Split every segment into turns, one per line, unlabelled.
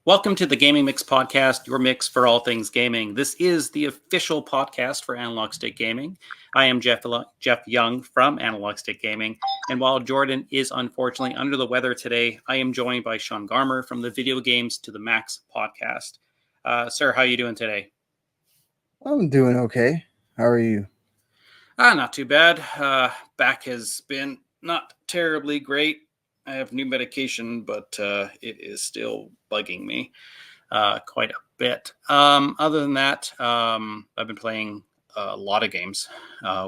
Welcome to the Gaming Mix Podcast, your mix for all things gaming. This is the official podcast for Analog Stick Gaming. I am Jeff Young from Analog Stick Gaming, and while Jordan is unfortunately under the weather today, I am joined by Sean Garmer from the Videogames to the Max podcast. Sir, how are you doing today?
I'm doing okay. How are you?
Not too bad. Back has been not terribly great. I have new medication, but it is still bugging me quite a bit. Other than that, I've been playing a lot of games,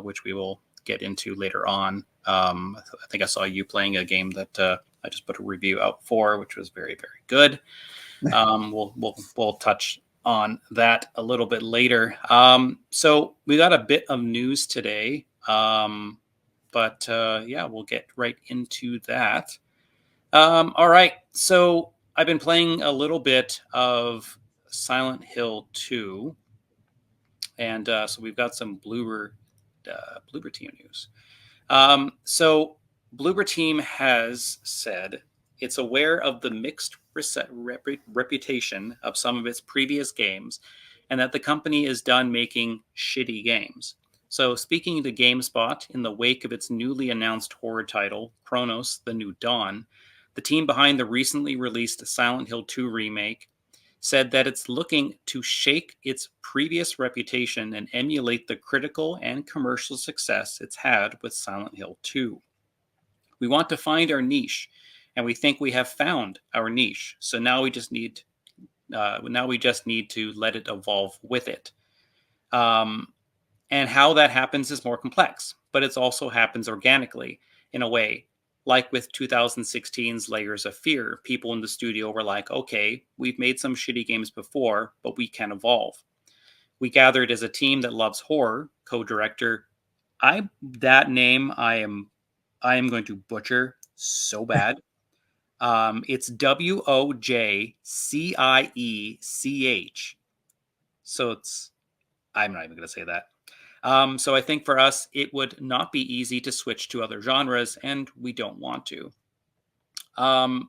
which we will get into later on. I think I saw you playing a game that I just put a review out for, which was very, very good. We'll touch on that a little bit later. So we got a bit of news today, but we'll get right into that. All right, so I've been playing a little bit of Silent Hill 2, and so we've got some Bloober Team news. So Bloober Team has said it's aware of the mixed reputation of some of its previous games, and that the company is done making shitty games. So speaking to GameSpot in the wake of its newly announced horror title, Chronos: The New Dawn, the team behind the recently released Silent Hill 2 remake said that it's looking to shake its previous reputation and emulate the critical and commercial success it's had with Silent Hill 2. We want to find our niche, and we think we have found our niche. So now we just need to let it evolve with it. And how that happens is more complex, but it also happens organically in a way. Like with 2016's Layers of Fear, people in the studio were like, okay, we've made some shitty games before, but we can evolve. We gathered as a team that loves horror, co-director. That name I am going to butcher so bad. It's Wojciech. So I'm not even going to say that. So I think for us, it would not be easy to switch to other genres, and we don't want to. I mean,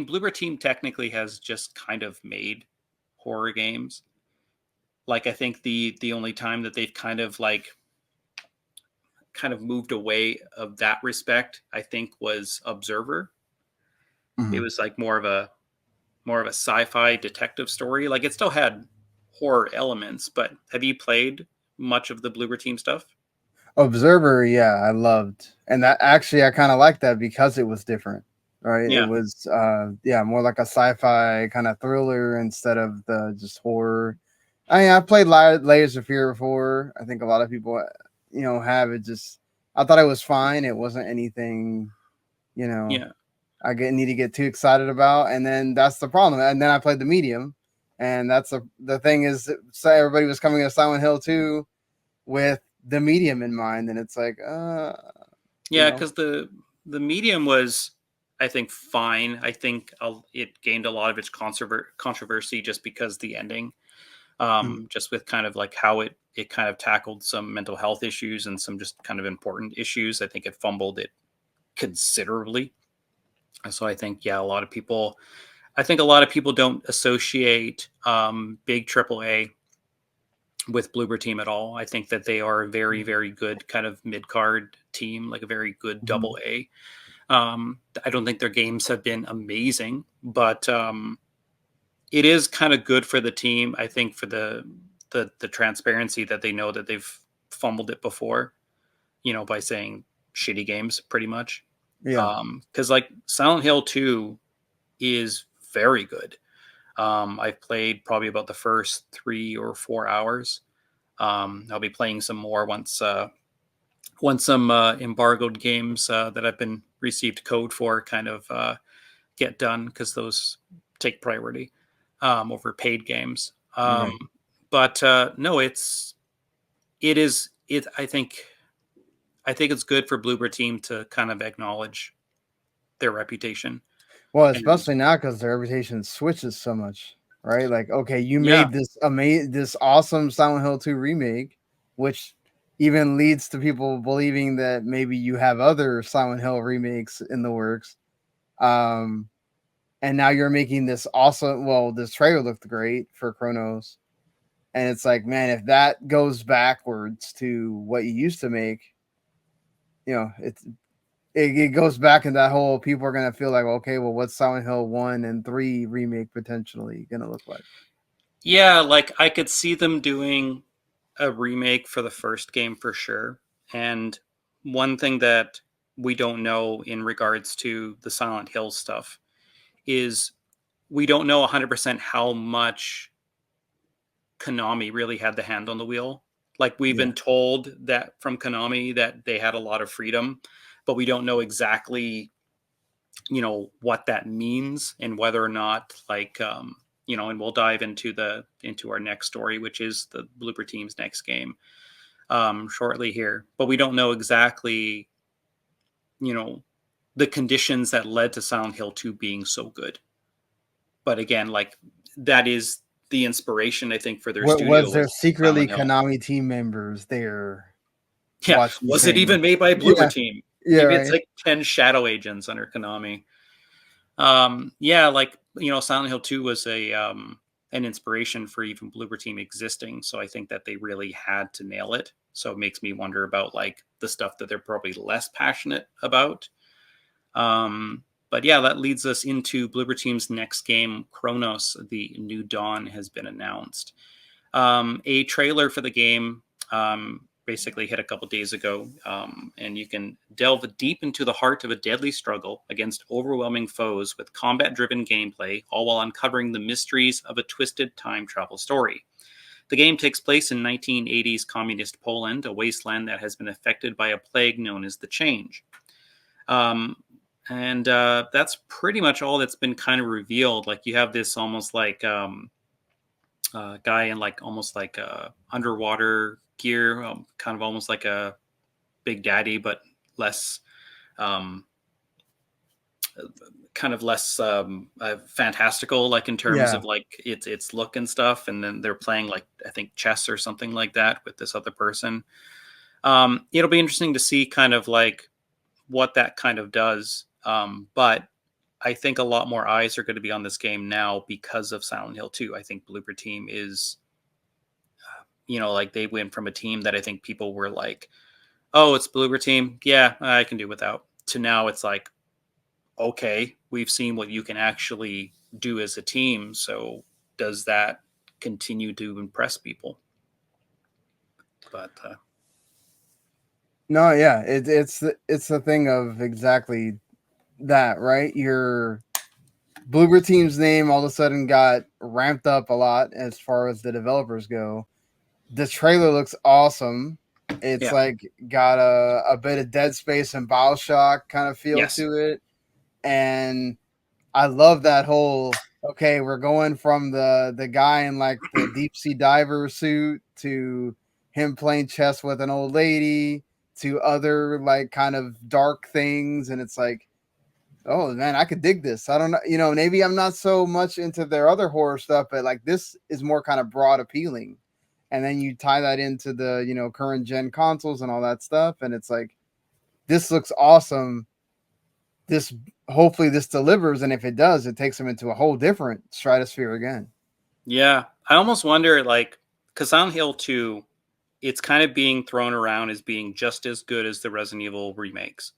Bloober Team technically has just kind of made horror games. Like, I think the only time that they've kind of moved away of that respect, I think, was Observer. Mm-hmm. It was like more of a sci-fi detective story. Like, it still had horror elements, but have you played much of the Bloober Team stuff?
Observer, yeah, I loved. And that actually I kind of liked that because it was different, right?
Yeah.
It was more like a sci-fi kind of thriller instead of the just horror. I mean, I played Layers of Fear before. I think a lot of people have it. Just I thought it was fine. It wasn't anything, I need to get too excited about. And then that's the problem. And then I played the medium. And that's the thing is, say everybody was coming to Silent Hill 2 with the medium in mind, and it's like,
because the medium was, I think, fine. I think it gained a lot of its controversy just because the ending, just with kind of like how it kind of tackled some mental health issues and some just kind of important issues. I think it fumbled it considerably. So I think, a lot of people don't associate big AAA with Bloober Team at all. I think that they are a very, very good kind of mid-card team, like a very good double A. I don't think their games have been amazing, but it is kind of good for the team. I think for the transparency that they know that they've fumbled it before, by saying shitty games pretty much.
Yeah.
Because like Silent Hill 2 is very good. I've played probably about the first 3 or 4 hours. I'll be playing some more once some embargoed games that I've been received code for kind of get done, because those take priority over paid games.
Right.
But no, I think it's good for Bloober Team to kind of acknowledge their reputation.
Well, especially now because their reputation switches so much, right? Like, okay, you made this awesome Silent Hill 2 remake, which even leads to people believing that maybe you have other Silent Hill remakes in the works. Um, and now you're making this awesome. Well, this trailer looked great for Chronos, and it's like, man, if that goes backwards to what you used to make, it goes back in that whole people are gonna feel like, okay, well, what's Silent Hill 1 and 3 remake potentially gonna look like?
Yeah, like I could see them doing a remake for the first game for sure. And one thing that we don't know in regards to the Silent Hill stuff is we don't know 100% how much Konami really had the hand on the wheel. Like we've
Yeah.
been told that from Konami that they had a lot of freedom, but we don't know exactly, what that means and whether or not and we'll dive into our next story, which is the Bloober Team's next game shortly here. But we don't know exactly, you know, the conditions that led to Silent Hill 2 being so good. But again, like that is the inspiration I think for their
What
studio
was there
was
secretly
Silent Hill.
Konami team members there
Yeah,
watching
was it
things?
even made by Bloober
Yeah,
Team?
yeah,
Maybe it's
right.
like 10 shadow agents under Konami. Yeah, like Silent Hill 2 was an inspiration for even Bloober Team existing. So I think that they really had to nail it. So it makes me wonder about like the stuff that they're probably less passionate about. But yeah, that leads us into Bloober Team's next game, Chronos, the New Dawn, has been announced. A trailer for the game basically hit a couple days ago, and you can delve deep into the heart of a deadly struggle against overwhelming foes with combat-driven gameplay, all while uncovering the mysteries of a twisted time travel story. The game takes place in 1980s communist Poland, a wasteland that has been affected by a plague known as the Change. And that's pretty much all that's been kind of revealed. Like you have this almost like guy in like almost like underwater gear, kind of almost like a Big Daddy, but less, um, kind of less fantastical, like in terms
Yeah.
of like its look and stuff. And then they're playing like I think chess or something like that with this other person. It'll be interesting to see kind of like what that kind of does. But I think a lot more eyes are going to be on this game now because of Silent Hill 2. I think Bloober Team is, like they went from a team that I think people were like, oh, it's Bloober Team. Yeah, I can do without. To now it's like, okay, we've seen what you can actually do as a team. So does that continue to impress people? But
No, yeah, it's the thing of exactly that, right? Your Bloober Team's name all of a sudden got ramped up a lot as far as the developers go. The trailer looks awesome. It's
yeah,
like got a bit of Dead Space and BioShock kind of feel
yes,
to it, and I love that whole. Okay, we're going from the guy in like the deep sea diver suit to him playing chess with an old lady to other like kind of dark things, and it's like, oh man, I could dig this. I don't know, maybe I'm not so much into their other horror stuff, but like this is more kind of broad appealing. And then you tie that into the, current gen consoles and all that stuff, and it's like this looks awesome. This hopefully this delivers, and if it does, it takes them into a whole different stratosphere again.
yeah. I almost wonder, like, because Silent Hill 2, it's kind of being thrown around as being just as good as the Resident Evil remakes.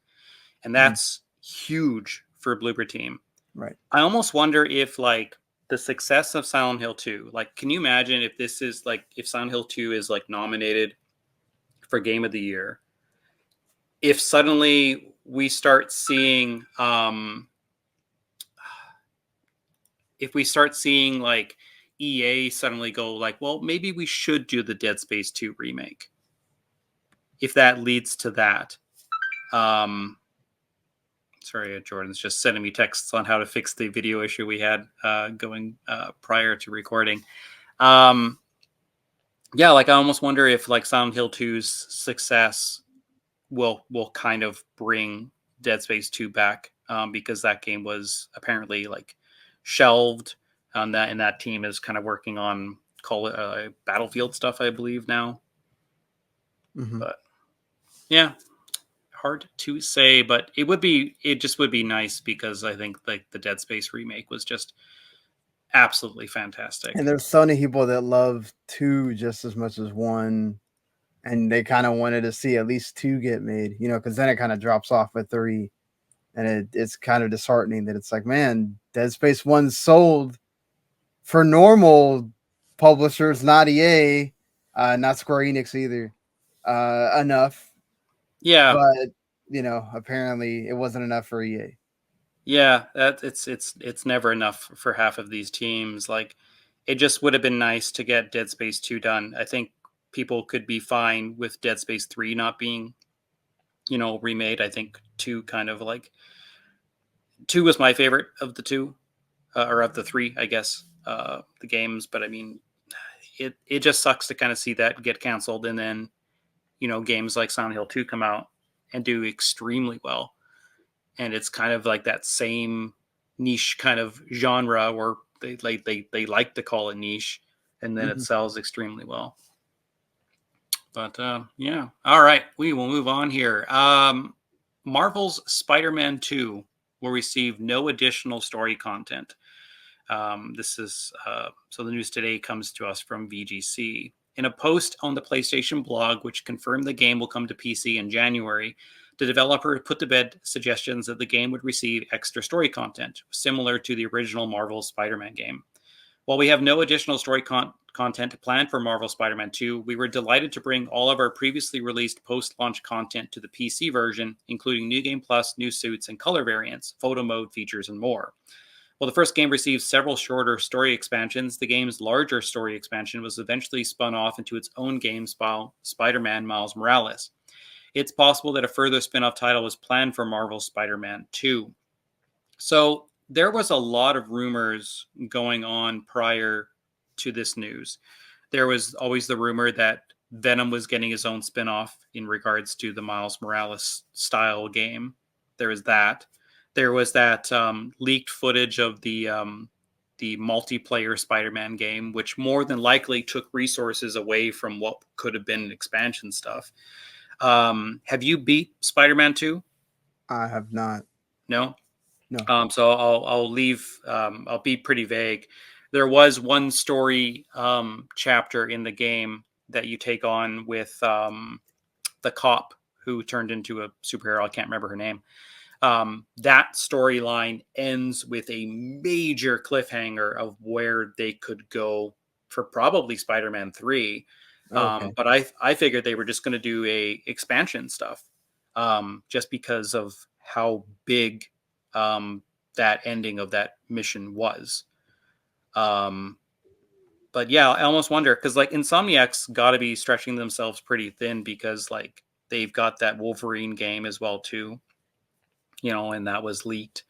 And
Mm,
that's huge for Bloober Team.
right.
I almost wonder if like the success of Silent Hill 2, like can you imagine if this is like if Silent Hill 2 is like nominated for Game of the Year, if suddenly we start seeing if we start seeing like EA suddenly go like, well, maybe we should do the Dead Space 2 remake. If that leads to that. Um Sorry, Jordan's just sending me texts on how to fix the video issue we had going prior to recording. Um, yeah, like I almost wonder if like Silent Hill 2's success will kind of bring Dead Space 2 back, because that game was apparently like shelved on that, and that team is kind of working on call it Battlefield stuff, I believe now.
Mm-hmm.
But yeah, hard to say, but it just would be nice because I think like the Dead Space remake was just absolutely fantastic.
And there's so many people that love 2 just as much as 1, and they kind of wanted to see at least 2 get made, because then it kind of drops off at 3, and it's kind of disheartening that it's like, man, Dead Space 1 sold for normal publishers, not EA, not Square Enix either, enough,
Yeah,
but apparently it wasn't enough for EA.
yeah, that it's never enough for half of these teams. Like, it just would have been nice to get Dead Space 2 done. I think people could be fine with Dead Space 3 not being, remade. I think 2 kind of like 2 was my favorite of the 2, or of the 3, I guess, the games. But I mean, it just sucks to kind of see that get canceled, and then games like Silent Hill 2 come out and do extremely well, and it's kind of like that same niche kind of genre where they like to call it niche, and then it
Mm-hmm.
sells extremely well. But yeah, all right, we will move on here. Marvel's Spider-Man 2 will receive no additional story content. This is so the news today comes to us from VGC. In a post on the PlayStation blog, which confirmed the game will come to PC in January, the developer put to bed suggestions that the game would receive extra story content, similar to the original Marvel Spider-Man game. While we have no additional story content planned for Marvel Spider-Man 2, we were delighted to bring all of our previously released post-launch content to the PC version, including New Game Plus, new suits and color variants, photo mode features, and more. While the first game received several shorter story expansions, the game's larger story expansion was eventually spun off into its own game style, Spider-Man Miles Morales. It's possible that a further spin-off title was planned for Marvel's Spider-Man 2. So there was a lot of rumors going on prior to this news. There was always the rumor that Venom was getting his own spin-off in regards to the Miles Morales style game. There was that. There was that leaked footage of the multiplayer Spider-Man game, which more than likely took resources away from what could have been expansion stuff. Have you beat Spider-Man 2?
I have not.
No?
No.
So I'll leave. I'll be pretty vague. There was one story chapter in the game that you take on with the cop who turned into a superhero. I can't remember her name. That storyline ends with a major cliffhanger of where they could go for probably Spider-Man 3.
Okay.
But I figured they were just going to do a expansion stuff, just because of how big that ending of that mission was. But yeah, I almost wonder because like Insomniac's got to be stretching themselves pretty thin because like they've got that Wolverine game as well too, and that was leaked,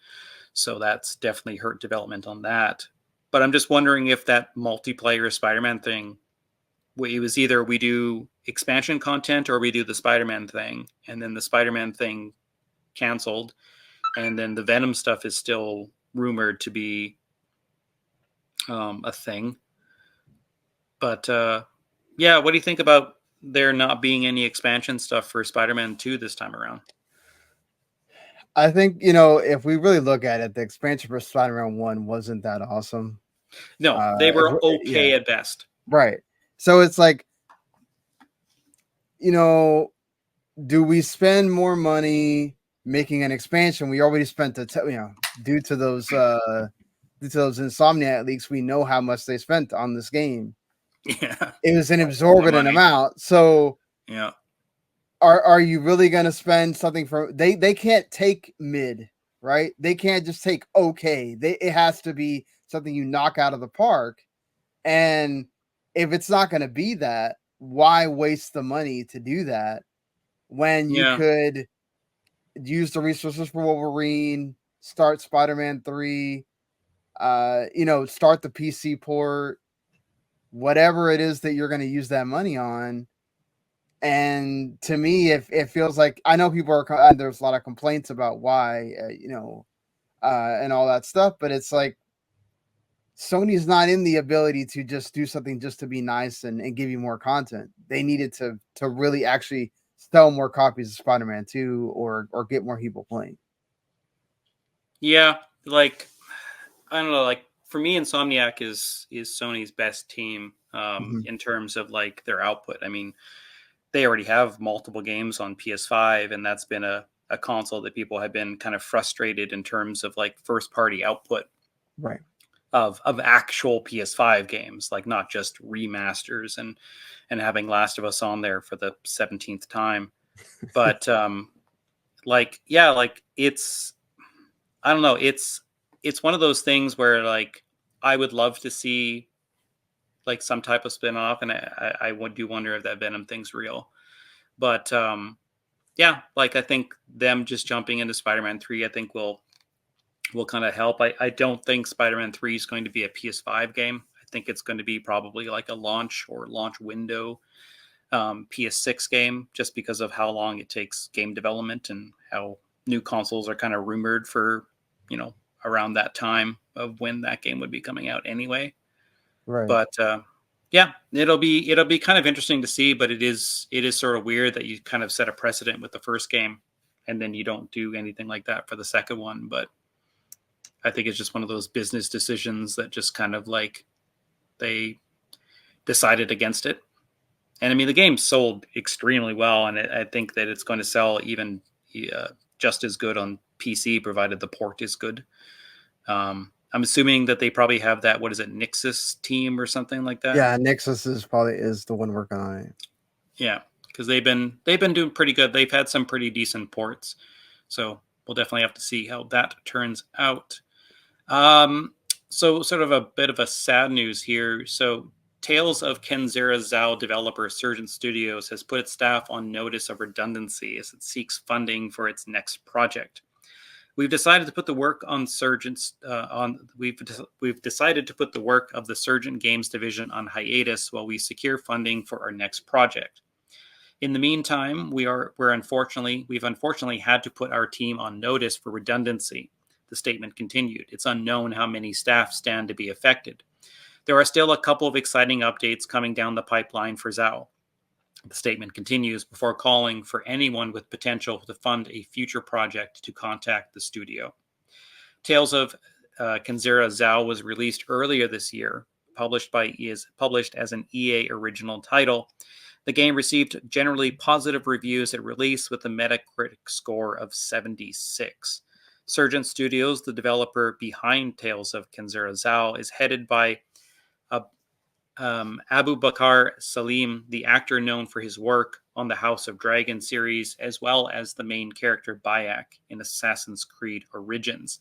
so that's definitely hurt development on that. But I'm just wondering if that multiplayer Spider-Man thing, it was either we do expansion content or we do the Spider-Man thing, and then the Spider-Man thing canceled, and then the Venom stuff is still rumored to be a thing. But yeah, what do you think about there not being any expansion stuff for Spider-Man 2 this time around?
I think, if we really look at it, the expansion for Spider-Man 1 wasn't that awesome.
No, they were
Yeah,
okay at best.
right. So it's like, do we spend more money making an expansion? We already spent due to those Insomniac leaks, we know how much they spent on this game.
Yeah,
It was an exorbitant amount. So
yeah.
Are you really going to spend something for they can't take mid, right? They can't just take okay. It has to be something you knock out of the park. And if it's not going to be that, why waste the money to do that when you could use the resources for Wolverine, start Spider-Man 3, start the PC port, whatever it is that you're going to use that money on. And to me, it feels like, I know people are, there's a lot of complaints about why, and all that stuff, but it's like Sony's not in the ability to just do something just to be nice and give you more content. They needed to really actually sell more copies of Spider-Man 2 or get more people playing.
Yeah, like I don't know, like for me, Insomniac is Sony's best team in terms of like their output. I mean, they already have multiple games on PS5, and that's been a console that people have been kind of frustrated in terms of like first party output
Right.
of actual PS5 games, like not just remasters and having Last of Us on there for the 17th time. But like yeah, like it's I don't know, it's one of those things where like I would love to see like some type of spin-off, and I would do wonder if that Venom thing's real. But yeah, like I think them just jumping into Spider-Man 3, I think will kind of help. I don't think Spider-Man 3 is going to be a PS5 game. I think it's going to be probably like a launch or launch window PS6 game, just because of how long it takes game development and how new consoles are kind of rumored for, around that time of when that game would be coming out anyway.
Right.
But yeah, it'll be kind of interesting to see, but it is sort of weird that you kind of set a precedent with the first game and then you don't do anything like that for the second one. But I think it's just one of those business decisions that just kind of like they decided against it. And I mean, the game sold extremely well, and I think that it's going to sell even just as good on PC, provided the port is good. I'm assuming that they probably have that. What is it, Nixus team or something like that?
Yeah, Nixus is the one working on it.
Yeah, because they've been doing pretty good. They've had some pretty decent ports, so we'll definitely have to see how that turns out. So sort of a bit of a sad news here. So Tales of Kenzera Zao developer Surgeon Studios has put its staff on notice of redundancy as it seeks funding for its next project. We've decided to put the work on Surgeons on we've decided to put the work of the Surgeon Games division on hiatus while we secure funding for our next project. In the meantime, we've unfortunately had to put our team on notice for redundancy. The statement continued. It's unknown how many staff stand to be affected. There are still a couple of exciting updates coming down the pipeline for Zao. The statement continues before calling for anyone with potential to fund a future project to contact the studio. Tales of Kenzera Zao was released earlier this year, published as an EA original title. The game received generally positive reviews at release with a Metacritic score of 76. Surgeon Studios, the developer behind Tales of Kenzera Zao, is headed by Abu Bakr Salim, the actor known for his work on the House of Dragon series, as well as the main character Bayek in Assassin's Creed Origins.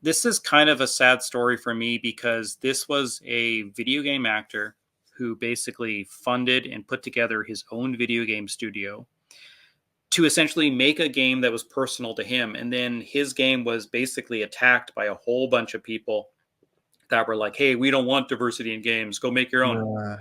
This is kind of a sad story for me because this was a video game actor who basically funded and put together his own video game studio to essentially make a game that was personal to him. And then his game was basically attacked by a whole bunch of people that were like, hey, we don't want diversity in games. Go make your own.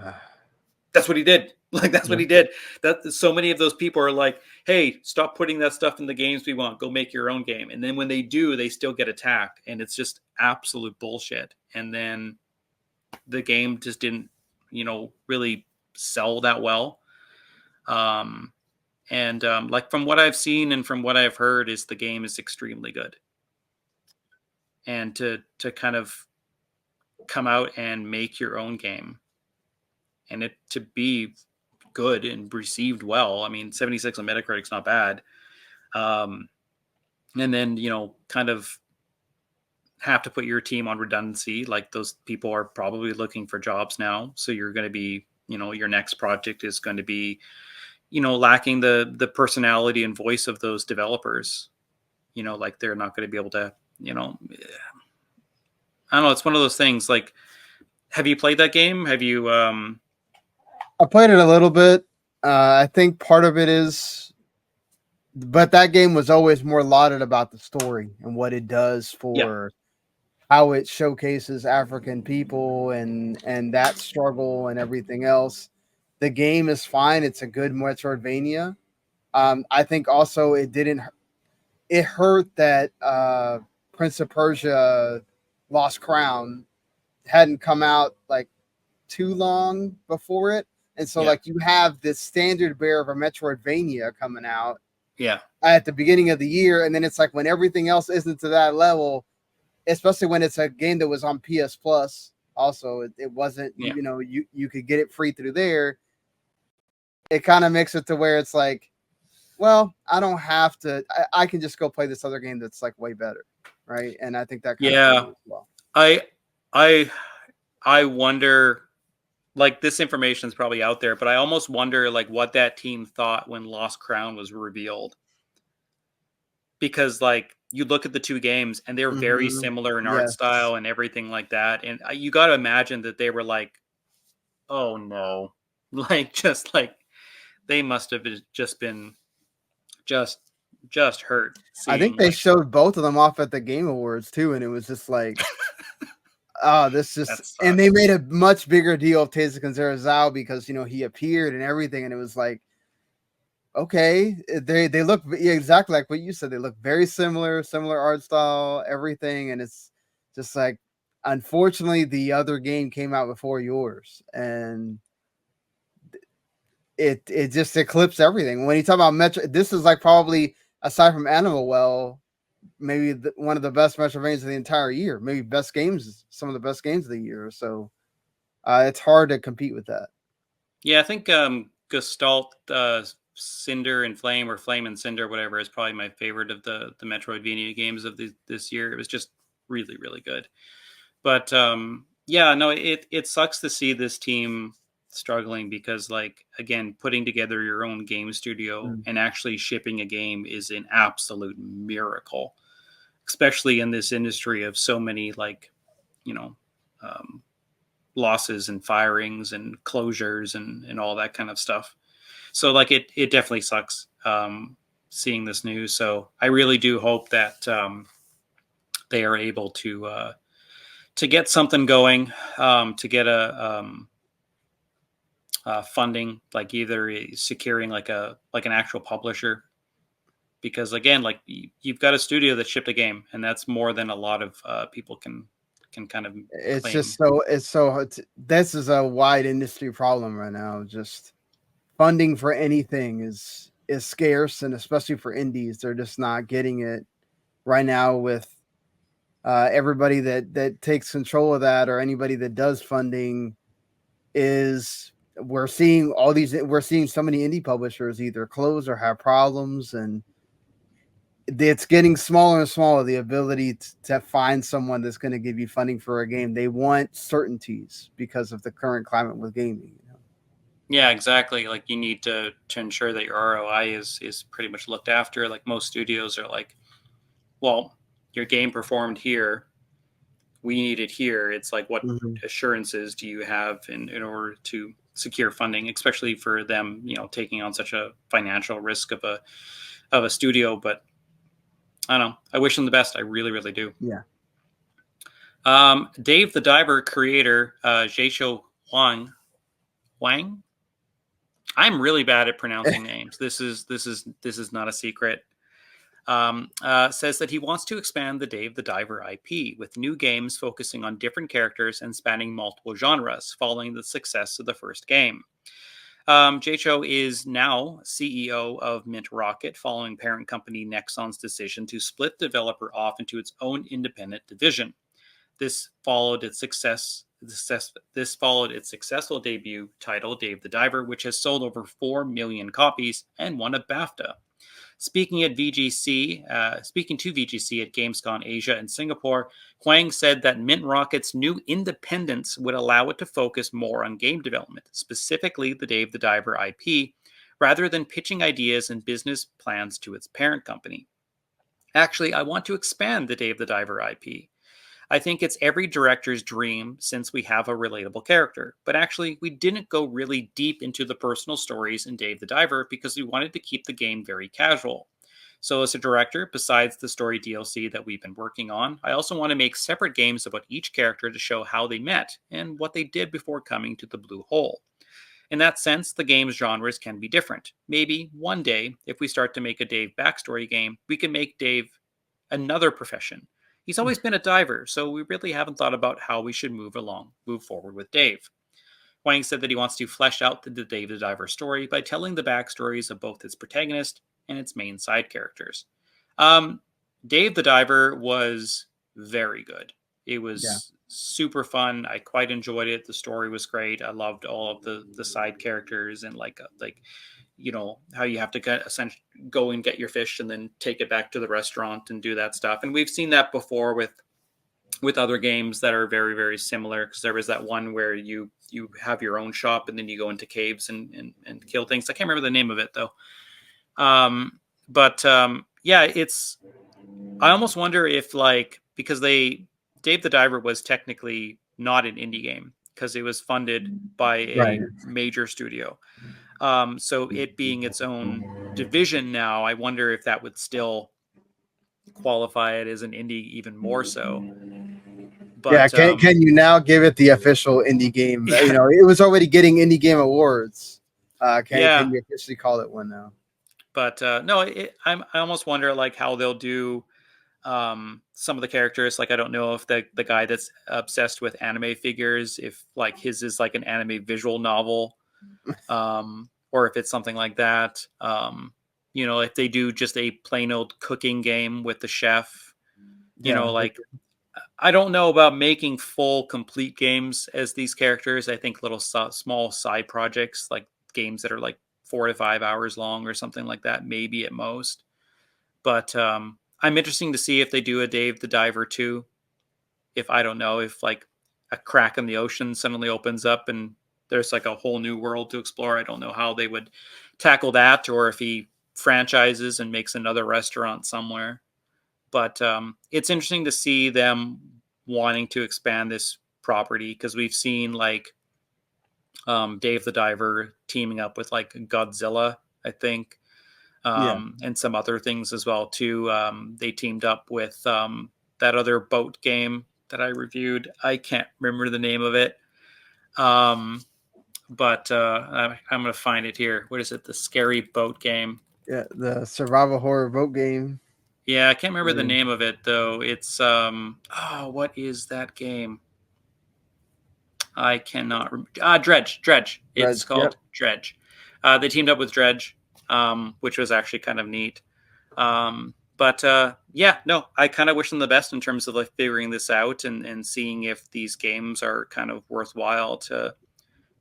That's what he did. Like, that's what he did. That so many of those people are like, hey, stop putting that stuff in the games we want. Go make your own game. And then when they do, they still get attacked. And it's just absolute bullshit. And then the game just didn't, really sell that well. Like from what I've seen and from what I've heard is the game is extremely good. And to kind of come out and make your own game and it to be good and received well. I mean, 76 on Metacritic's not bad. And then, kind of have to put your team on redundancy. Like those people are probably looking for jobs now. So you're going to be, your next project is going to be, lacking the personality and voice of those developers. Like they're not going to be able to, I don't know. It's one of those things. Like, have you played that game? Have you?
I played it a little bit. I think part of it is, but that game was always more lauded about the story and what it does for how it showcases African people and that struggle and everything else. The game is fine. It's a good Metroidvania. I think also it hurt that Prince of Persia Lost Crown hadn't come out like too long before it. And so like you have this standard bearer of a Metroidvania coming out at the beginning of the year, and then it's like when everything else isn't to that level, especially when it's a game that was on PS Plus. Also, it wasn't, you know, you could get it free through there. It kind of makes it to where it's like, well, I don't have to. I can just go play this other game that's like way better, right? And I think that kind of as well.
I wonder, like, this information is probably out there, but I almost wonder like what that team thought when Lost Crown was revealed, because like you look at the two games and they're very similar in art style and everything like that, and you got to imagine that they were like, oh no, like just like they must have just been just hurt.
I think they showed both of them off at the Game Awards too, and it was just like, oh, this just, and they made a much bigger deal of Tezuka Zarazawa because, you know, he appeared and everything, and it was like, okay, they look exactly like what you said. They look very similar art style, everything, and it's just like, unfortunately, the other game came out before yours, and it just eclipsed everything. When you talk about Metro, this is like probably, aside from Animal Well, maybe one of the best Metroidvanias of the entire year. Maybe best games, some of the best games of the year. So it's hard to compete with that.
Yeah, I think Gestalt, Cinder and Flame, or Flame and Cinder, whatever, is probably my favorite of the Metroidvania games of this year. It was just really, really good. But yeah, no, it sucks to see this team struggling because, like, again, putting together your own game studio and actually shipping a game is an absolute miracle, especially in this industry of so many, like, you know, losses and firings and closures and all that kind of stuff. So like it definitely sucks seeing this news. So I really do hope that they are able to get something going, to get a funding, like either securing like an actual publisher, because again, like you've got a studio that shipped a game, and that's more than a lot of people can kind of
it's
claim.
Just so this is a wide industry problem right now. Just funding for anything is scarce, and especially for indies, they're just not getting it right now with everybody that takes control of that, or anybody that does funding. We're seeing so many indie publishers either close or have problems, and it's getting smaller and smaller, the ability to find someone that's going to give you funding for a game. They want certainties because of the current climate with gaming. You know?
Yeah, exactly. Like you need to ensure that your ROI is pretty much looked after. Like most studios are like, well, your game performed here, we need it here. It's like, what assurances do you have in order to secure funding, especially for them, you know, taking on such a financial risk of a studio. But I don't know. I wish them the best. I really, really do.
Yeah.
Dave the Diver creator, Jaisho Wang. I'm really bad at pronouncing names. This is not a secret. Says that he wants to expand the Dave the Diver IP with new games focusing on different characters and spanning multiple genres, following the success of the first game. Jaicho is now CEO of Mint Rocket, following parent company Nexon's decision to split the developer off into its own independent division. This followed its successful debut title, Dave the Diver, which has sold over 4 million copies and won a BAFTA. Speaking to VGC at Gamescom Asia and Singapore, Huang said that Mint Rocket's new independence would allow it to focus more on game development, specifically the Dave the Diver IP, rather than pitching ideas and business plans to its parent company. Actually, I want to expand the Dave the Diver IP. I think it's every director's dream since we have a relatable character. But actually, we didn't go really deep into the personal stories in Dave the Diver because we wanted to keep the game very casual. So as a director, besides the story DLC that we've been working on, I also want to make separate games about each character to show how they met and what they did before coming to the Blue Hole. In that sense, the game's genres can be different. Maybe one day, if we start to make a Dave backstory game, we can make Dave another profession. He's always been a diver, so we really haven't thought about how we should move forward with Dave. Wang said that he wants to flesh out the Dave the Diver story by telling the backstories of both its protagonist and its main side characters. Dave the Diver was very good. It was super fun. I quite enjoyed it. The story was great. I loved all of the side characters and like how you have to essentially go and get your fish and then take it back to the restaurant and do that stuff. And we've seen that before with other games that are very, very similar, because there was that one where you have your own shop and then you go into caves and kill things. I can't remember the name of it though. It's, I almost wonder if because Dave the Diver was technically not an indie game because it was funded by a major studio. So it being its own division now, I wonder if that would still qualify it as an indie even more so. But
can you now give it the official indie game?
Yeah.
It was already getting indie game awards. Can you officially call it one now?
But no, I almost wonder how they'll do some of the characters. I don't know if the guy that's obsessed with anime figures, if his is an anime visual novel, or if it's something like that. If they do just a plain old cooking game with the chef, I don't know about making full complete games as these characters. I think little small side projects, games that are 4 to 5 hours long or something like that, maybe at most. But I'm interested to see if they do a Dave the Diver 2. If I don't know if a crack in the ocean suddenly opens up and there's a whole new world to explore. I don't know how they would tackle that, or if he franchises and makes another restaurant somewhere. But it's interesting to see them wanting to expand this property, because we've seen Dave the Diver teaming up with Godzilla, I think, and some other things as well too. They teamed up with that other boat game that I reviewed. I can't remember the name of it. But I'm going to find it here. What is it? The scary boat game.
Yeah, the survival horror boat game.
Yeah, I can't remember the name of it though. It's what is that game? I cannot remember. Dredge. It's called Dredge. They teamed up with Dredge, which was actually kind of neat. I kind of wish them the best in terms of figuring this out and seeing if these games are kind of worthwhile to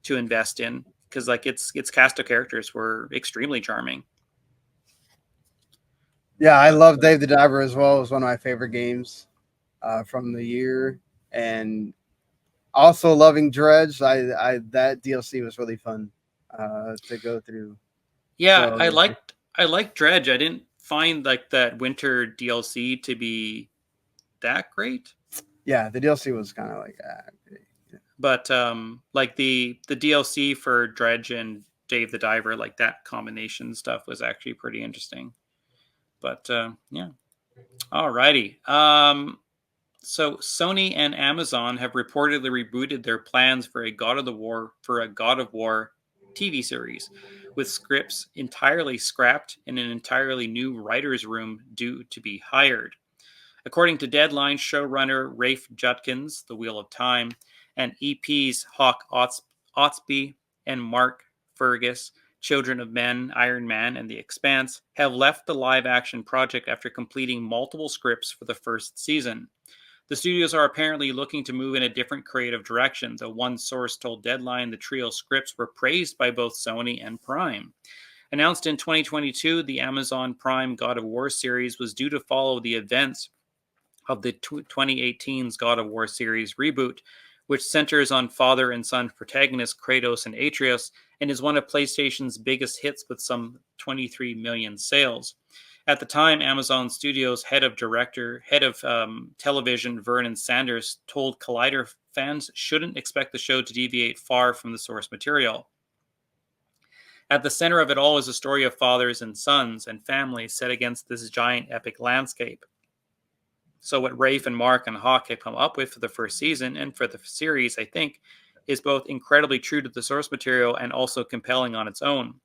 invest in, because its cast of characters were extremely charming.
Yeah, I love Dave the Diver as well. It was one of my favorite games from the year, and also loving Dredge. That DLC was really fun to go through.
Yeah, so, I liked Dredge. I didn't find that winter DLC to be that great.
Yeah, the DLC was kind of
yeah. But the DLC for Dredge and Dave the Diver, that combination stuff was actually pretty interesting. But yeah. Alrighty. So Sony and Amazon have reportedly rebooted their plans for a God of War TV series, with scripts entirely scrapped and an entirely new writer's room due to be hired. According to Deadline, showrunner Rafe Judkins, The Wheel of Time, and EPs Hawk Otsby and Mark Fergus, Children of Men, Iron Man, and The Expanse, have left the live-action project after completing multiple scripts for the first season. The studios are apparently looking to move in a different creative direction, though one source told Deadline the trio's scripts were praised by both Sony and Prime. Announced in 2022, the Amazon Prime God of War series was due to follow the events of the 2018's God of War series reboot, which centers on father and son protagonists Kratos and Atreus, and is one of PlayStation's biggest hits with some 23 million sales. At the time, Amazon Studios head of television Vernon Sanders told Collider fans shouldn't expect the show to deviate far from the source material. At the center of it all is a story of fathers and sons and families set against this giant epic landscape. So what Rafe and Mark and Hawk have come up with for the first season and for the series, I think, is both incredibly true to the source material and also compelling on its own.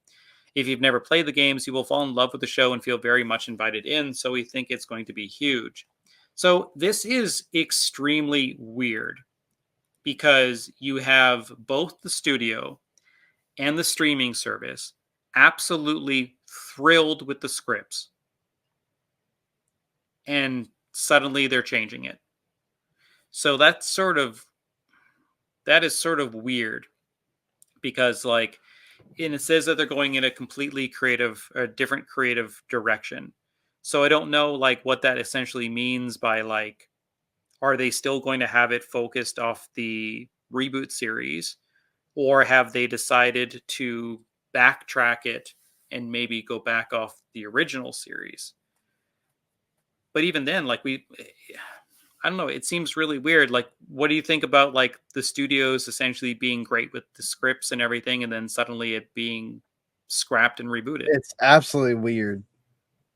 If you've never played the games, you will fall in love with the show and feel very much invited in, so we think it's going to be huge. So this is extremely weird, because you have both the studio and the streaming service absolutely thrilled with the scripts, and suddenly they're changing it. So that is sort of weird, because like, and it says that they're going in a completely creative, a different creative direction. So I don't know like what that essentially means by like, are they still going to have it focused off the reboot series, or have they decided to backtrack it and maybe go back off the original series? But even then, like I don't know, it seems really weird. Like, what do you think about like the studios essentially being great with the scripts and everything, and then suddenly it being scrapped and rebooted?
It's absolutely weird.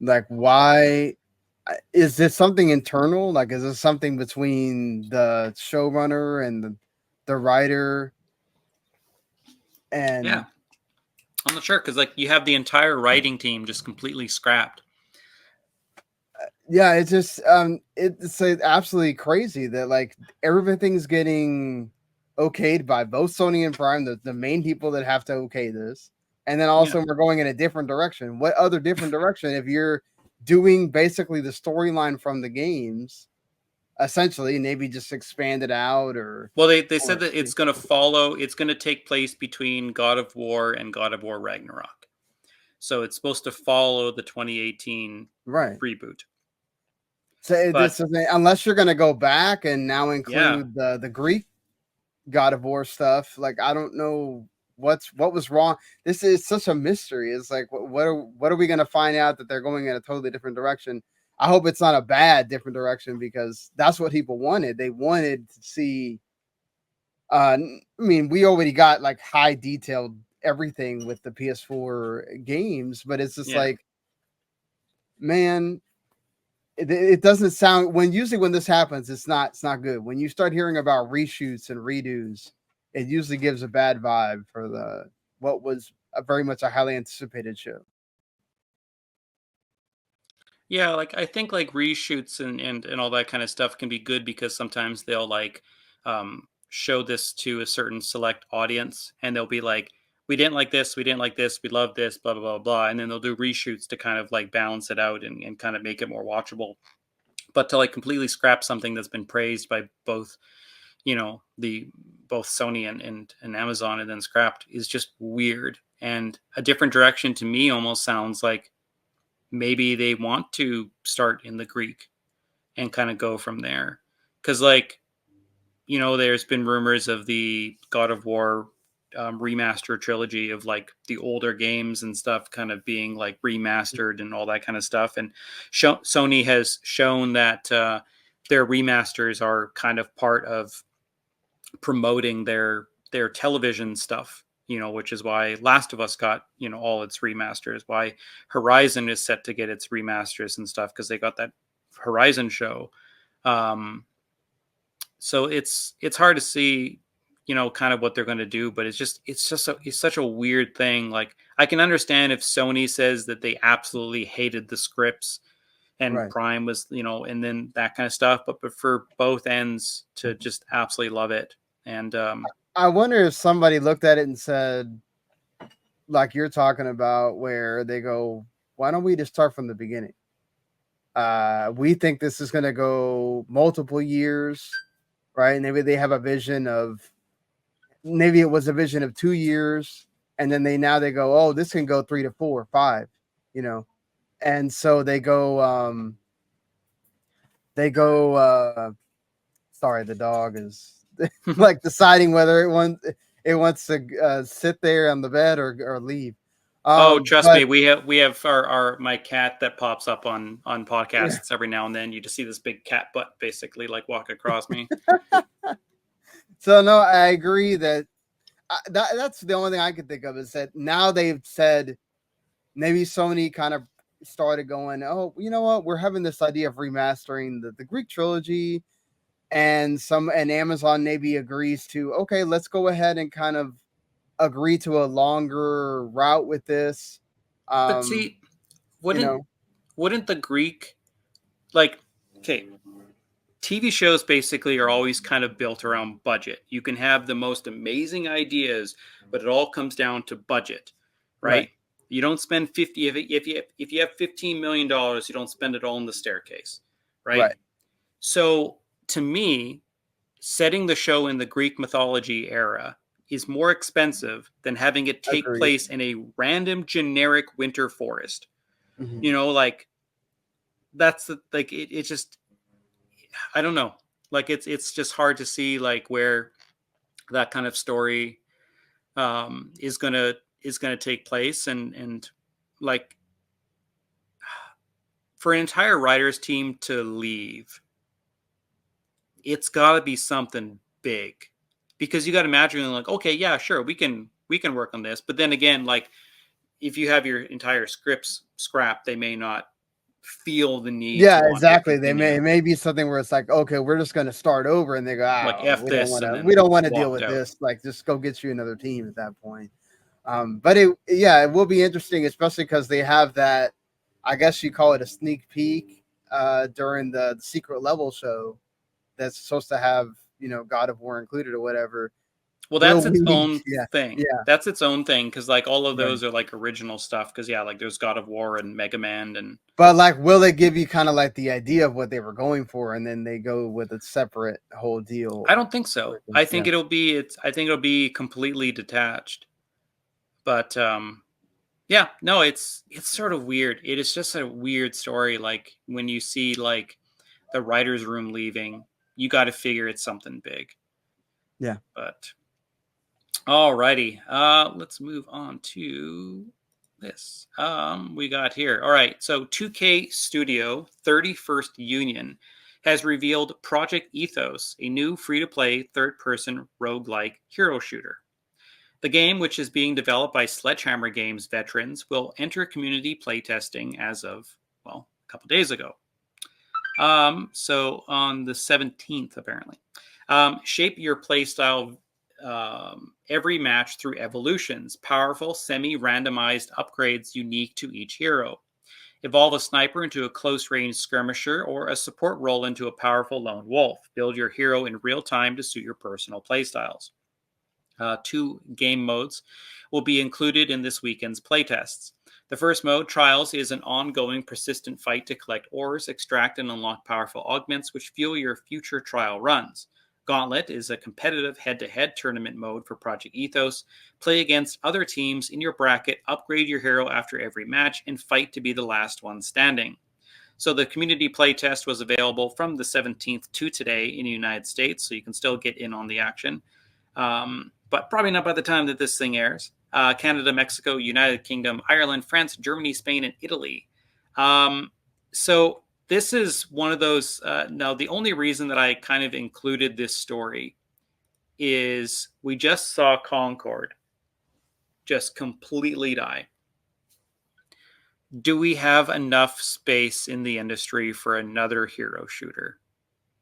Like, why is this something internal? Like, is this something between the showrunner and the writer?
Yeah,
And
I'm not sure, because like you have the entire writing team just completely scrapped.
yeah, it's just it's absolutely crazy that like everything's getting okayed by both Sony and Prime, the main people that have to okay this, and then also
Yeah.
we're going in a different direction. What other different direction if you're doing basically the storyline from the games, essentially, maybe just expand it out
Well, they said
or
that it's going to follow. It's going to take place between God of War and God of War Ragnarok. So it's supposed to follow the 2018
right.
reboot.
So
But
this is unless you're going to go back and now
yeah,
include the Greek God of War stuff. Like I don't know what was wrong. This is such a mystery. It's like what are we going to find out that they're going in a totally different direction? I hope it's not a bad different direction because that's what people wanted. They wanted to see. I mean, we already got like high detailed everything with the PS4 games, but it's just
yeah.
like, man, it doesn't sound when usually when this happens, it's not good. When you start hearing about reshoots and redos, it usually gives a bad vibe for the what was very much a highly anticipated show.
Yeah, like I think like reshoots and all that kind of stuff can be good, because sometimes they'll like show this to a certain select audience, and they'll be like, we didn't like this, we didn't like this, we love this, blah blah blah blah, and then they'll do reshoots to kind of like balance it out and kind of make it more watchable. But to like completely scrap something that's been praised by both, the both Sony and Amazon, and then scrapped, is just weird. And a different direction to me almost sounds like maybe they want to start in the Greek and kind of go from there. Because, like, there's been rumors of the God of War remaster trilogy of like the older games and stuff kind of being like remastered and all that kind of stuff. And Sony has shown that their remasters are kind of part of promoting their television stuff, which is why Last of Us got, all its remasters, why Horizon is set to get its remasters and stuff, because they got that Horizon show. um so it's hard to see, kind of what they're going to do, but it's such a weird thing. Like, I can understand if Sony says that they absolutely hated the scripts, and
Right.
Prime was, and then that kind of stuff, but for both ends to just absolutely love it. And
I wonder if somebody looked at it and said, like you're talking about, where they go, why don't we just start from the beginning? We think this is going to go multiple years, right? Maybe they have a vision of maybe it was a vision of 2 years, and then they go, oh, this can go 3 to 4 5, you know, and so they go sorry, the dog is like deciding whether it wants to sit there on the bed or leave.
oh, trust me,
But
we have our my cat that pops up on
yeah,
podcasts every now and then. You just see this big cat butt basically like walk across me.
so no, I agree that that's the only thing I could think of is that now they've said maybe Sony kind of started going, oh, you know what, we're having this idea of remastering the Greek trilogy, and Amazon maybe agrees to, okay, let's go ahead and kind of agree to a longer route with this.
But
Um,
see,
you
wouldn't
know,
wouldn't the Greek, like, okay, TV shows basically are always kind of built around budget. You can have the most amazing ideas, but it all comes down to budget, right?
Right.
You don't spend 50 if you have $15 million, you don't spend it all in the staircase, right?
Right.
So to me, setting the show in the Greek mythology era is more expensive than having it take
Agreed.
place in a random generic winter forest.
Mhm.
You know, like that's the like it just I don't know. Like it's just hard to see like where that kind of story is gonna take place and like for an entire writers team to leave, it's got to be something big because you got to imagine like okay yeah sure we can work on this, but then again like if you have your entire scripts scrapped, they may not feel the need to
Yeah,
want to
exactly. They
continue.
may, it may be something where it's like, okay, we're just going to start over, and they go,
Like
oh,
F
we don't
this
want
and
to,
then
deal
walked
with
out.
this. Like, just go get you another team at that point. But it will be interesting, especially because they have that. I guess you call it a sneak peek during the secret level show that's supposed to have God of War included or whatever.
Well,
Will
that's its
we?
own
Yeah,
thing.
yeah,
That's its own thing because like all of
right.
those are like original stuff. Because yeah, like there's God of War and Mega Man, and
But like, will it give you kind of like the idea of what they were going for, and then they go with a separate whole
I
deal?
don't think so. I think
Yeah,
it'll be completely detached. But yeah, no, it's sort of weird. It is just a weird story. Like when you see like the writers' room leaving, you got to figure it's something big.
yeah.
But alrighty, let's move on to this. We got here. All right, so 2K Studio 31st Union has revealed Project Ethos, a new free-to-play third-person roguelike hero shooter. The game, which is being developed by Sledgehammer Games veterans, will enter community playtesting as of, well, a couple days ago. So on the 17th, apparently. Shape your playstyle every match through evolutions, powerful, semi randomized upgrades unique to each hero. Evolve a sniper into a close range skirmisher or a support role into a powerful lone wolf. Build your hero in real time to suit your personal playstyles. Two game modes will be included in this weekend's playtests. The first mode, Trials, is an ongoing, persistent fight to collect ores, extract, and unlock powerful augments which fuel your future trial runs. Gauntlet is a competitive head to head tournament mode for Project Ethos. Play against other teams in your bracket, upgrade your hero after every match, and fight to be the last one standing. So the community playtest was available from the 17th to today in the United States, so you can still get in on the action. But probably not by the time that this thing airs. Canada, Mexico, United Kingdom, Ireland, France, Germany, Spain, and Italy. So this is one of those. Now, the only reason that I kind of included this story is we just saw Concord just completely die. Do we have enough space in the industry for another hero shooter?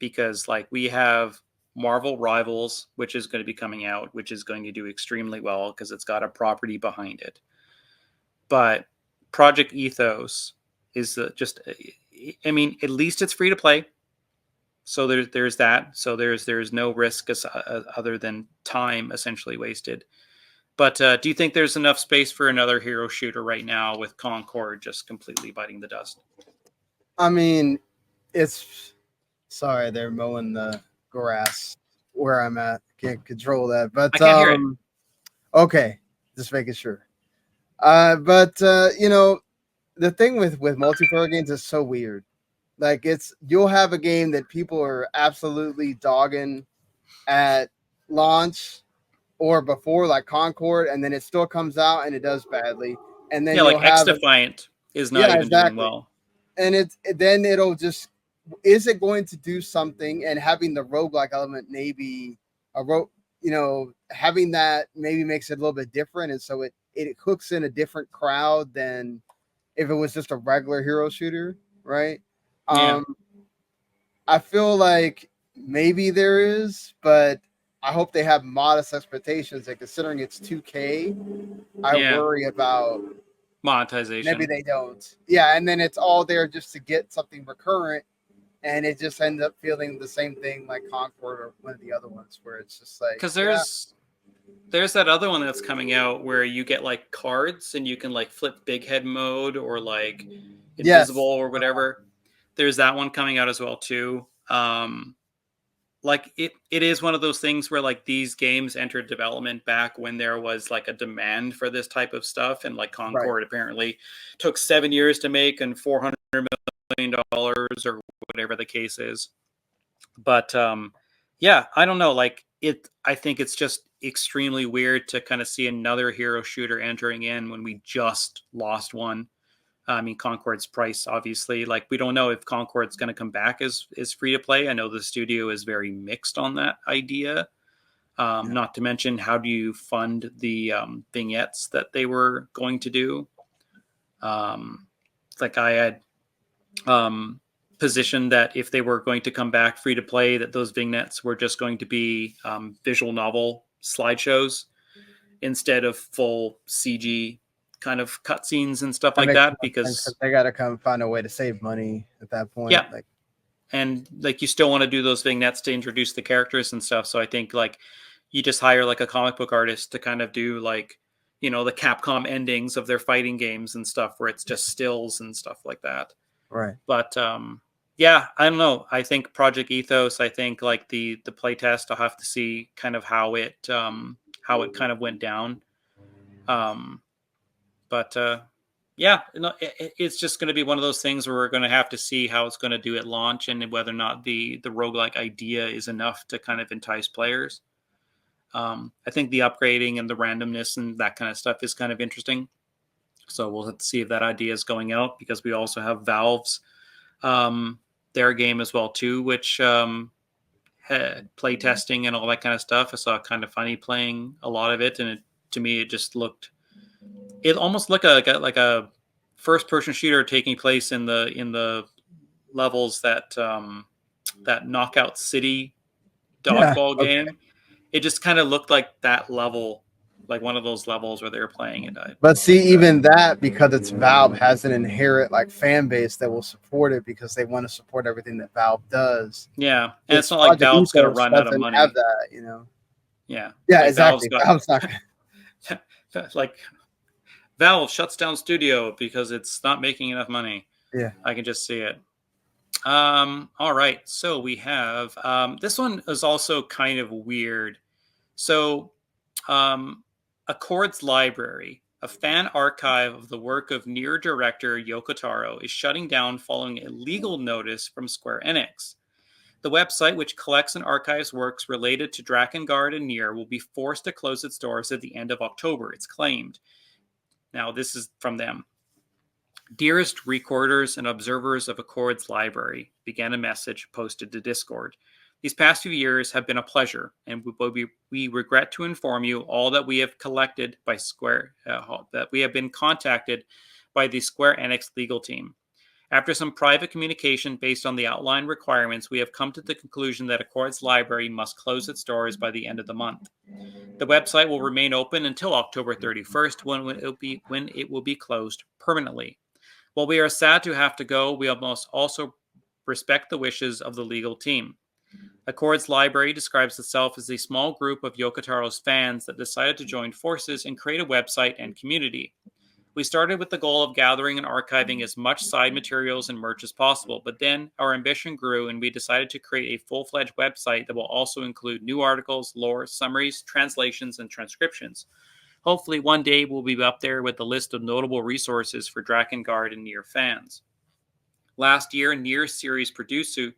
Because like we have Marvel Rivals, which is going to be coming out, which is going to do extremely well because it's got a property behind it. But Project Ethos is just, I mean, at least it's free to play, so there's that. So there's no risk other than time essentially wasted. But do you think there's enough space for another hero shooter right now with Concord just completely biting the dust?
I mean, it's sorry, they're mowing the grass where I'm at. Can't control that,
I
but
can't hear it.
okay, just making sure. But the thing with multiplayer games is so weird. Like you'll have a game that people are absolutely dogging at launch or before, like Concord, and then it still comes out and it does badly, and then
Yeah,
you'll
like X
have
Defiant is not
yeah,
even doing
exactly,
well.
and then it'll just is it going to do something, and having the roguelike element maybe having that maybe makes it a little bit different, and so it hooks in a different crowd than if it was just a regular hero shooter, right?
Yeah.
um I feel like maybe there is, but I hope they have modest expectations, and considering it's 2K, I
Yeah.
worry about maybe
Monetization.
they don't. Yeah, and then it's all there just to get something recurrent, and it just ended up feeling the same thing like Concord or one of the other ones, where it's just like,
Because
yeah,
there's that other one that's coming out where you get like cards and you can like flip big head mode or like invisible
yes,
or whatever. There's that one coming out as well too. Like it is one of those things where like these games entered development back when there was like a demand for this type of stuff, and like
right,
Concord apparently took 7 years to make and $400 million or whatever the case is. But yeah, I don't know, like it I think it's just extremely weird to kind of see another hero shooter entering in when we just lost one. I mean, Concord's price, obviously, like we don't know if Concord's going to come back as free to play. I know the studio is very mixed on that idea.
yeah.
Not to mention, how do you fund the vignettes that they were going to do? Like I had positioned that if they were going to come back free to play, that those vignettes were just going to be visual novel slideshows instead of full CG kind of cutscenes and stuff
That
like
makes
that.
more sense
Because
because they got to come find a way to save money at that point.
yeah,
Like,
and like you still want to do those vignettes to introduce the characters and stuff. So I think like you just hire like a comic book artist to kind of do like, you know, the Capcom endings of their fighting games and stuff where it's just stills and stuff like that.
right,
But yeah, I don't know. I think Project Ethos, I think like the playtest, I'll have to see kind of how it kind of went down. Um but yeah, no, it's just going to be one of those things where we're going to have to see how it's going to do at launch and whether or not the roguelike idea is enough to kind of entice players. I think the upgrading and the randomness and that kind of stuff is kind of interesting. So we'll have to see if that idea is going out, because we also have Valve's um, their game as well too, which had play testing and all that kind of stuff. I saw kind of funny playing a lot of it, and to me it just looked, it almost looked like a first person shooter taking place in the levels that that Knockout City
yeah,
dodgeball
okay.
game. It just kind of looked like that level, like one of those levels where they were playing it.
But see, even that, because it's Valve, has an inherent like fan base that will support it because they want to support everything that Valve does.
Yeah, and it's
This
not like
Project
Valve's going to
Ethos
run out of
doesn't have
money.
that, you know.
Yeah,
Yeah,
like Valve's
exactly.
got
Valve's not.
like Valve shuts down studio because it's not making enough money.
Yeah.
I can just see it. All right. So we have this one is also kind of weird. So Accord's Library, a fan archive of the work of Nier director Yoko Taro, is shutting down following a legal notice from SquareEnix. The website, which collects and archives works related to Drakengard and Nier, will be forced to close its doors at the end of October, it's claimed. Now, this is from them. Dearest recorders and observers of Accord's Library, began a message posted to Discord. These past few years have been a pleasure, and we regret to inform you all that we have collected by that we have been contacted by the SquareEnix legal team. After some private communication based on the outlined requirements, we have come to the conclusion that Accord's Library must close its doors by the end of the month. The website will remain open until October 31st, when it will be closed permanently. While we are sad to have to go, we must also respect the wishes of the legal team. Accord's Library describes itself as a small group of Yoko Taro's fans that decided to join forces and create a website and community. We started with the goal of gathering and archiving as much side materials and merch as possible, but then our ambition grew and we decided to create a full-fledged website that will also include new articles, lore, summaries, translations, and transcriptions. Hopefully one day we'll be up there with the list of notable resources for Drakengard and Nier fans. Last year, Nier series producer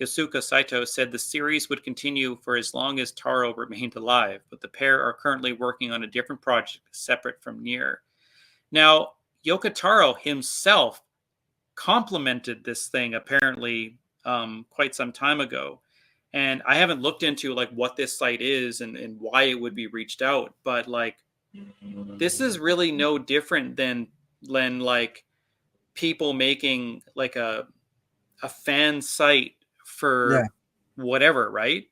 Yasuka Saito said the series would continue for as long as Taro remained alive, but the pair are currently working on a different project separate from Nier. Now, Yoko Taro himself complimented this thing apparently quite some time ago. And I haven't looked into like what this site is and why it would be reached out, but like this is really no different than like people making like a fan site
Yeah.
for whatever, right?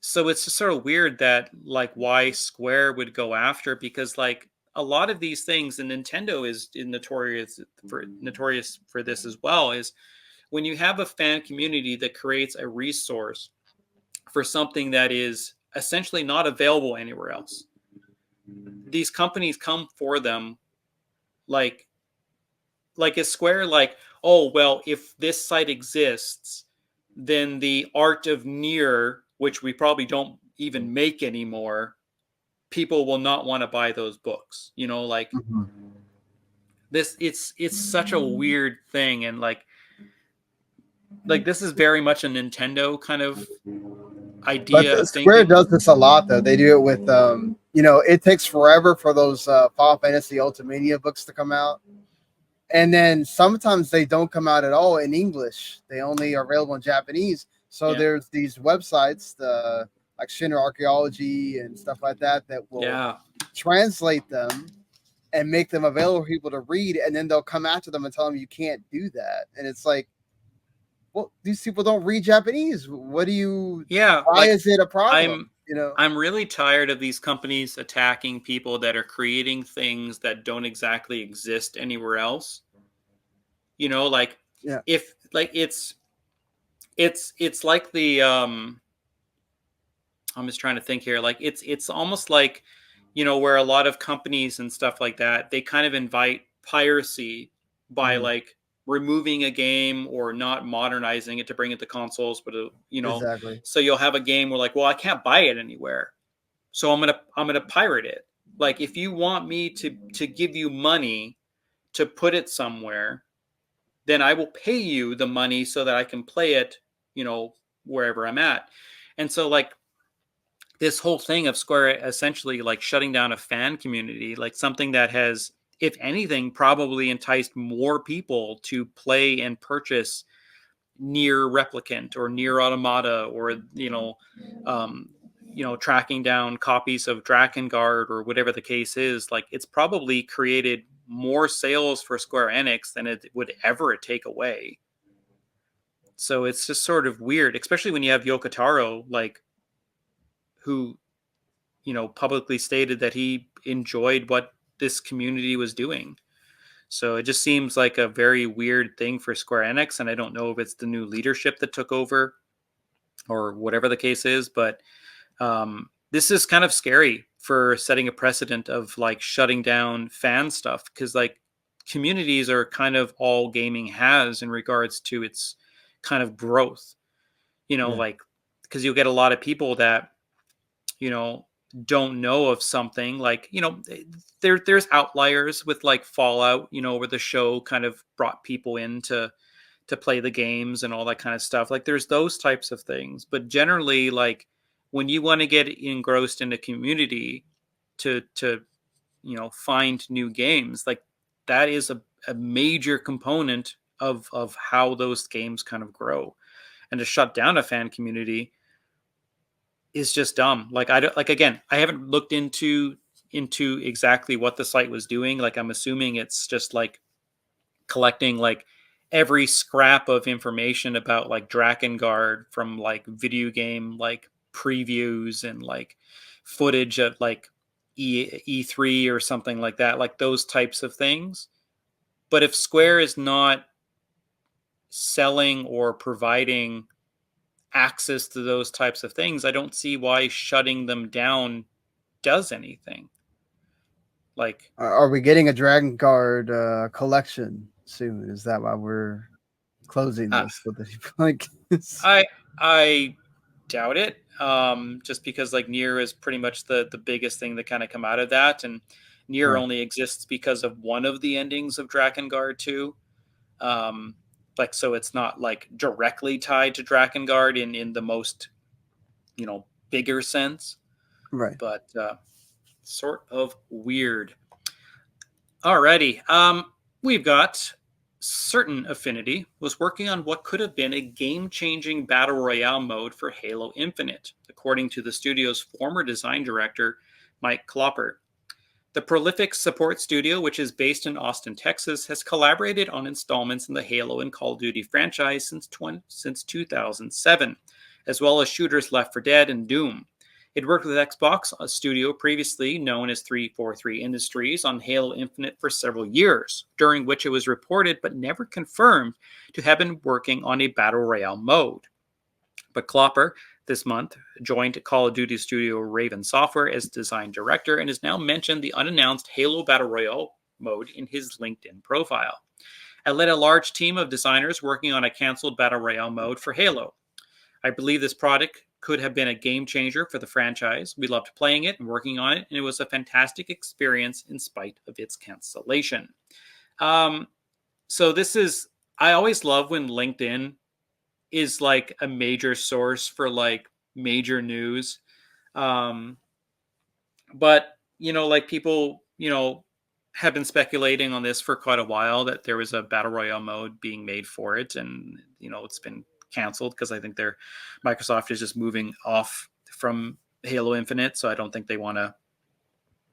So it's just sort of weird that like why Square would go after, because like a lot of these things, and Nintendo is notorious for this as well, is when you have a fan community that creates a resource for something that is essentially not available anywhere else, these companies come for them. Like is Square like, oh well, if this site exists, then the art of Nier, which we probably don't even make anymore, people will not want to buy those books. You know, like this. It's such a weird thing, and like this is very much a Nintendo kind of
But
idea of
Square
thinking.
does this a lot, though. They do it with, it takes forever for those Final Fantasy Ultimania books to come out. And then sometimes they don't come out at all in English. They only are available in Japanese. So there's these websites, like Shinra Archaeology and stuff like that, that will translate them and make them available for people to read. And then they'll come after them and tell them you can't do that. And it's like, well, these people don't read Japanese. What do you? Why is it a problem?
I'm really tired of these companies attacking people that are creating things that don't exactly exist anywhere else. You know, like if like it's like the I'm just trying to think here. Like it's almost like, you know, where a lot of companies and stuff like that, they kind of invite piracy by like removing a game or not modernizing it to bring it to consoles, but you know, so you'll have a game where like, well, I can't buy it anywhere, so I'm gonna pirate it. Like, if you want me to give you money to put it somewhere, then I will pay you the money so that I can play it, you know, wherever I'm at. And so like this whole thing of Square essentially like shutting down a fan community, like something that has, if anything, probably enticed more people to play and purchase Nier Replicant or Nier Automata, or tracking down copies of Drakengard or whatever the case is. Like, it's probably created more sales for Square Enix than it would ever take away. So it's just sort of weird, especially when you have Yoko Taro, like, who, you know, publicly stated that he enjoyed what this community was doing. So it just seems like a very weird thing for Square Enix, and I don't know if it's the new leadership that took over or whatever the case is, but this is kind of scary for setting a precedent of like shutting down fan stuff, because like communities are kind of all gaming has in regards to its kind of growth, you know, like, because you'll get a lot of people that, you know, don't know of something, like, you know, there's outliers with like Fallout, you know, where the show kind of brought people in to play the games and all that kind of stuff. Like, there's those types of things, but generally, like, when you want to get engrossed in a community to you know, find new games, like, that is a major component of how those games kind of grow. And to shut down a fan community is just dumb. Like, I don't, like, again, I haven't looked into exactly what the site was doing. Like, I'm assuming it's just like collecting like every scrap of information about like Drakengard from like video game like previews and like footage of like E3 or something like that, like those types of things. But if Square is not selling or providing access to those types of things, I don't see why shutting them down does anything. Like,
are we getting a Dragon Guard collection soon? Is that why we're closing this with the like?
I doubt it. Just because like Nier is pretty much the biggest thing that kind of come out of that, and Nier only exists because of one of the endings of Drakengard 2. Like, so it's not like directly tied to Drakengard in the most, you know, bigger sense.
Right.
But sort of weird. Alrighty. We've got Certain Affinity was working on what could have been a game-changing battle royale mode for Halo Infinite, according to the studio's former design director, Mike Klopper. The prolific support studio, which is based in Austin, Texas, has collaborated on installments in the Halo and Call of Duty franchise since 2007, as well as shooters Left 4 Dead and Doom. It worked with Xbox, a studio previously known as 343 Industries, on Halo Infinite for several years, during which it was reported but never confirmed to have been working on a Battle Royale mode. But Klopper, this month, joined Call of Duty studio Raven Software as design director and has now mentioned the unannounced Halo Battle Royale mode in his LinkedIn profile. I led a large team of designers working on a canceled Battle Royale mode for Halo. I believe this product could have been a game changer for the franchise. We loved playing it and working on it, and it was a fantastic experience in spite of its cancellation. So this is, I always love when LinkedIn is like a major source for like major news. Um, but, like people, have been speculating on this for quite a while that there was a Battle Royale mode being made for it. And, it's been canceled because I think Microsoft is just moving off from Halo Infinite. So I don't think they want to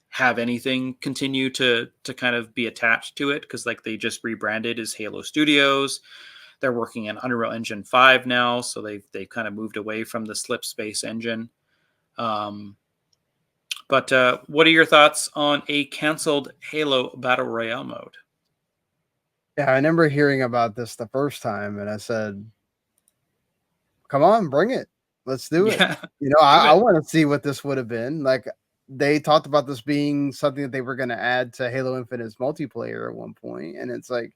have anything continue to kind of be attached to it, because like they just rebranded as Halo Studios. They're working in Unreal Engine 5 now, so they've kind of moved away from the Slip Space engine. But what are your thoughts on a canceled Halo Battle Royale mode?
Yeah, I remember hearing about this the first time, and I said, "Come on, bring it. Let's do it."
Yeah,
I want to see what this would have been. Like, they talked about this being something that they were going to add to Halo Infinite's multiplayer at one point, and it's like,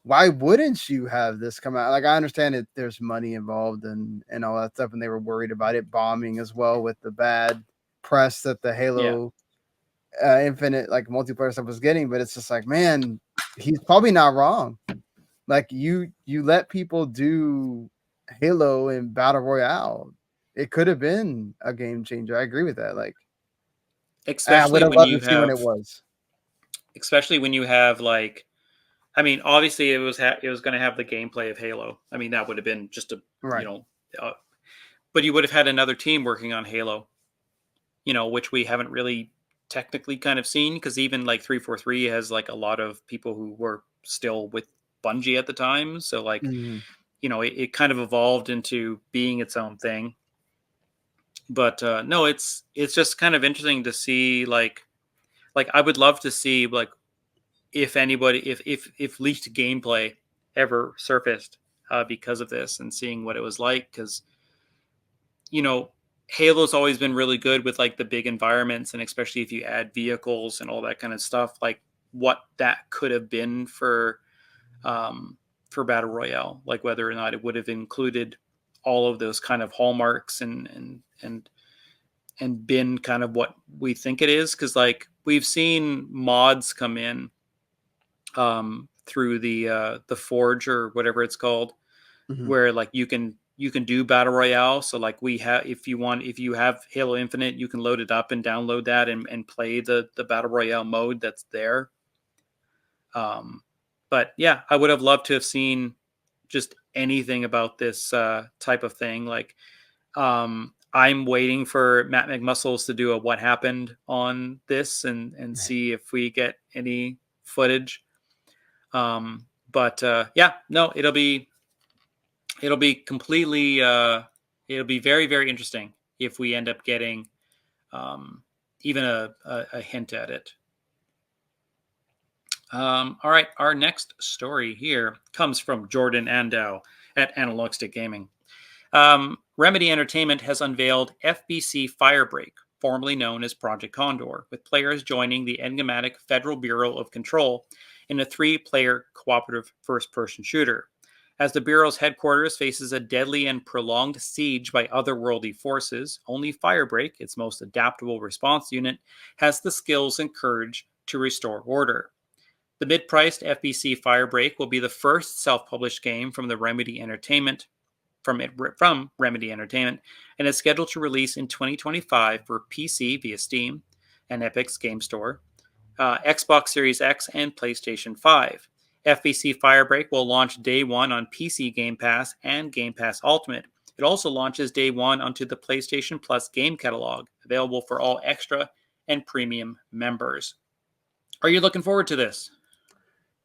why wouldn't you have this come out? Like, I understand that there's money involved and all that stuff, and they were worried about it bombing as well with the bad press that the Halo Infinite like multiplayer stuff was getting. But it's just like, man, he's probably not wrong. Like, you let people do Halo and Battle Royale. It could have been a game changer. I agree with that. Like, I would
especially
have
when
loved
you
to see when
have,
it was.
especially when you have like, I mean, obviously it was going to have the gameplay of Halo. I mean, that would have been just a
Right.
but you would have had another team working on Halo, which we haven't really technically kind of seen, because even like 343 has like a lot of people who were still with Bungie at the time. So like, it kind of evolved into being its own thing. But no, it's just kind of interesting to see like I would love to see like if anybody if leaked gameplay ever surfaced because of this, and seeing what it was like, because Halo's always been really good with like the big environments, and especially if you add vehicles and all that kind of stuff, like what that could have been for Battle Royale, like whether or not it would have included all of those kind of hallmarks and been kind of what we think it is. Because like we've seen mods come in through the Forge or whatever it's called, where like you can do Battle Royale. So like we have, if you have Halo Infinite, you can load it up and download that and play the Battle Royale mode that's there. But yeah, I would have loved to have seen just anything about this type of thing. Like, I'm waiting for Matt McMuscles to do a what happened on this and see if we get any footage. But yeah, no, it'll be completely it'll be very, very interesting if we end up getting even a hint at it. All right, our next story here comes from Jordan Andow at Analog Stick Gaming. Remedy Entertainment has unveiled FBC Firebreak, formerly known as Project Condor, with players joining the enigmatic Federal Bureau of Control in a 3-player cooperative first-person shooter. As the Bureau's headquarters faces a deadly and prolonged siege by otherworldly forces, only Firebreak, its most adaptable response unit, has the skills and courage to restore order. The mid-priced FBC Firebreak will be the first self-published game from Remedy Entertainment, and is scheduled to release in 2025 for PC via Steam and Epic's Game Store, Xbox Series X, and PlayStation 5. FBC Firebreak will launch day one on PC Game Pass and Game Pass Ultimate. It also launches day one onto the PlayStation Plus game catalog, available for all extra and premium members. Are you looking forward to this?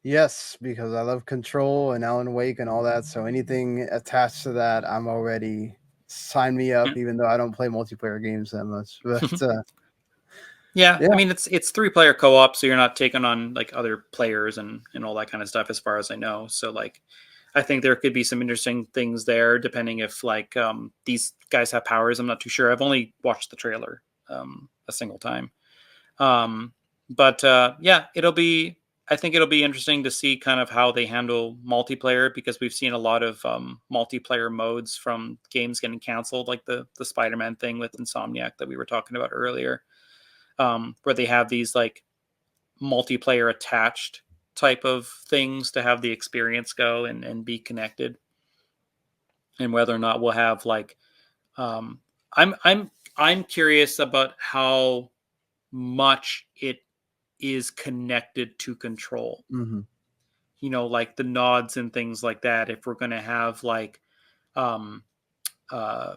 Yes, because I love Control and Alan Wake and all that. So anything attached to that, I'm already sign me up,
Yeah.
even though I don't play multiplayer games that much. But
Yeah,
yeah.
I mean it's 3-player co-op, so you're not taking on like other players and all that kind of stuff, as far as I know. So like, I think there could be some interesting things there, depending if like these guys have powers. I'm not too sure. I've only watched the trailer a single time. Um, but yeah, I think it'll be interesting to see kind of how they handle multiplayer, because we've seen a lot of multiplayer modes from games getting canceled, like the Spider-Man thing with Insomniac that we were talking about earlier, where they have these like multiplayer attached type of things to have the experience go and be connected, and whether or not we'll have like um, I'm curious about how much it is connected to Control.
Mm-hmm.
Like the nods and things like that. If we're going to have like, um, uh,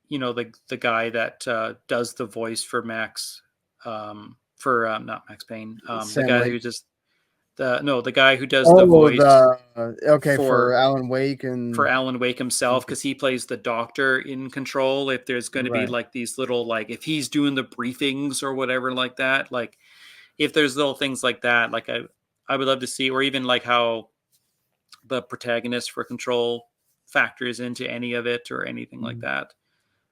the guy that does the voice for Max, for not Max Payne, the
Sam
guy
Lake.
who just the guy who does the
Oh,
voice
the okay for
for
Alan Wake and
Alan Wake himself, because he plays the doctor in Control. If there's going to be
right.
like these little, like if he's doing the briefings or whatever like that, like if there's little things like that, like I would love to see, or even like how the protagonist for Control factors into any of it or anything like
Mhm.
that.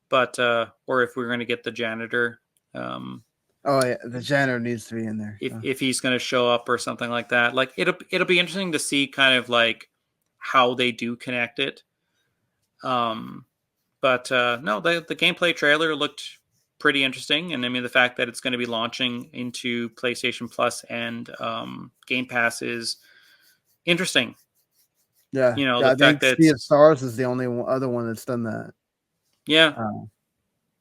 But or if we're going to get the janitor, um,
Oh yeah, the janitor needs to be in there.
if he's going to show up or something like that, like it'll be interesting to see kind of like how they do connect it. Um, but no, the gameplay trailer looked pretty interesting, and I mean the fact that it's going to be launching into PlayStation Plus and Game Pass is interesting.
Yeah,
The
I
fact
think
that
Sea
it's,
of Stars is the only other one that's done that.
yeah,
Uh,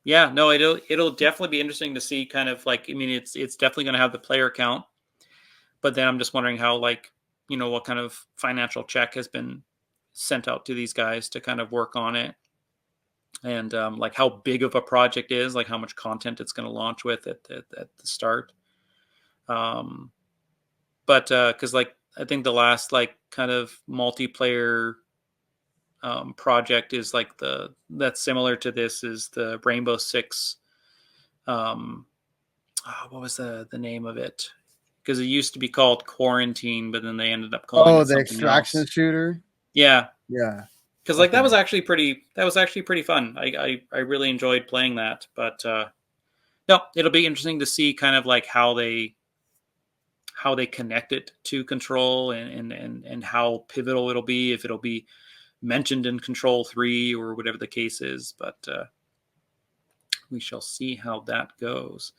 yeah, no, it'll definitely be interesting to see kind of like, I mean it's definitely going to have the player count, but then I'm just wondering how, like, what kind of financial check has been sent out to these guys to kind of work on it, and like how big of a project is, like how much content it's going to launch with at the start. Um, but because like I think the last like kind of multiplayer project is like that's similar to this is the Rainbow Six. Um, what was the name of it? Because it used to be called Quarantine, but then they ended up calling
oh,
it
the
something
extraction
else.
shooter.
Yeah,
Yeah.
because like
Okay.
that was actually pretty fun. I really enjoyed playing that. But no, it'll be interesting to see kind of like how they connect it to Control, and how pivotal it'll be, if it'll be mentioned in Control 3 or whatever the case is. But we shall see how that goes.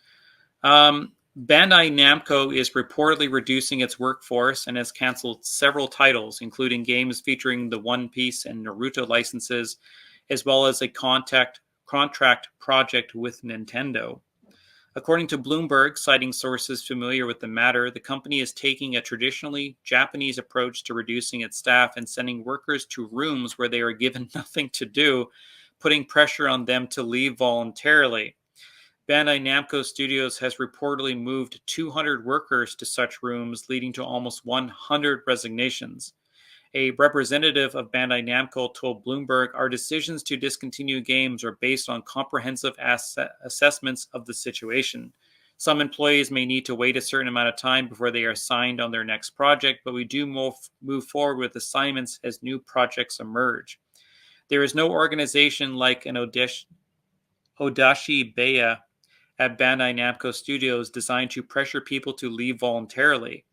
Bandai Namco is reportedly reducing its workforce and has canceled several titles, including games featuring the One Piece and Naruto licenses, as well as a contract project with Nintendo. According to Bloomberg, citing sources familiar with the matter, the company is taking a traditionally Japanese approach to reducing its staff and sending workers to rooms where they are given nothing to do, putting pressure on them to leave voluntarily. Bandai Namco Studios has reportedly moved 200 workers to such rooms, leading to almost 100 resignations. A representative of Bandai Namco told Bloomberg, "Our decisions to discontinue games are based on comprehensive assessments of the situation. Some employees may need to wait a certain amount of time before they are assigned on their next project, but we do move forward with assignments as new projects emerge. There is no organization like an Odashi Beya at Bandai Namco Studios designed to pressure people to leave voluntarily.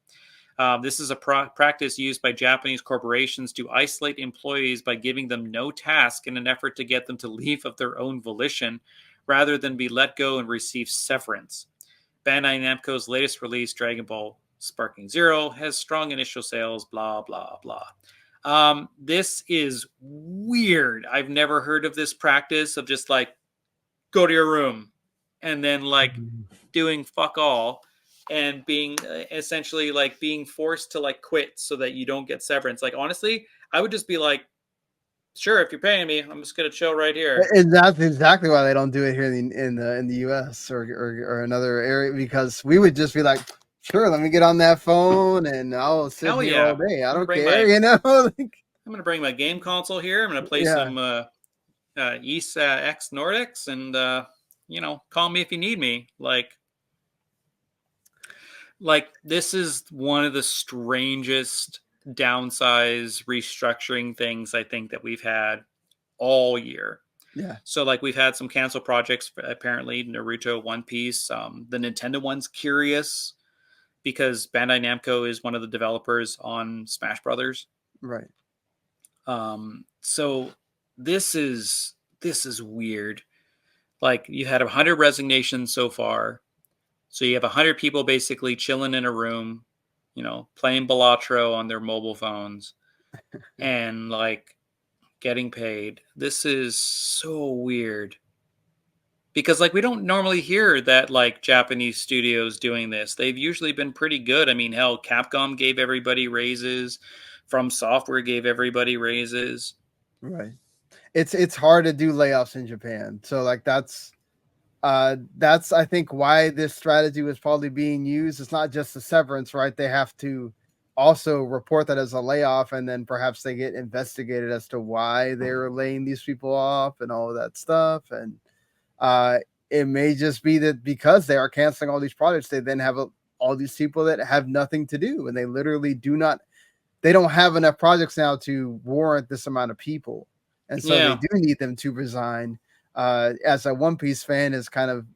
This is a practice used by Japanese corporations to isolate employees by giving them no task in an effort to get them to leave of their own volition, rather than be let go and receive severance. Bandai Namco's latest release, Dragon Ball Sparking Zero, has strong initial sales, blah, blah, blah. This is weird. I've never heard of this practice of just like, go to your room, and then like doing fuck all, and being essentially like being forced to like quit so that you don't get severance. Like honestly, I would just be like, sure, if you're paying me, I'm just gonna chill right here.
And that's exactly why they don't do it here in the U.S. or another area, because we would just be like, sure, let me get on that phone and I'll sit
Hell
here all
yeah,
day. I
I'm gonna
don't
bring
care,
my
you know.
I'm gonna bring my game console here. I'm gonna play
Yeah.
some East X Nordics, and call me if you need me. Like this is one of the strangest downsize restructuring things I think that we've had all year.
Yeah.
So like we've had some canceled projects, apparently Naruto, One Piece. The Nintendo one's curious because Bandai Namco is one of the developers on Smash Brothers.
Right.
So this is weird. Like you had 100 resignations so far. So you have 100 people basically chilling in a room, playing Balatro on their mobile phones and like getting paid. This is so weird. Because like we don't normally hear that like Japanese studios doing this. They've usually been pretty good. I mean, hell, Capcom gave everybody raises, From Software gave everybody raises.
Right. It's hard to do layoffs in Japan. So like that's I think why this strategy was probably being used. It's not just the severance, right? They have to also report that as a layoff, and then perhaps they get investigated as to why they're laying these people off and all of that stuff. And it may just be that because they are canceling all these projects, they then have all these people that have nothing to do, and they literally they don't have enough projects now to warrant this amount of people, and so they do need them to resign. As a One Piece fan, is kind of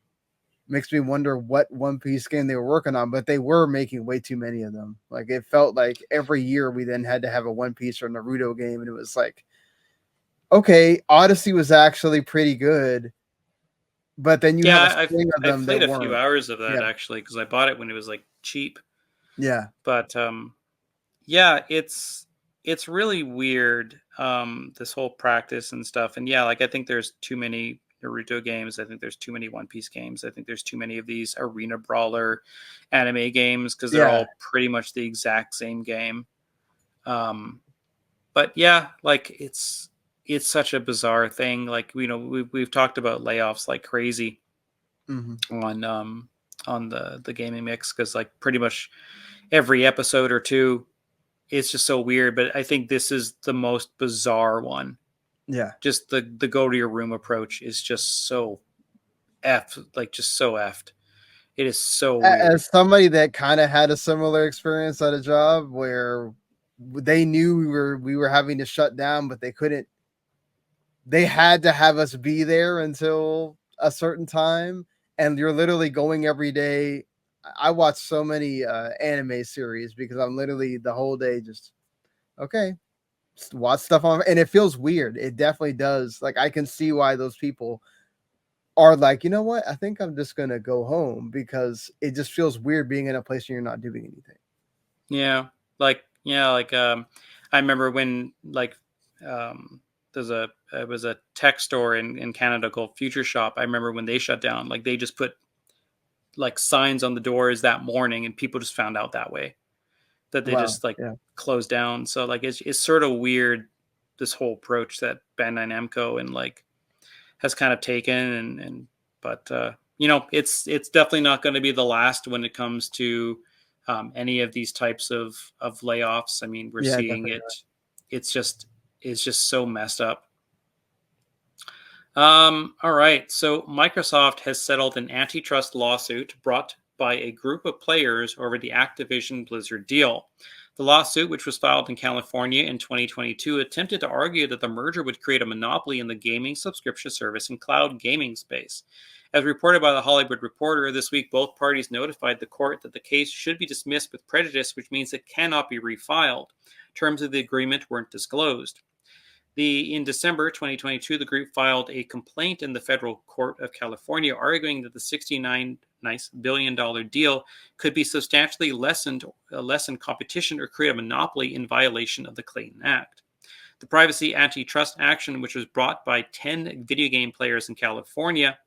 makes me wonder what One Piece game they were working on, but they were making way too many of them. Like it felt like every year we then had to have a One Piece or Naruto game, and it was like, okay, Odyssey was actually pretty good, but then you have a string of them
I played
that
a few hours of that actually because I bought it when it was like cheap.
Yeah,
but yeah, it's really weird, this whole practice and stuff. And yeah, like I think there's too many Naruto games. I think there's too many One Piece games. I think there's too many of these arena brawler anime games because they're all pretty much the exact same game. But yeah, like it's such a bizarre thing. Like we've talked about layoffs like crazy on the gaming mix because like pretty much every episode or two, it's just so weird. But I think this is the most bizarre one.
Yeah.
Just the go to your room approach is just so just so effed. It is so weird.
As somebody that kind of had a similar experience at a job where they knew we were having to shut down, but they had to have us be there until a certain time, and you're literally going every day. I watch so many anime series because I'm literally the whole day just watch stuff on, and it feels weird. It definitely does. Like I can see why those people are like, you know what? I think I'm just gonna go home because it just feels weird being in a place where you're not doing anything.
Yeah, I remember when it was a tech store in Canada called Future Shop. I remember when they shut down, like they just put like signs on the doors that morning, and people just found out that way that they just closed down. So like it's sort of weird, this whole approach that Bandai Namco and like has kind of taken, but it's definitely not going to be the last when it comes to any of these types of layoffs. I mean, we're seeing it. It's just so messed up. All right. So Microsoft has settled an antitrust lawsuit brought by a group of players over the Activision Blizzard deal. The lawsuit, which was filed in California in 2022, attempted to argue that the merger would create a monopoly in the gaming subscription service and cloud gaming space. As reported by The Hollywood Reporter, this week both parties notified the court that the case should be dismissed with prejudice, which means it cannot be refiled. Terms of the agreement weren't disclosed. In December 2022, the group filed a complaint in the Federal Court of California, arguing that the $69 billion deal could be substantially lessen competition or create a monopoly in violation of the Clayton Act. The privacy antitrust action, which was brought by 10 video game players in California,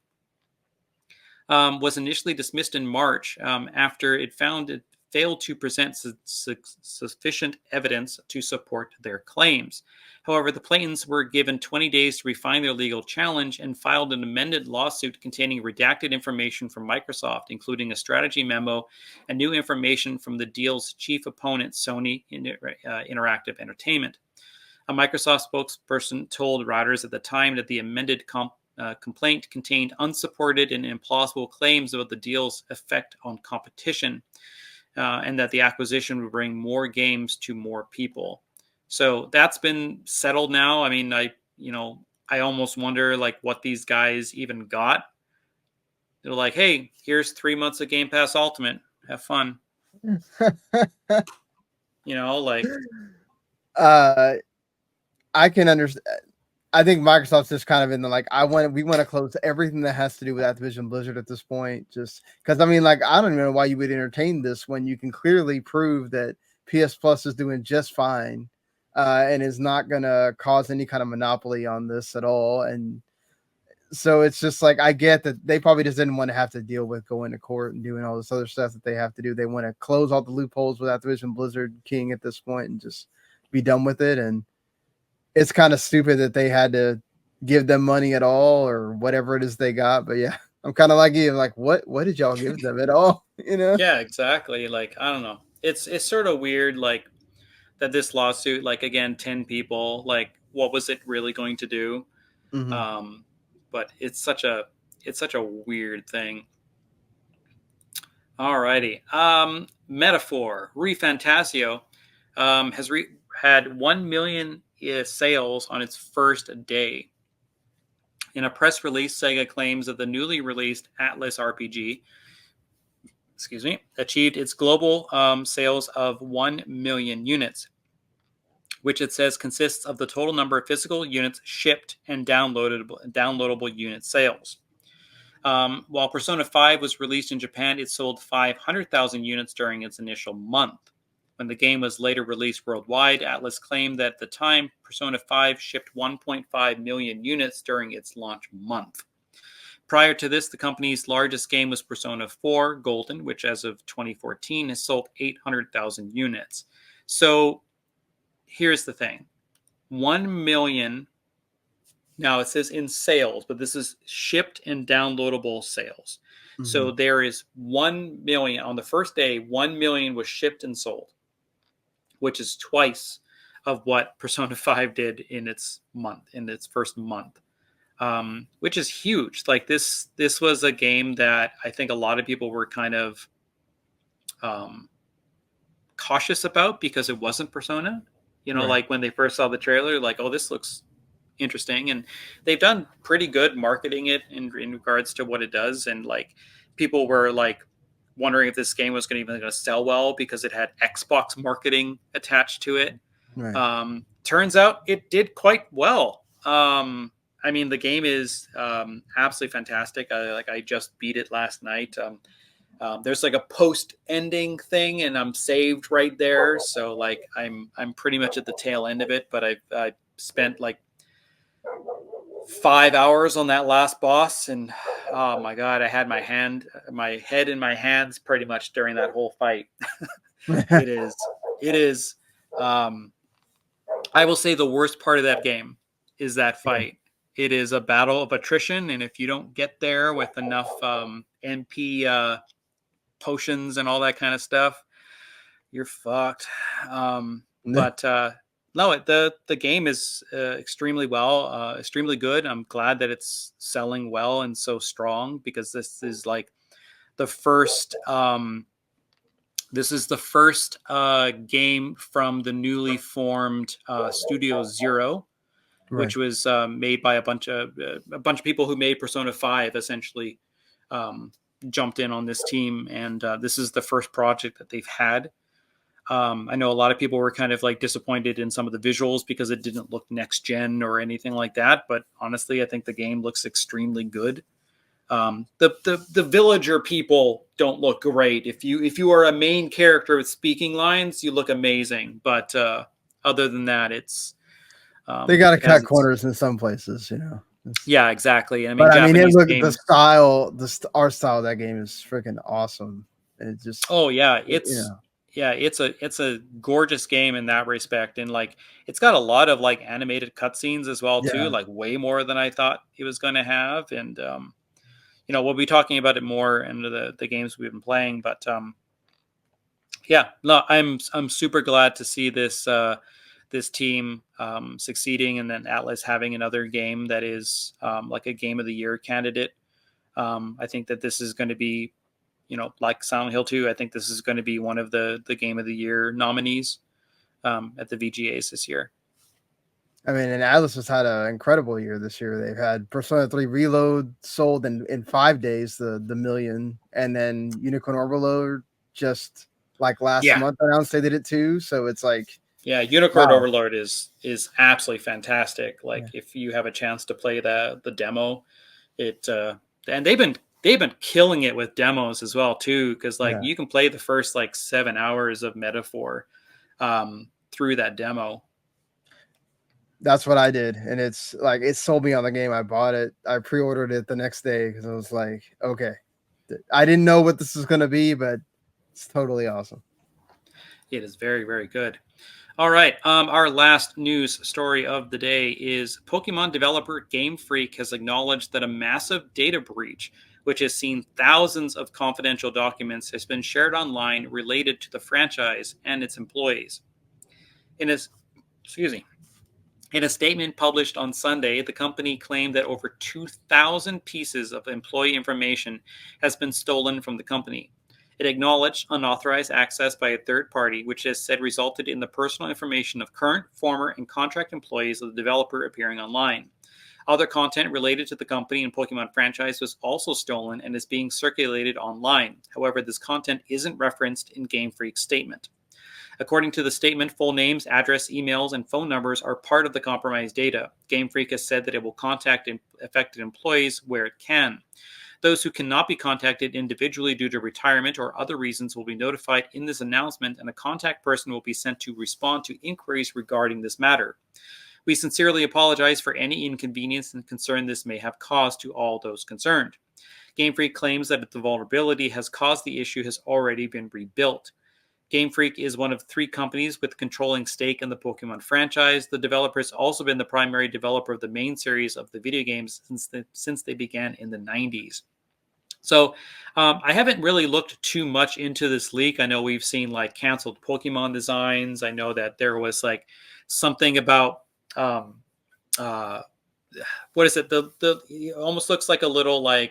was initially dismissed in March after it found it failed to present sufficient evidence to support their claims. However, the plaintiffs were given 20 days to refine their legal challenge and filed an amended lawsuit containing redacted information from Microsoft, including a strategy memo and new information from the deal's chief opponent, Sony Interactive Entertainment. A Microsoft spokesperson told Reuters at the time that the amended complaint contained unsupported and implausible claims about the deal's effect on competition, and that the acquisition would bring more games to more people. So that's been settled now. I mean, I almost wonder like what these guys even got. They're like, hey, here's 3 months of Game Pass Ultimate. Have fun. Like.
I can understand. I think Microsoft's just kind of in the like, we want to close everything that has to do with Activision Blizzard at this point, just because I mean, like, I don't even know why you would entertain this when you can clearly prove that PS Plus is doing just fine, and is not going to cause any kind of monopoly on this at all. And so it's just like, I get that they probably just didn't want to have to deal with going to court and doing all this other stuff that they have to do. They want to close all the loopholes with Activision Blizzard King at this point and just be done with it. And it's kind of stupid that they had to give them money at all or whatever it is they got. But yeah, I'm kind of like you. Like, what did y'all give them at all?
Yeah, exactly. Like, I don't know. It's sort of weird, like, that this lawsuit, like, again, 10 people, like, what was it really going to do?
Mm-hmm.
But it's such a weird thing. Alrighty. Metaphor, ReFantazio, has had 1 million sales on its first day. In a press release, Sega claims that the newly released Atlas RPG, achieved its global sales of 1 million units, which it says consists of the total number of physical units shipped and downloadable unit sales. While Persona 5 was released in Japan, it sold 500,000 units during its initial month. When the game was later released worldwide, Atlas claimed that at the time, Persona 5 shipped 1.5 million units during its launch month. Prior to this, the company's largest game was Persona 4 Golden, which as of 2014 has sold 800,000 units. So here's the thing. 1 million, now it says in sales, but this is shipped and downloadable sales. Mm-hmm. So there is 1 million, on the first day, 1 million was shipped and sold, which is twice of what Persona 5 did in its first month, which is huge. Like this was a game that I think a lot of people were kind of cautious about because it wasn't Persona. Right. Like when they first saw the trailer, like, oh, this looks interesting. And they've done pretty good marketing it in regards to what it does. And like people were like wondering if this game was going to sell well because it had Xbox marketing attached to it. Right. Turns out it did quite well. I mean, the game is absolutely fantastic. I just beat it last night. There's like a post-ending thing, and I'm saved right there. So like I'm pretty much at the tail end of it. But I spent like 5 hours on that last boss, and oh my god, I had my head in my hands pretty much during that whole fight. It is I will say the worst part of that game is that fight. Yeah. It is a battle of attrition, and if you don't get there with enough NP potions and all that kind of stuff, you're fucked. But no, the game is extremely good. I'm glad that it's selling well and so strong because this is like the first. This is the first game from the newly formed Studio Zero, right, which was made by a bunch of people who made Persona 5. Essentially, jumped in on this team, and this is the first project that they've had. I know a lot of people were kind of like disappointed in some of the visuals because it didn't look next gen or anything like that. But honestly, I think the game looks extremely good. The villager people don't look great. If you are a main character with speaking lines, you look amazing. But other than that, it's
they got to cut corners in some places,
Yeah, exactly. I mean,
but Japanese the style, art style of that game is freaking awesome. It just
it's a gorgeous game in that respect, and like it's got a lot of like animated cutscenes as well too, like way more than I thought it was going to have. And we'll be talking about it more in the games we've been playing, but I'm super glad to see this this team succeeding, and then Atlas having another game that is like a Game of the Year candidate. I think that this is going to be, like Silent Hill 2, I think this is going to be one of the Game of the Year nominees at the VGAs this year.
I mean, and Atlas has had an incredible year this year. They've had Persona 3 Reload sold in 5 days, the million, and then Unicorn Overload just like last month announced they did it too. So it's like,
Unicorn Overlord is absolutely fantastic. Like if you have a chance to play the demo, and they've been killing it with demos as well too, because you can play the first 7 hours of Metaphor through that demo.
That's what I did, and it's like it sold me on the game. I bought it. I pre-ordered it the next day because I was like, okay, I didn't know what this was going to be, but it's totally awesome.
It is very, very good. All right, our last news story of the day is Pokemon developer Game Freak has acknowledged that a massive data breach, which has seen thousands of confidential documents, has been shared online related to the franchise and its employees. In a statement published on Sunday, the company claimed that over 2,000 pieces of employee information has been stolen from the company. It acknowledged unauthorized access by a third party, which has said resulted in the personal information of current, former, and contract employees of the developer appearing online. Other content related to the company and Pokemon franchise was also stolen and is being circulated online. However, this content isn't referenced in Game Freak's statement. According to the statement, full names, address, emails, and phone numbers are part of the compromised data. Game Freak has said that it will contact affected employees where it can. Those who cannot be contacted individually due to retirement or other reasons will be notified in this announcement, and a contact person will be sent to respond to inquiries regarding this matter. We sincerely apologize for any inconvenience and concern this may have caused to all those concerned. Game Freak claims that the vulnerability has caused the issue has already been rebuilt. Game Freak is one of 3 companies with controlling stake in the Pokemon franchise. The developer has also been the primary developer of the main series of the video games since they began in the 90s. So I haven't really looked too much into this leak. I know we've seen canceled Pokemon designs. I know that there was something about what is it? It almost looks like a little what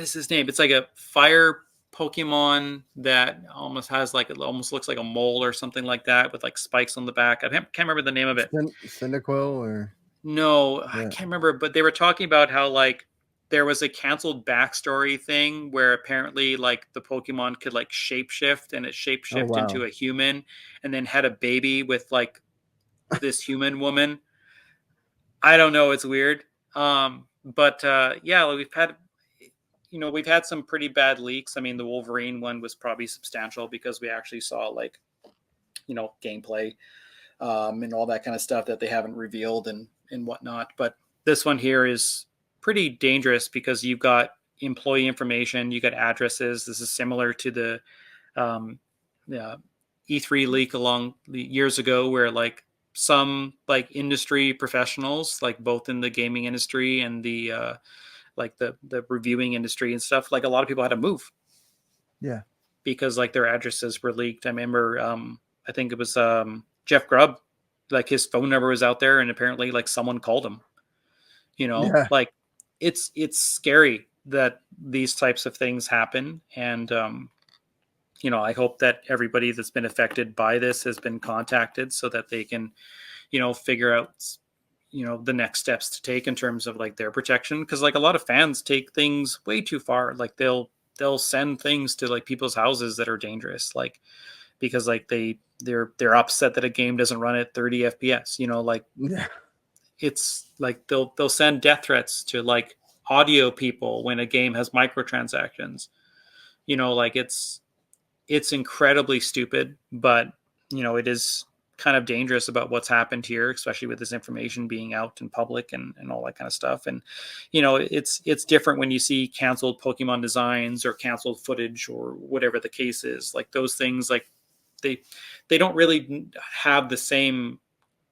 is his name? It's like a fire Pokemon that almost has it almost looks like a mole or something like that with spikes on the back. I can't remember the name of it.
Cyndaquil or
no, I can't remember. But they were talking about how there was a canceled backstory thing where apparently the Pokemon could shapeshift, and it shapeshift into a human, and then had a baby with this human woman. I don't know. It's weird. But we've had some pretty bad leaks. I mean, the Wolverine one was probably substantial because we actually saw gameplay and all that kind of stuff that they haven't revealed and whatnot. But this one here is pretty dangerous because you've got employee information, you got addresses. This is similar to the E3 leak along the years ago where some industry professionals, both in the gaming industry and the the reviewing industry and stuff, a lot of people had to move.
Yeah.
Because their addresses were leaked. I remember, I think it was Jeff Grubb, his phone number was out there and apparently someone called him, it's scary that these types of things happen. And, I hope that everybody that's been affected by this has been contacted so that they can, figure out the next steps to take in terms of their protection, because a lot of fans take things way too far. They'll send things to people's houses that are dangerous, because they're upset that a game doesn't run at 30 FPS. It's they'll send death threats to audio people when a game has microtransactions. It's incredibly stupid, but it is kind of dangerous about what's happened here, especially with this information being out in public and all that kind of stuff. And, it's different when you see canceled Pokemon designs or canceled footage or whatever the case is. Those things, they don't really have the same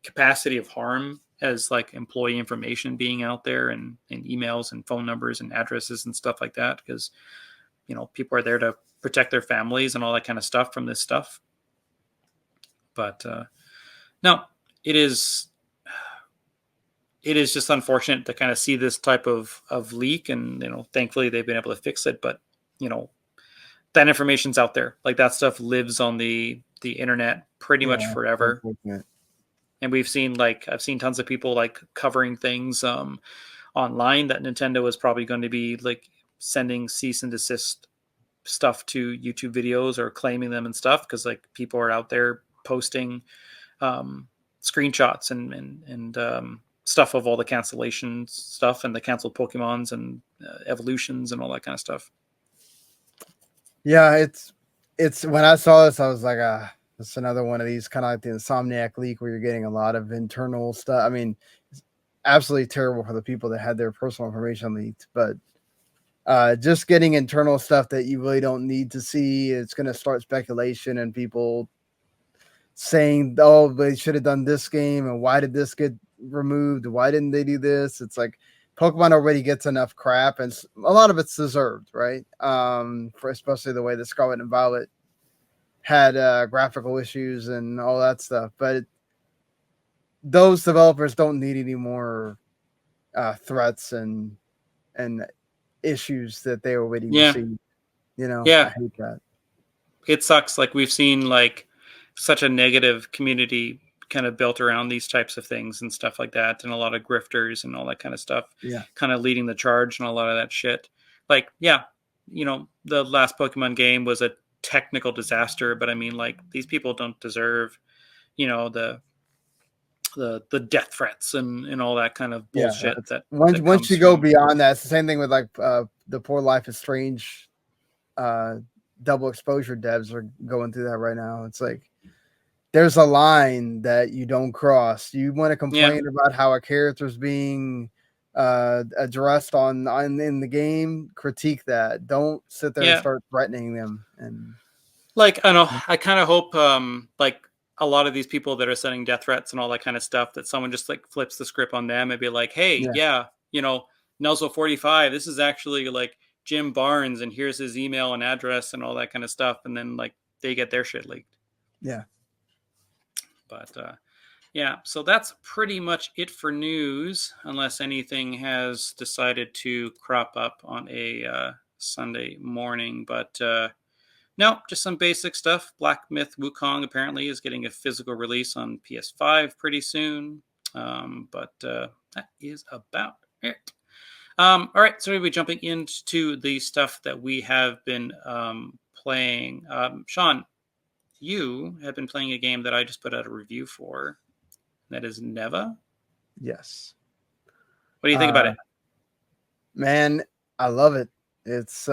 capacity of harm as employee information being out there and emails and phone numbers and addresses and stuff like that. Because, people are there to protect their families and all that kind of stuff from this stuff. But no, it is just unfortunate to kind of see this type of leak, and thankfully they've been able to fix it. But that information's out there. Like, that stuff lives on the internet pretty much
Yeah,
forever.
unfortunate.
And we've seen, like, I've seen tons of people like covering things online that Nintendo is probably going to be like sending cease and desist stuff to YouTube videos or claiming them and stuff, because like people are out there posting screenshots and stuff of all the cancellation stuff and the canceled Pokemons and evolutions and all that kind of stuff.
Yeah, it's when I saw this, I was like, it's another one of these kind of like the Insomniac leak where you're getting a lot of internal stuff. I mean, it's absolutely terrible for the people that had their personal information leaked, but just getting internal stuff that you really don't need to see, it's going to start speculation and people saying, oh, they should have done this game, and why did this get removed? Why didn't they do this? It's like Pokemon already gets enough crap, and a lot of it's deserved, right? For especially the way that Scarlet and Violet had graphical issues and all that stuff. But those developers don't need any more threats and issues that they already received.
Yeah,
I hate that.
It sucks. Like, we've seen like such a negative community kind of built around these types of things and stuff like that, and a lot of grifters and all that kind of stuff.
Yeah,
kind of leading the charge and a lot of that shit. Like, yeah, the last Pokemon game was a technical disaster, but I mean, like, these people don't deserve, the death threats and all that kind of bullshit.
Yeah,
that
once you go beyond that, it's the same thing with like the poor Life is Strange double exposure devs are going through that right now. It's like there's a line that you don't cross. You want to complain about how a character's being addressed on in the game, critique that. Don't sit there and start threatening them. And
like, I know, I kind of hope like a lot of these people that are sending death threats and all that kind of stuff, that someone just like flips the script on them and be like, hey, Nuzzle 45, this is actually like Jim Barnes, and here's his email and address and all that kind of stuff, and then like they get their shit leaked.
Yeah.
But so that's pretty much it for news, unless anything has decided to crop up on a Sunday morning. But no, just some basic stuff. Black Myth Wukong apparently is getting a physical release on PS5 pretty soon. But that is about it. All right, so we'll be jumping into the stuff that we have been playing. Sean, you have been playing a game that I just put out a review for. That is Neva.
Yes.
What do you think about it?
Man, I love it. It's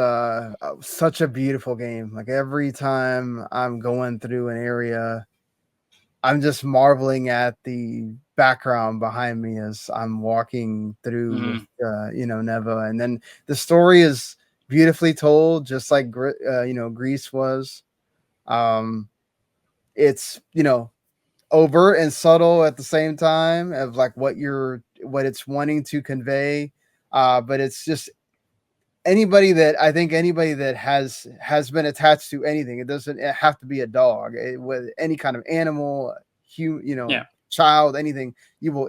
such a beautiful game. Like, every time I'm going through an area, I'm just marveling at the background behind me as I'm walking through with, Neva. And then the story is beautifully told, just like Greece was. It's overt and subtle at the same time of like what it's wanting to convey. But it's just anybody that has been attached to anything. It doesn't have to be a dog. With any kind of animal, child, anything, you will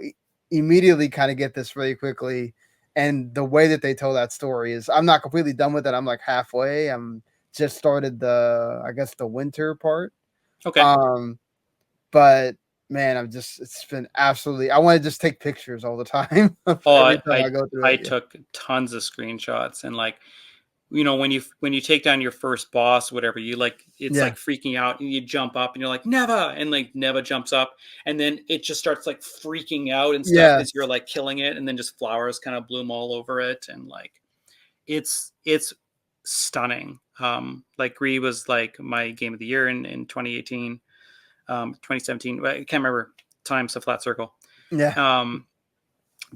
immediately kind of get this really quickly. And the way that they tell that story is, I'm not completely done with it. I'm like halfway. I'm just started the winter part.
Okay.
But man, it's been absolutely, I want to just take pictures all the time.
I go through I took tons of screenshots, and like, when you take down your first boss, whatever, you like, it's like freaking out, and you jump up and you're like, Neva, and like Neva jumps up, and then it just starts like freaking out and stuff as you're like killing it, and then just flowers kind of bloom all over it, and like it's stunning. Like, Gree was like my game of the year in 2018. 2017. I can't remember. Time's a flat circle.
Yeah.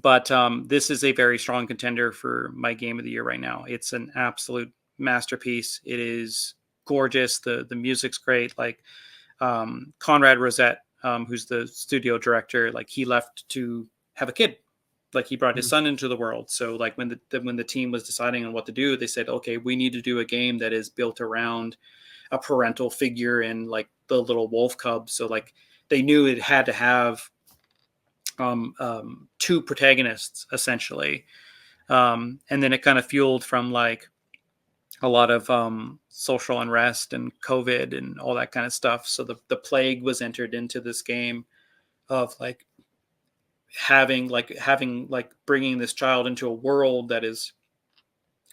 But this is a very strong contender for my game of the year right now. It's an absolute masterpiece. It is gorgeous. The music's great. Like, Conrad Rosette, who's the studio director, like, he left to have a kid. Like, he brought his son into the world. So like, when the team was deciding on what to do, they said, okay, we need to do a game that is built around a parental figure and like the little wolf cub. So like, they knew it had to have two protagonists essentially, and then it kind of fueled from like a lot of social unrest and COVID and all that kind of stuff. So the plague was entered into this game of like having bringing this child into a world that is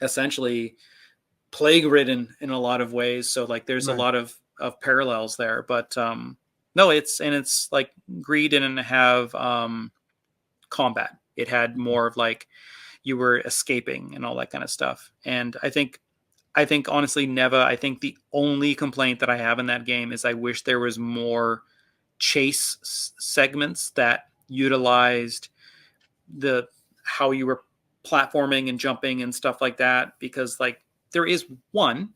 essentially plague ridden in a lot of ways. So like there's a
Right.
lot of parallels there, but no, it's like Greed didn't have combat. It had more of like you were escaping and all that kind of stuff. And I think honestly, Neva, I think the only complaint that I have in that game is I wish there was more chase segments that utilized the how you were platforming and jumping and stuff like that, because like there is one,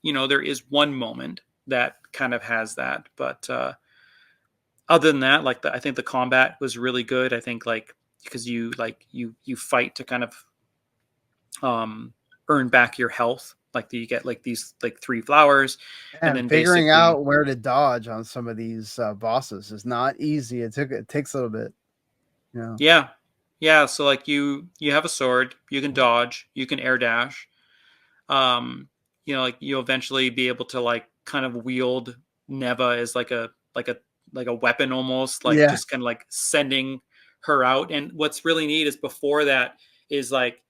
there is one moment that kind of has that, but other than that, like I think the combat was really good. I think like because you fight to kind of earn back your health. Like you get like these like 3 flowers, and
And
then
figuring
basically
out where to dodge on some of these bosses is not easy. It takes a little bit.
yeah, yeah. So like you have a sword, you can dodge, you can air dash. Um, like you'll eventually be able to like kind of wield Neva as like a weapon almost, like
Yeah.
just kind of like sending her out. And what's really neat is before that is like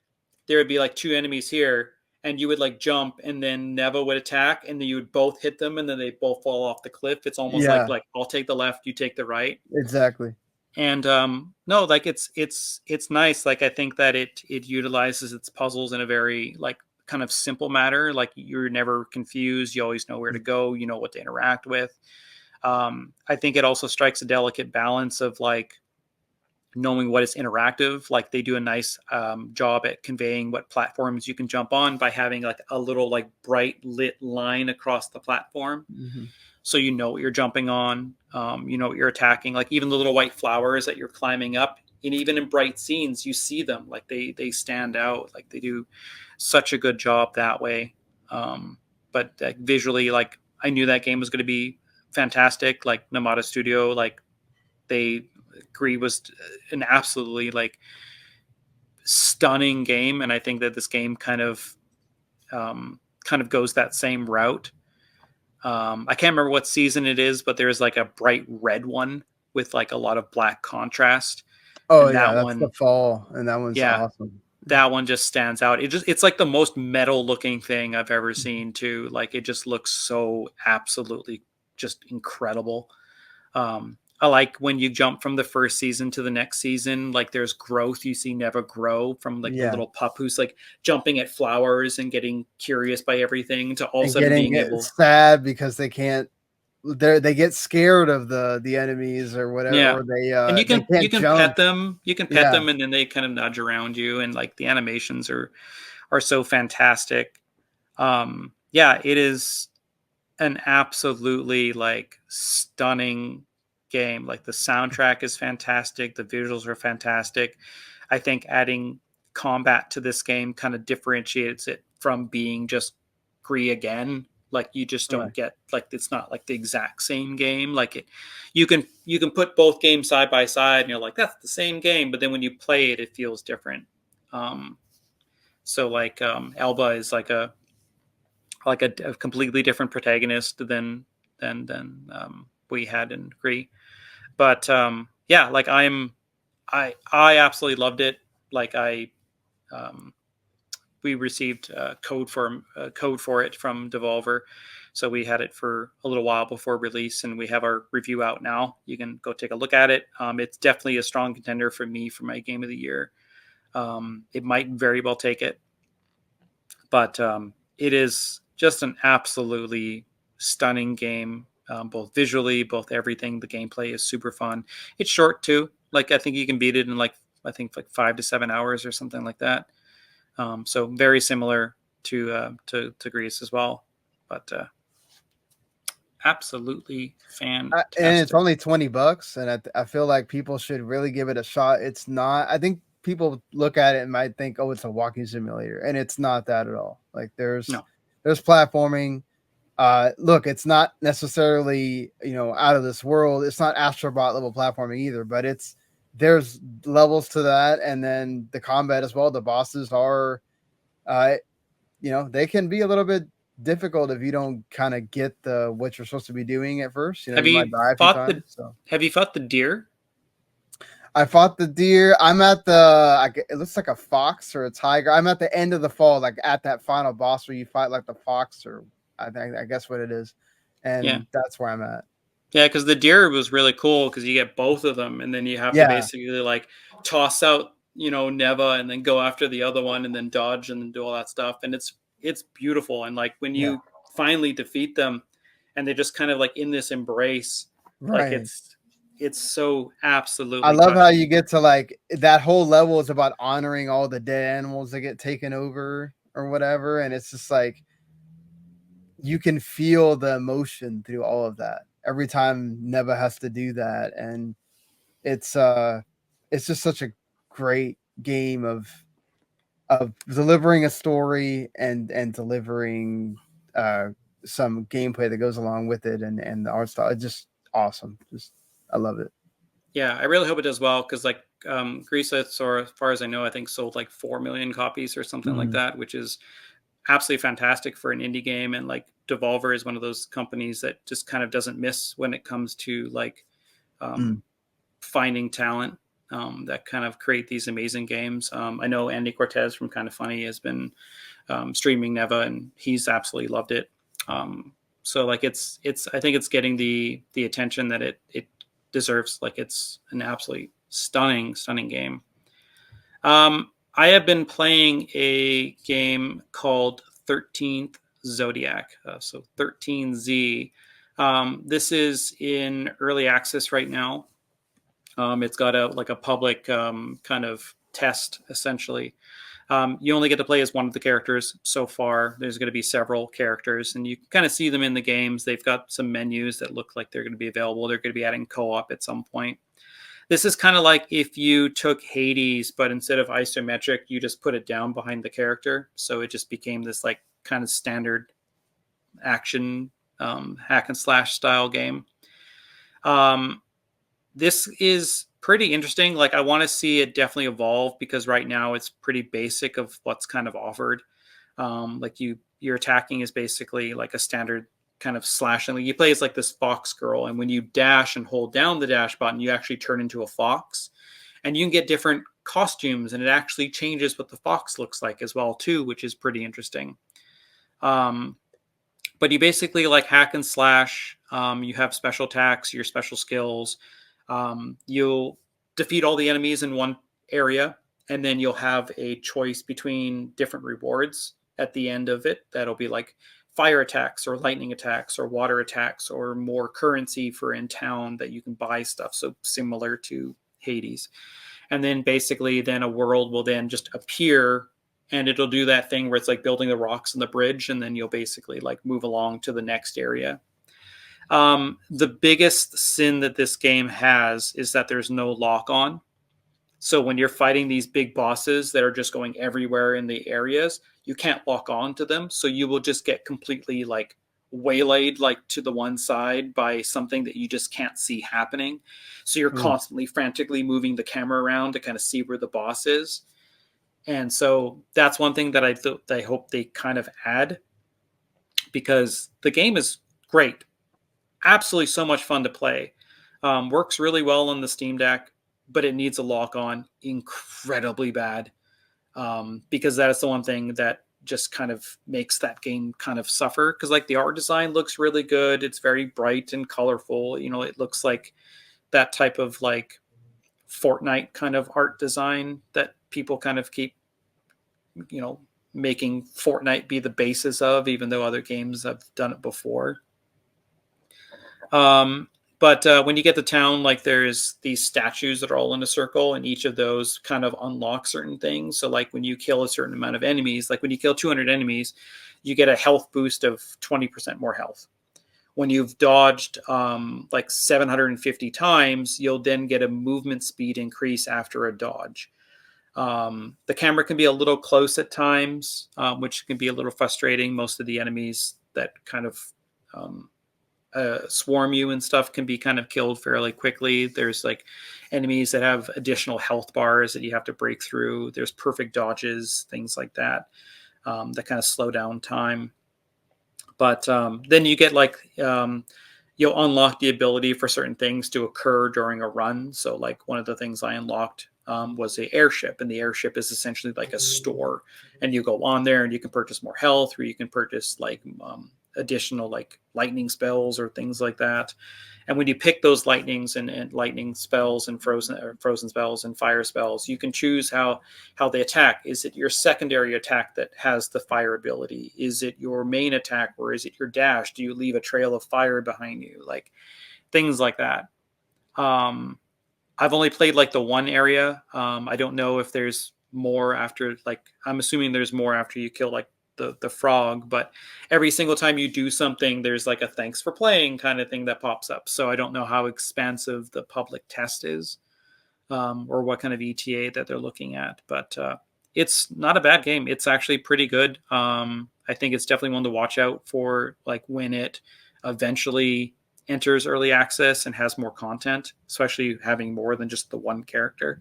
there would be like 2 enemies here, and you would like jump, and then Neva would attack, and then you would both hit them, and then they both fall off the cliff. It's almost
Yeah.
like I'll take the left, you take the right.
Exactly.
And no, like it's nice. Like I think that it utilizes its puzzles in a very like kind of simple matter. Like you're never confused, you always know where to go, you know what to interact with. I think it also strikes a delicate balance of like knowing what is interactive. Like they do a nice job at conveying what platforms you can jump on by having like a little like bright lit line across the platform,
Mm-hmm.
so you know what you're jumping on, you know what you're attacking. Like even the little white flowers that you're climbing up, and even in bright scenes, you see them. Like they stand out. Like they do such a good job that way. But visually, like I knew that game was going to be fantastic. Like Namada Studio, like they agree was an absolutely like stunning game, and I think that this game kind of goes that same route. I can't remember what season it is, but there's like a bright red one with like a lot of black contrast.
Oh
And
yeah,
that
that's the
one,
fall, and that one's
yeah,
awesome.
that one just stands out. It's like the most metal looking thing I've ever seen too. Like it just looks so absolutely just incredible. I like when you jump from the first season to the next season, like there's growth. You see Neva grow from like the
Yeah,
little pup who's like jumping at flowers and getting curious by everything to all of a
and
sudden
getting
being able,
sad because they can't. They get scared of the enemies or whatever,
yeah.
or
And
they
you
can't
can pet
jump.
them,
Yeah,
and then they kind of nudge around you, and like the animations are so fantastic. Yeah, it is an absolutely like stunning game. Like the soundtrack is fantastic, the visuals are fantastic. I think adding combat to this game kind of differentiates it from being just Gree again. Like you just don't
right.
get like it's not like the exact same game. Like it, you can put both games side by side, and you're like that's the same game, but then when you play it, it feels different. Um, so like Elba is like a completely different protagonist than we had in Gree. But yeah, like I absolutely loved it. Like um, we received code for it from Devolver, so we had it for a little while before release, and we have our review out now. You can go take a look at it. It's definitely a strong contender for me for my game of the year. It might very well take it, but it is just an absolutely stunning game, both visually, both everything. The gameplay is super fun. It's short too. Like I think you can beat it in like I think like 5 to 7 hours or something like that. So very similar to Greece as well, but absolutely
And it's
fantastic.
only $20, and I feel like people should really give it a shot. It's not. I think people look at it and might think, "Oh, it's a walking simulator," and it's not that at all. Like
No,
there's platforming. Look, it's not necessarily, out of this world. It's not Astrobot level platforming either, but there's levels to that, and then the combat as well. The bosses are, uh, they can be a little bit difficult if you don't kind of get what you're supposed to be doing at first.
Have
You might
you
die a few
fought the
times. So
Have you fought the deer?
I fought the deer. I'm at it looks like a fox or a tiger. I'm at the end of the fall, like at that final boss where you fight like the fox, or I guess what it is,
Yeah.
and that's where I'm at.
Yeah, because the deer was really cool because you get both of them, and then you have to
Yeah,
basically like toss out, Neva, and then go after the other one, and then dodge, and then do all that stuff, and it's beautiful. And like when
yeah,
you finally defeat them, and they're just kind of like in this embrace, like
right.
it's so
I
absolutely
love how
touching.
you get to like that whole level is about honoring all the dead animals that get taken over or whatever, and it's just like you can feel the emotion through all of that every time Neva has to do that, and it's uh it's just such a great game of delivering a story and delivering uh some gameplay that goes along with it, and the art style. It's just awesome. Just I love it.
Yeah, I really hope it does well because like Grease, or as far as I know, I think sold like 4 million copies or something like
Mhm.
that, which is absolutely fantastic for an indie game. And like Devolver is one of those companies that just kind of doesn't miss when it comes to like
Mm.
um, finding talent that kind of create these amazing games. I know Andy Cortez from Kind of Funny has been streaming Neva, and he's absolutely loved it. So like it's I think it's getting the attention that it deserves. Like it's an absolutely stunning game. I have been playing a game called 13th Zodiac, so 13Z. This is in early access right now. It's got a public kind of test essentially. You only get to play as one of the characters so far. There's going to be several characters, and you can kind of see them in the games. They've got some menus that look like they're going to be available. They're going to be adding co-op at some point. This is kind of like if you took Hades, but instead of isometric, you just put it down behind the character. So it just became this like kind of standard action hack and slash style game. Um, this is pretty interesting. Like I want to see it definitely evolve because right now it's pretty basic of what's kind of offered. Like your attacking is basically like a standard kind of slashing. Like you play as like this fox girl, and when you dash and hold down the dash button, you actually turn into a fox, and you can get different costumes, and it actually changes what the fox looks like as well too, which is pretty interesting. Um, but you basically like hack and slash. You have special attacks, your special skills. You'll defeat all the enemies in one area, and then you'll have a choice between different rewards at the end of it. That'll be like fire attacks or lightning attacks or water attacks or more currency for in town that you can buy stuff. So similar to Hades. And then basically then a world will then just appear, and it'll do that thing where it's like building the rocks in the bridge, and then you'll basically like move along to the next area. The biggest sin that this game has is that there's no lock on. So when you're fighting these big bosses that are just going everywhere in the areas, you can't lock on to them. So you will just get completely like waylaid like to the one side by something that you just can't see happening. So you're
Ooh.
constantly frantically moving the camera around to kind of see where the boss is. And so that's one thing that I hope they kind of add, because the game is great, absolutely so much fun to play. Works really well on the Steam Deck, but it needs a lock on incredibly bad, because that is the one thing that just kind of makes that game kind of suffer. Because like the art design looks really good, it's very bright and colorful. It looks like that type of like Fortnite kind of art design that people kind of keep you know making Fortnite be the basis of, even though other games have done it before. Um, but when you get to town, like there's these statues that are all in a circle, and each of those kind of unlock certain things. So like when you kill a certain amount of enemies, like when you kill 200 enemies, you get a health boost of 20% more health. When you've dodged like 750 times, you'll then get a movement speed increase after a dodge. The camera can be a little close at times, which can be a little frustrating. Most of the enemies that kind of swarm you and stuff can be kind of killed fairly quickly. There's like enemies that have additional health bars that you have to break through. There's perfect dodges, things like that, that kind of slow down time. But then you get like you'll unlock the ability for certain things to occur during a run. So like one of the things I unlocked was the airship, and the airship is essentially like a store, and you go on there and you can purchase more health, or you can purchase like additional like lightning spells or things like that. And when you pick those lightnings and lightning spells and frozen spells and fire spells, you can choose how they attack. Is it your secondary attack that has the fire ability? Is it your main attack, or is it your dash? Do you leave a trail of fire behind you? Like things like that. I've only played like the one area. I don't know if there's more after. Like I'm assuming there's more after you kill like the frog, but every single time you do something, there's like a thanks for playing kind of thing that pops up. So I don't know how expansive the public test is, or what kind of ETA that they're looking at, but it's not a bad game. It's actually pretty good. I think it's definitely one to watch out for, like when it eventually enters early access and has more content, especially having more than just the one character,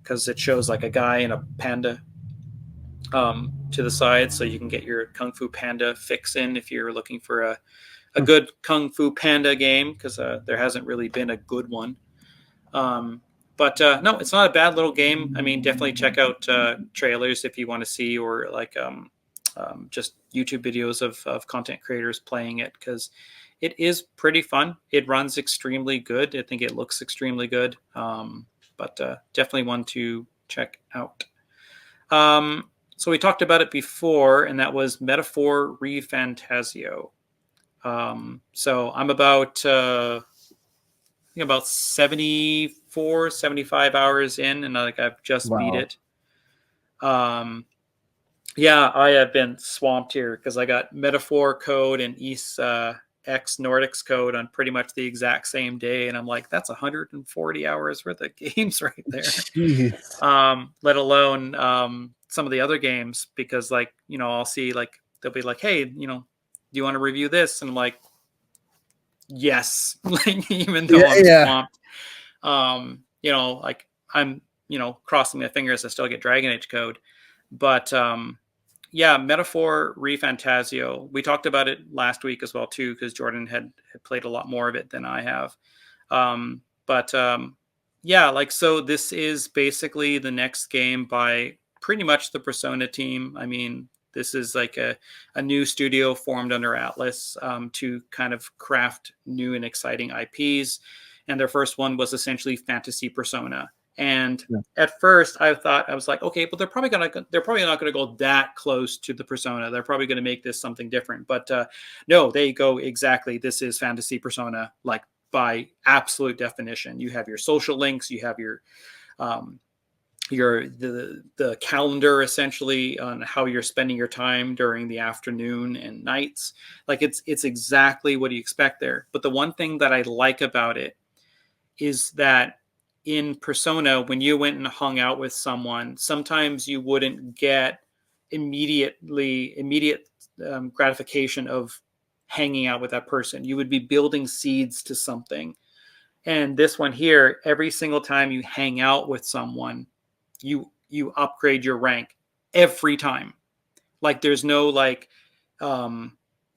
because it shows like a guy and a panda to the side, so you can get your Kung Fu Panda fix in if you're looking for a good Kung Fu Panda game, because there hasn't really been a good one. But no, it's not a bad little game. I mean, definitely check out trailers if you want to see, or like just YouTube videos of content creators playing it, because it is pretty fun. It runs extremely good. I think it looks extremely good. But definitely one to check out. So we talked about it before, and that was Metaphor ReFantazio. So I'm about about 74, 75 hours in, and like I've just beat it. Yeah, I have been swamped here because I got Metaphor code and East X Nordics code on pretty much the exact same day, and I'm like, that's 140 hours worth of games right there.
Jeez.
Let alone some of the other games, because like, I'll see like they'll be like, hey, do you want to review this? And I'm like, yes, like even though I'm swamped. Like I'm, crossing my fingers I still get Dragon Age code. But yeah, Metaphor ReFantazio. We talked about it last week as well too, because Jordan had played a lot more of it than I have. Yeah, like, so this is basically the next game by pretty much the Persona team. I mean, this is like a new studio formed under Atlas to kind of craft new and exciting IPs. And their first one was essentially Fantasy Persona. And at first I was like, okay, but they're probably not going to go that close to the Persona. They're probably going to make this something different. But no, they go exactly. This is Fantasy Persona, like by absolute definition. You have your social links, you have your the calendar essentially on how you're spending your time during the afternoon and nights. Like it's exactly what you expect there. But the one thing that I like about it is that in Persona, when you went and hung out with someone, sometimes you wouldn't get immediate gratification of hanging out with that person. You would be building seeds to something. And this one here, every single time you hang out with someone, you upgrade your rank every time. Like there's no like,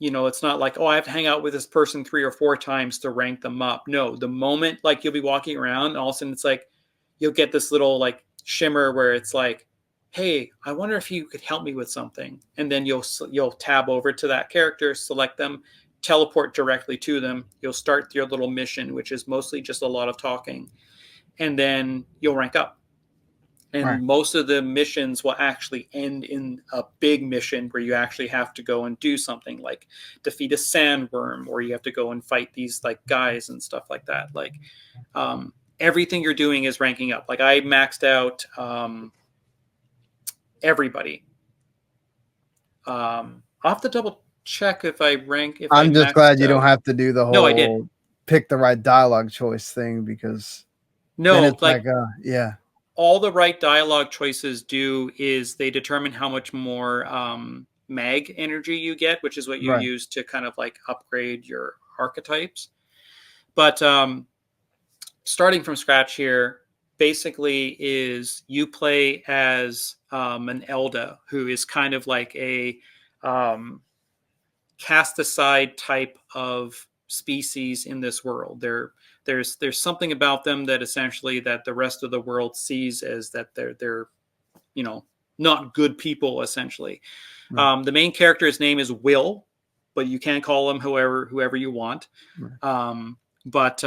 it's not like, oh, I have to hang out with this person 3 or 4 times to rank them up. No, the moment like you'll be walking around, and all of a sudden it's like you'll get this little like shimmer where it's like, hey, I wonder if you could help me with something. And then you'll tab over to that character, select them, teleport directly to them. You'll start your little mission, which is mostly just a lot of talking, and then you'll rank up. And most of the missions will actually end in a big mission where you actually have to go and do something like defeat a sandworm, or you have to go and fight these like guys and stuff like that. Like everything you're doing is ranking up. Like I maxed out everybody. I'll have to double check if I rank. If
I'm just glad you don't have to do the whole
no, I did.
Pick the right dialogue choice thing, because
no,
then it's
like all the right dialogue choices do is they determine how much more mag energy you get, which is what you
Right.
use to kind of like upgrade your archetypes. But starting from scratch here basically is you play as an Elda, who is kind of like a um, cast aside type of species in this world. There's something about them that essentially that the rest of the world sees as that they're you know not good people essentially.
Right.
The main character's name is Will, but you can call him whoever you want.
Right.
But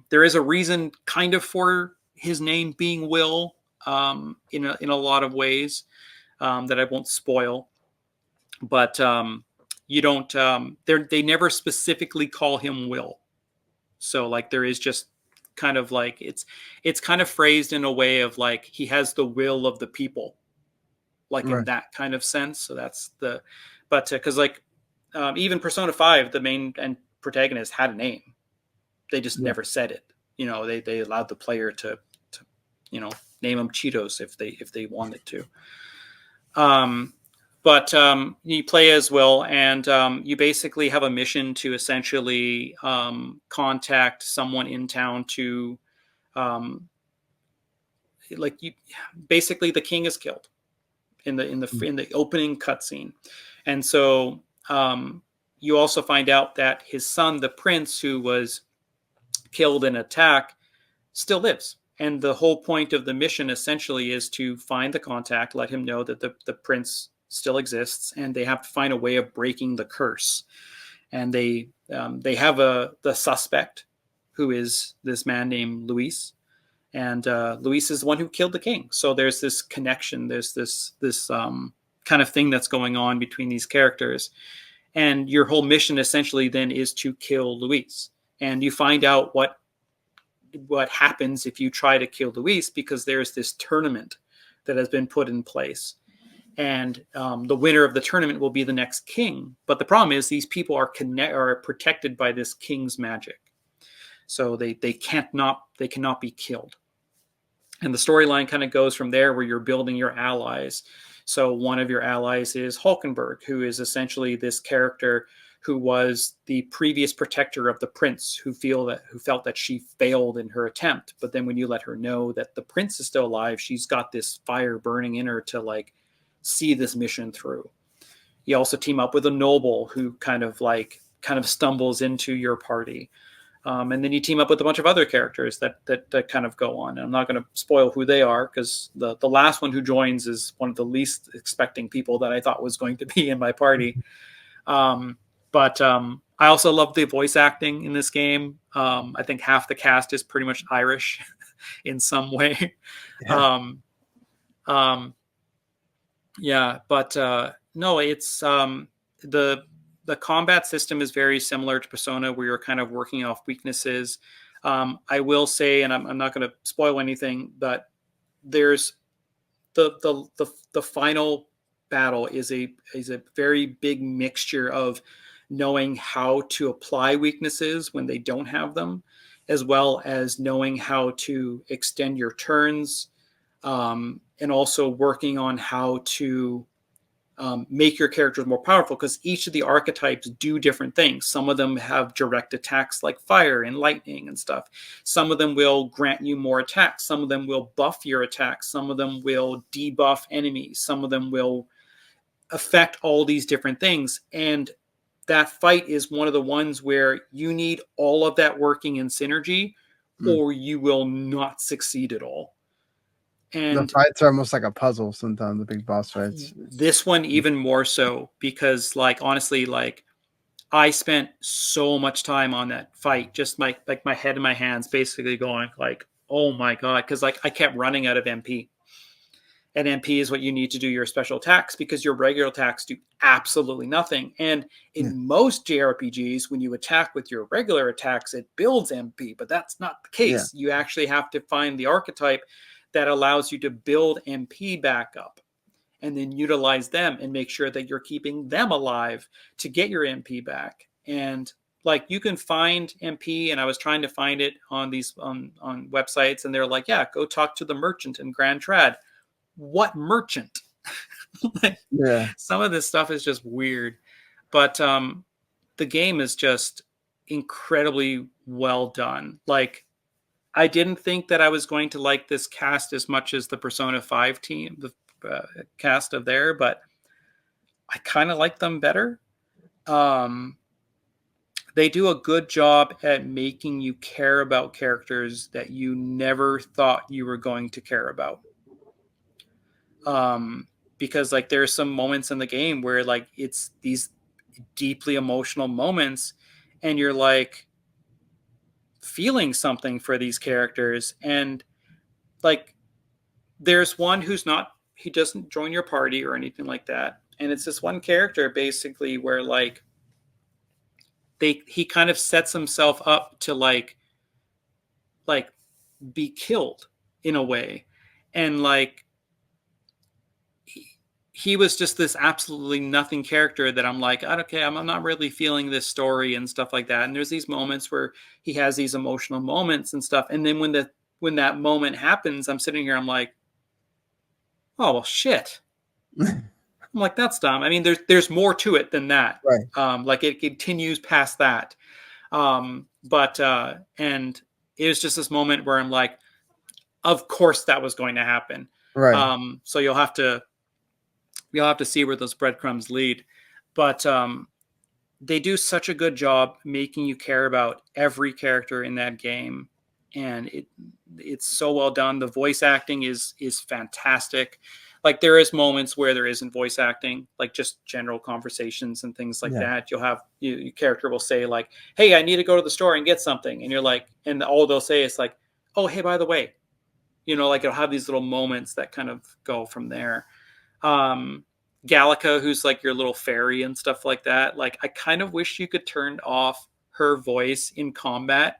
there is a reason kind of for his name being Will in a lot of ways that I won't spoil. But you don't they never specifically call him Will. So like there is just kind of like it's kind of phrased in a way of like he has the will of the people, like in
Right.
that kind of sense. So that's the but because like even Persona 5, the main and protagonist had a name. They just
Yeah.
never said it. They allowed the player to name him Cheetos if they wanted to. But you play as Will, and you basically have a mission to essentially contact someone in town to, um, like you, basically the king is killed in the opening cutscene, and so you also find out that his son, the prince, who was killed in attack, still lives. And the whole point of the mission essentially is to find the contact, let him know that the prince still exists, and they have to find a way of breaking the curse. And they have the suspect, who is this man named Luis, and Luis is the one who killed the king. So there's this connection. There's this kind of thing that's going on between these characters, and your whole mission essentially then is to kill Luis. And you find out what happens if you try to kill Luis, because there's this tournament that has been put in place, and the winner of the tournament will be the next king. But the problem is these people are protected by this king's magic, so they cannot be killed. And the storyline kind of goes from there, where you're building your allies. So one of your allies is Hulkenberg, who is essentially this character who was the previous protector of the prince, who felt that she failed in her attempt. But then when you let her know that the prince is still alive, she's got this fire burning in her to like see this mission through. You also team up with a noble who kind of stumbles into your party. And then you team up with a bunch of other characters that kind of go on. And I'm not going to spoil who they are, because the last one who joins is one of the least expecting people that I thought was going to be in my party. But I also love the voice acting in this game. I think half the cast is pretty much Irish in some way.
Yeah.
Yeah, but no, it's the combat system is very similar to Persona, where you're kind of working off weaknesses. I will say, and I'm not going to spoil anything, but there's the final battle is a very big mixture of knowing how to apply weaknesses when they don't have them, as well as knowing how to extend your turns, and also working on how to make your characters more powerful, because each of the archetypes do different things. Some of them have direct attacks like fire and lightning and stuff. Some of them will grant you more attacks. Some of them will buff your attacks. Some of them will debuff enemies. Some of them will affect all these different things. And that fight is one of the ones where you need all of that working in synergy, or you will not succeed at all.
The
And
fights are almost like a puzzle sometimes, the big boss fights.
this one even more so, because like honestly, like I spent so much time on that fight, just my head in my hands basically going like, oh my god, because like I kept running out of MP. And MP is what you need to do your special attacks, because your regular attacks do absolutely nothing. And in most JRPGs, when you attack with your regular attacks, it builds MP, but that's not the case. You actually have to find the archetype that allows you to build MP back up, and then utilize them and make sure that you're keeping them alive to get your MP back. And like you can find MP, and I was trying to find it on these on websites, and they're like, yeah, go talk to the merchant in Grand Trad. What merchant? Like,
Yeah.
some of this stuff is just weird, but the game is just incredibly well done. Like, I didn't think that I was going to like this cast as much as the Persona 5 team, the cast of there, but I kind of like them better. Um, they do a good job at making you care about characters that you never thought you were going to care about. Um, because like there's some moments in the game where like it's these deeply emotional moments, and you're like feeling something for these characters, and like there's one who's not, he doesn't join your party or anything like that, and it's this one character basically where like he kind of sets himself up to like be killed in a way, and like he was just this absolutely nothing character that I'm like, okay, I'm not really feeling this story and stuff like that. And there's these moments where he has these emotional moments and stuff, and then when that moment happens, I'm sitting here, I'm like, oh well, shit. I'm like, that's dumb. I mean, there's more to it than that.
Right.
Like it continues past that. But and it was just this moment where I'm like, of course that was going to happen.
Right.
So you'll have to see where those breadcrumbs lead. But they do such a good job making you care about every character in that game, and it's so well done. The voice acting is fantastic. Like there is moments where there isn't voice acting, like just general conversations and things like
Yeah.
that. You'll have your character will say like, "Hey, I need to go to the store and get something," and you're like, and all they'll say is like, "Oh, hey, by the way," like it'll have these little moments that kind of go from there. Um, Gallica, who's like your little fairy and stuff like that. Like I kind of wish you could turn off her voice in combat,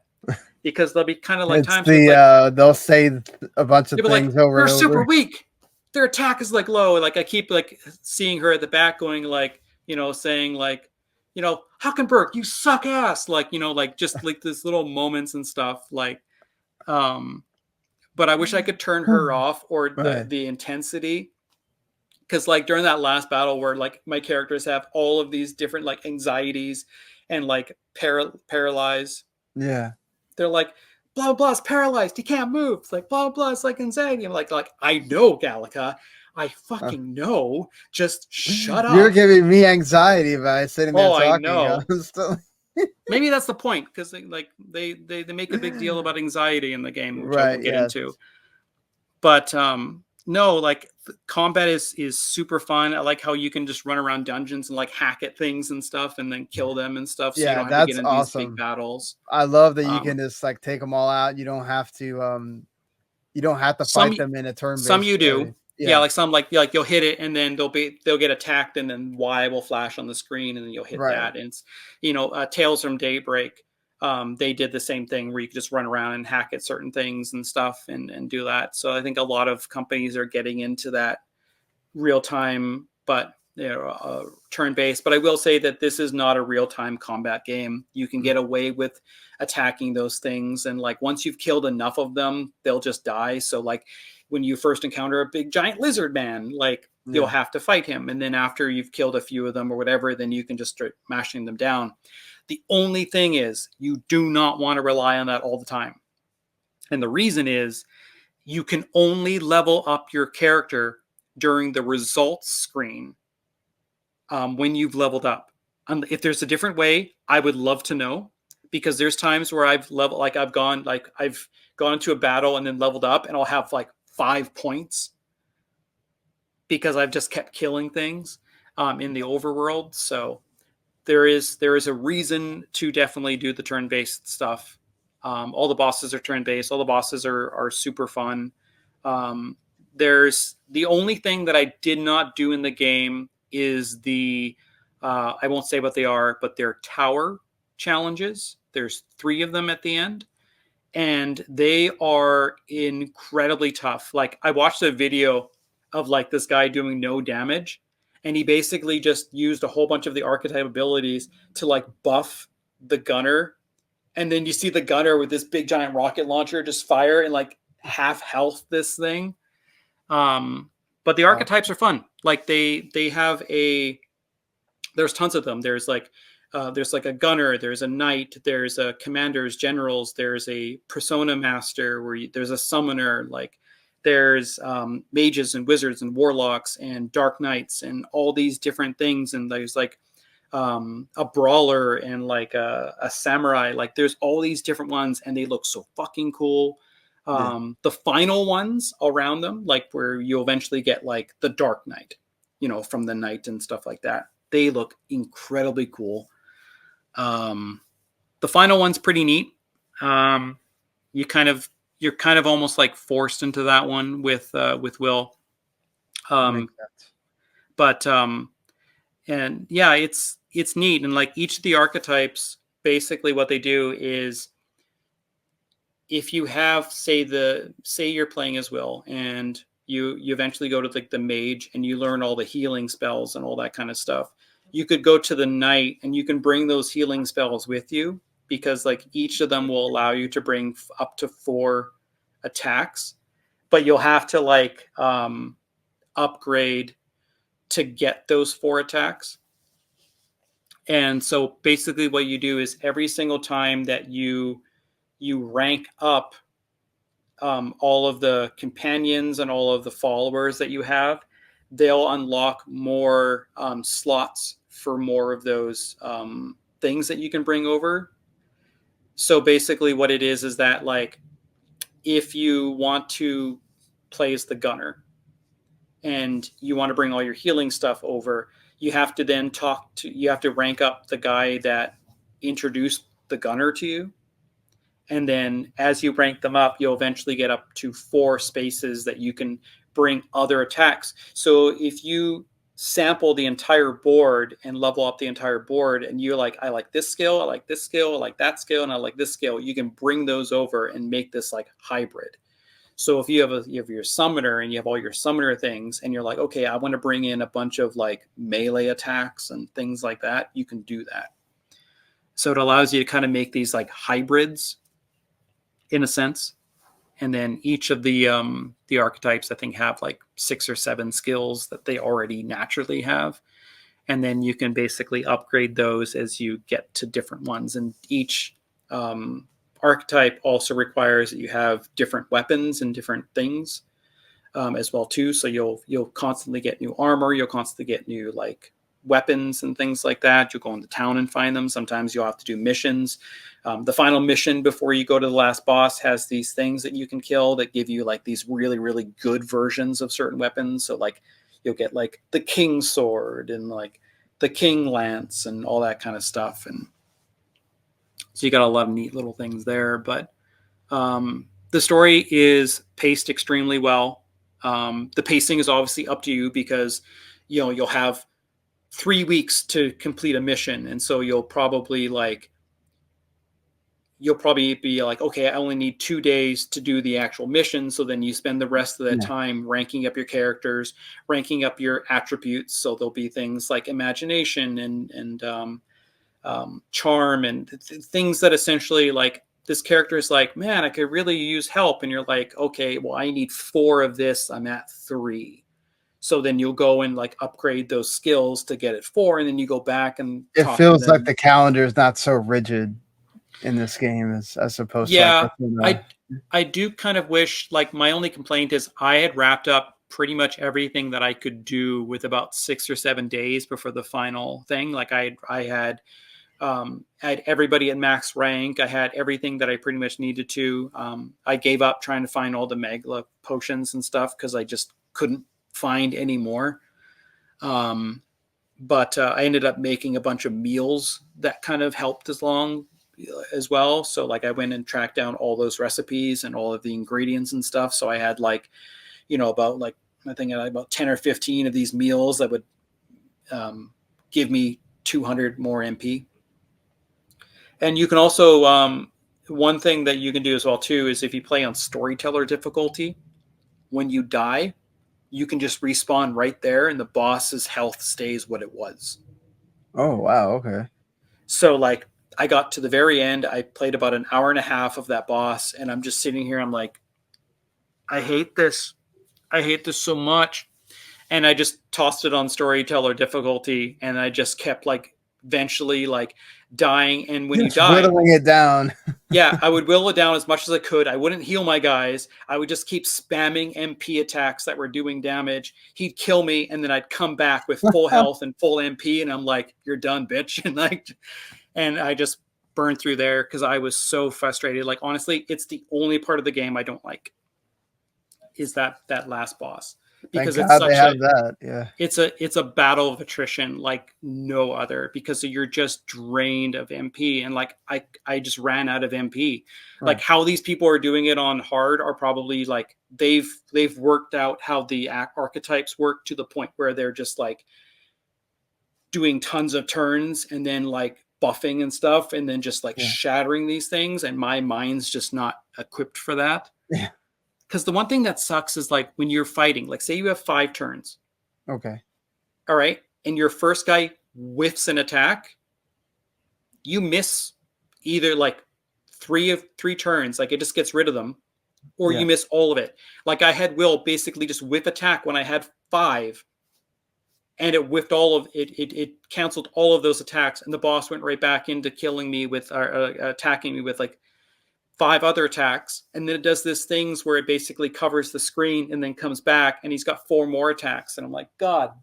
because there'll be kind of like
It's
times where it's like,
they'll say a bunch of
you'll be like,
things over
they're
and
super
over.
weak. Their attack is like low. And like I keep like seeing her at the back going like, saying like, Huckenberg, you suck ass. Like, like just like this little moments and stuff. Like, but I wish I could turn her off, or the
Right.
the intensity. Because like during that last battle where like my characters have all of these different like anxieties and like paralyze,
Yeah.
they're like, blah blah's paralyzed, he can't move. It's like blah blah, it's like anxiety. I'm like I know, Gallica, I
Uh,
fucking know. Just shut
You're
up.
giving me anxiety by sitting there
Oh, I
talking
know.
constantly.
Maybe that's the point, because they make a big deal about anxiety in the game, which I will
Right.
get
Yes.
into. But no, like combat is super fun. I like how you can just run around dungeons and like hack at things and stuff and then kill them and stuff, so you
Yeah,
don't have to get
that's
into these big
awesome.
battles.
I love that you
um
can just like take them all out. You don't have to
some
fight them in a
some
turn-based
you do.
area.
Yeah,
Yeah.
like some like you'll hit it, and then they'll get attacked, and then Y will flash on the screen, and then you'll hit
Right.
that. And it's Tales from Daybreak, they did the same thing where you could just run around and hack at certain things and stuff, and do that. So I think a lot of companies are getting into that real time, but turn based. But I will say that this is not a real time combat game. You can get away with attacking those things, and like once you've killed enough of them, they'll just die. So like when you first encounter a big giant lizard man, like you'll
Yeah.
have to fight him, and then after you've killed a few of them or whatever, then you can just start mashing them down. The only thing is you do not want to rely on that all the time, and the reason is you can only level up your character during the results screen, when you've leveled up. If there's a different way, I would love to know, because there's times where I've gone into a battle and then leveled up, and I'll have like 5 points because I've just kept killing things in the overworld. So there is a reason to definitely do the turn-based stuff. All the bosses are turn-based. All the bosses are super fun. There's the only thing that I did not do in the game is the I won't say what they are, but they're tower challenges. There's 3 of them at the end, and they are incredibly tough. Like I watched a video of like this guy doing no damage, and he basically just used a whole bunch of the archetype abilities to like buff the gunner, and then you see the gunner with this big giant rocket launcher just fire and like half health this thing. But the
Oh,
archetypes are fun. Like they have there's tons of them. There's like a gunner, there's a knight, there's a commanders, generals, there's a persona master there's a summoner, like there's mages and wizards and warlocks and dark knights and all these different things. And there's like a brawler and like a samurai. Like there's all these different ones, and they look so fucking cool.
yeah.
The final ones around them, like where you eventually get like the Dark Knight, from the Knight and stuff like that. They look incredibly cool. The final one's pretty neat. Um, you're kind of almost like forced into that one with Will.
Makes
Um,
sense.
but and yeah, it's neat. And like each of the archetypes, basically what they do is, if you have say you're playing as Will, and you eventually go to like the mage and you learn all the healing spells and all that kind of stuff, you could go to the knight and you can bring those healing spells with you, because like each of them will allow you to bring up to 4 attacks, but you'll have to like upgrade to get those 4 attacks. And so basically what you do is every single time that you rank up all of the companions and all of the followers that you have, they'll unlock more slots for more of those things that you can bring over. So basically what it is that like, if you want to play as the gunner and you want to bring all your healing stuff over, you have to then you have to rank up the guy that introduced the gunner to you. And then as you rank them up, you'll eventually get up to 4 spaces that you can bring other attacks. So if you sample the entire board and level up the entire board, and you're like, I like this skill, I like this skill, I like that skill, and I like this skill, you can bring those over and make this like hybrid. So if you have your summoner and you have all your summoner things, and you're like, okay, I want to bring in a bunch of like melee attacks and things like that, you can do that. So it allows you to kind of make these like hybrids in a sense. And then each of the archetypes, I think, have like 6 or 7 skills that they already naturally have. And then you can basically upgrade those as you get to different ones. And each archetype also requires that you have different weapons and different things as well too. So you'll constantly get new armor. You'll constantly get new like weapons and things like that. You'll go into town and find them. Sometimes you'll have to do missions. The final mission before you go to the last boss has these things that you can kill that give you like these really, really good versions of certain weapons. So like you'll get like the King Sword and like the King Lance and all that kind of stuff. And so you got a lot of neat little things there. But the story is paced extremely well. The pacing is obviously up to you, because you'll have 3 weeks to complete a mission, and so you'll probably be like, okay, I only need 2 days to do the actual mission. So then you spend the rest of that
Yeah.
time ranking up your characters, ranking up your attributes. So there'll be things like imagination and charm and things that essentially like, this character is like, man, I could really use help. And you're like, okay, well, I need 4 of this. I'm at 3. So then you'll go and like upgrade those skills to get it 4. And then you go back and
It
talk to
feels like
them.
the calendar is not so rigid in this game as opposed to like
Yeah,
Persona.
I do kind of wish, like, my only complaint is I had wrapped up pretty much everything that I could do with about 6 or 7 days before the final thing. Like I had everybody at max rank. I had everything that I pretty much needed to. I gave up trying to find all the Magla potions and stuff because I just couldn't find any more. But I ended up making a bunch of meals that kind of helped as well. So like I went and tracked down all those recipes and all of the ingredients and stuff. So I had like, about like, I think I had about 10 or 15 of these meals that would give me 200 more MP. And you can also, one thing that you can do as well too, is if you play on storyteller difficulty, when you die, you can just respawn right there and the boss's health stays what it was.
Oh wow, okay.
So like I got to the very end, I played about an hour and a half of that boss, and I'm just sitting here, I'm like, I hate this. I hate this so much. and I just tossed it on storyteller difficulty, and I just kept like eventually like dying. And when you
Just
die,
whittling it down.
yeah, I would whittle it down as much as I could. I wouldn't heal my guys. I would just keep spamming MP attacks that were doing damage. He'd kill me, and then I'd come back with full health and full MP, and I'm like, "You're done, bitch!" And I just burned through there because I was so frustrated. Like honestly, it's the only part of the game I don't like is that last boss
Thank
because it's
God they
such a
have that. Yeah.
it's a battle of attrition like no other because you're just drained of MP, and like I just ran out of MP.
Right.
Like how these people are doing it on hard are probably like they've worked out how the archetypes work to the point where they're just like doing tons of turns and then like buffing and stuff and then just like shattering these things, and my mind's just not equipped for that.
Yeah.
Because the one thing that sucks is like when you're fighting, like say you have 5 turns.
Okay.
All right. And your first guy whiffs an attack. You miss either like 3 turns, like it just gets rid of them, or you miss all of it. Like I had Will basically just whiff attack when I had 5, and it whiffed all of it. It canceled all of those attacks, and the boss went right back into killing me with attacking me with like 5 other attacks, and then it does this things where it basically covers the screen and then comes back, and he's got 4 more attacks, and I'm like, God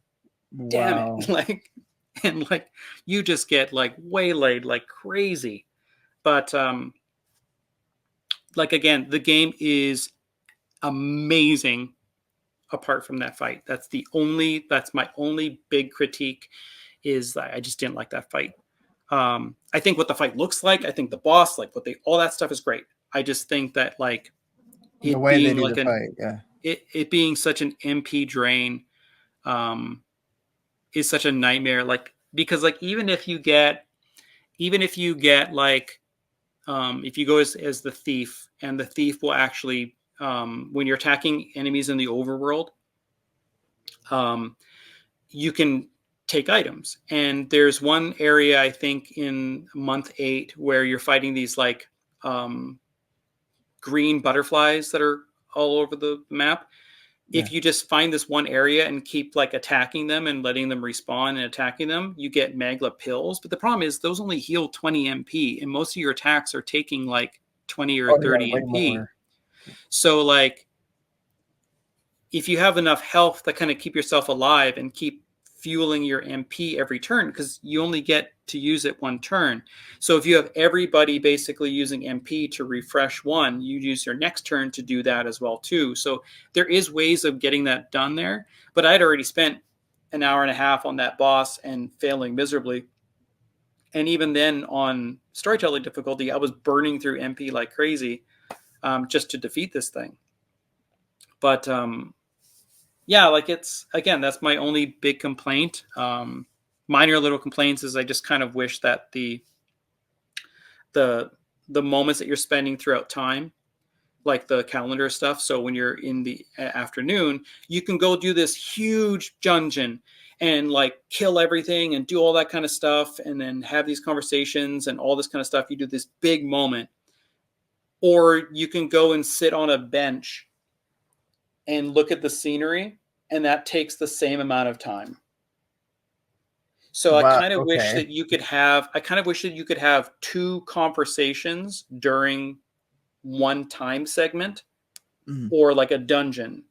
damn it. Like, and like you just get like waylaid like crazy. But like again, the game is amazing apart from that fight. That's my only big critique is that I just didn't like that fight. I think what the fight looks like, I think the boss, like all that stuff is great. I just think that like
the way they do the fight,
it being such an MP drain, is such a nightmare. Like because like even if you get like if you go as the thief, and the thief will actually when you're attacking enemies in the overworld, you can take items. And there's one area I think in month 8 where you're fighting these like green butterflies that are all over the map. If you just find this one area and keep like attacking them and letting them respawn and attacking them, you get Magla pills. But the problem is those only heal 20 MP, and most of your attacks are taking like 20 or 30 MP. More. So like if you have enough health to kind of keep yourself alive and keep fueling your MP every turn, because you only get to use it one turn. So if you have everybody basically using MP to refresh one, you use your next turn to do that as well too. So there is ways of getting that done there, but I'd already spent an hour and a half on that boss and failing miserably. And even then on storytelling difficulty, I was burning through MP like crazy just to defeat this thing. But yeah, like it's, again, that's my only big complaint. Minor little complaints is I just kind of wish that the moments that you're spending throughout time, like the calendar stuff. So when you're in the afternoon, you can go do this huge dungeon and like kill everything and do all that kind of stuff, and then have these conversations and all this kind of stuff. You do this big moment, or you can go and sit on a bench and look at the scenery, and that takes the same amount of time. So I kind of wish that you could have 2 conversations during one time segment, or like a dungeon.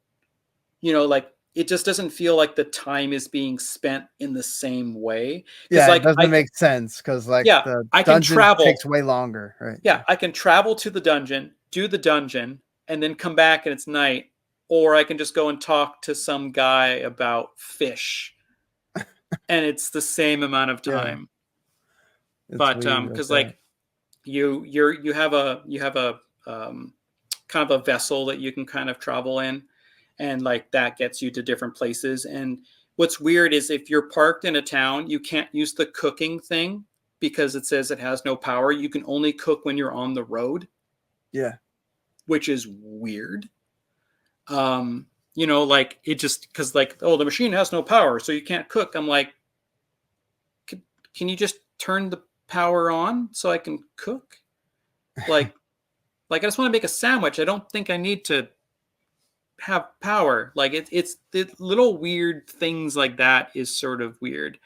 You know, like it just doesn't feel like the time is being spent in the same way.
Yeah,
like,
it doesn't make sense because like the dungeon takes way longer, right?
Yeah, I can travel to the dungeon, do the dungeon, and then come back and it's night. Or I can just go and talk to some guy about fish, and it's the same amount of time. But because like you have a kind of a vessel that you can kind of travel in, and like that gets you to different places. And what's weird is if you're parked in a town, you can't use the cooking thing because it says it has no power. You can only cook when you're on the road.
Yeah,
which is weird. You know, like it just because like, oh, the machine has no power, so you can't cook. I'm like, can you just turn the power on so I can cook? Like I just want to make a sandwich. I don't think I need to have power. Like it's the little weird things like that is sort of weird.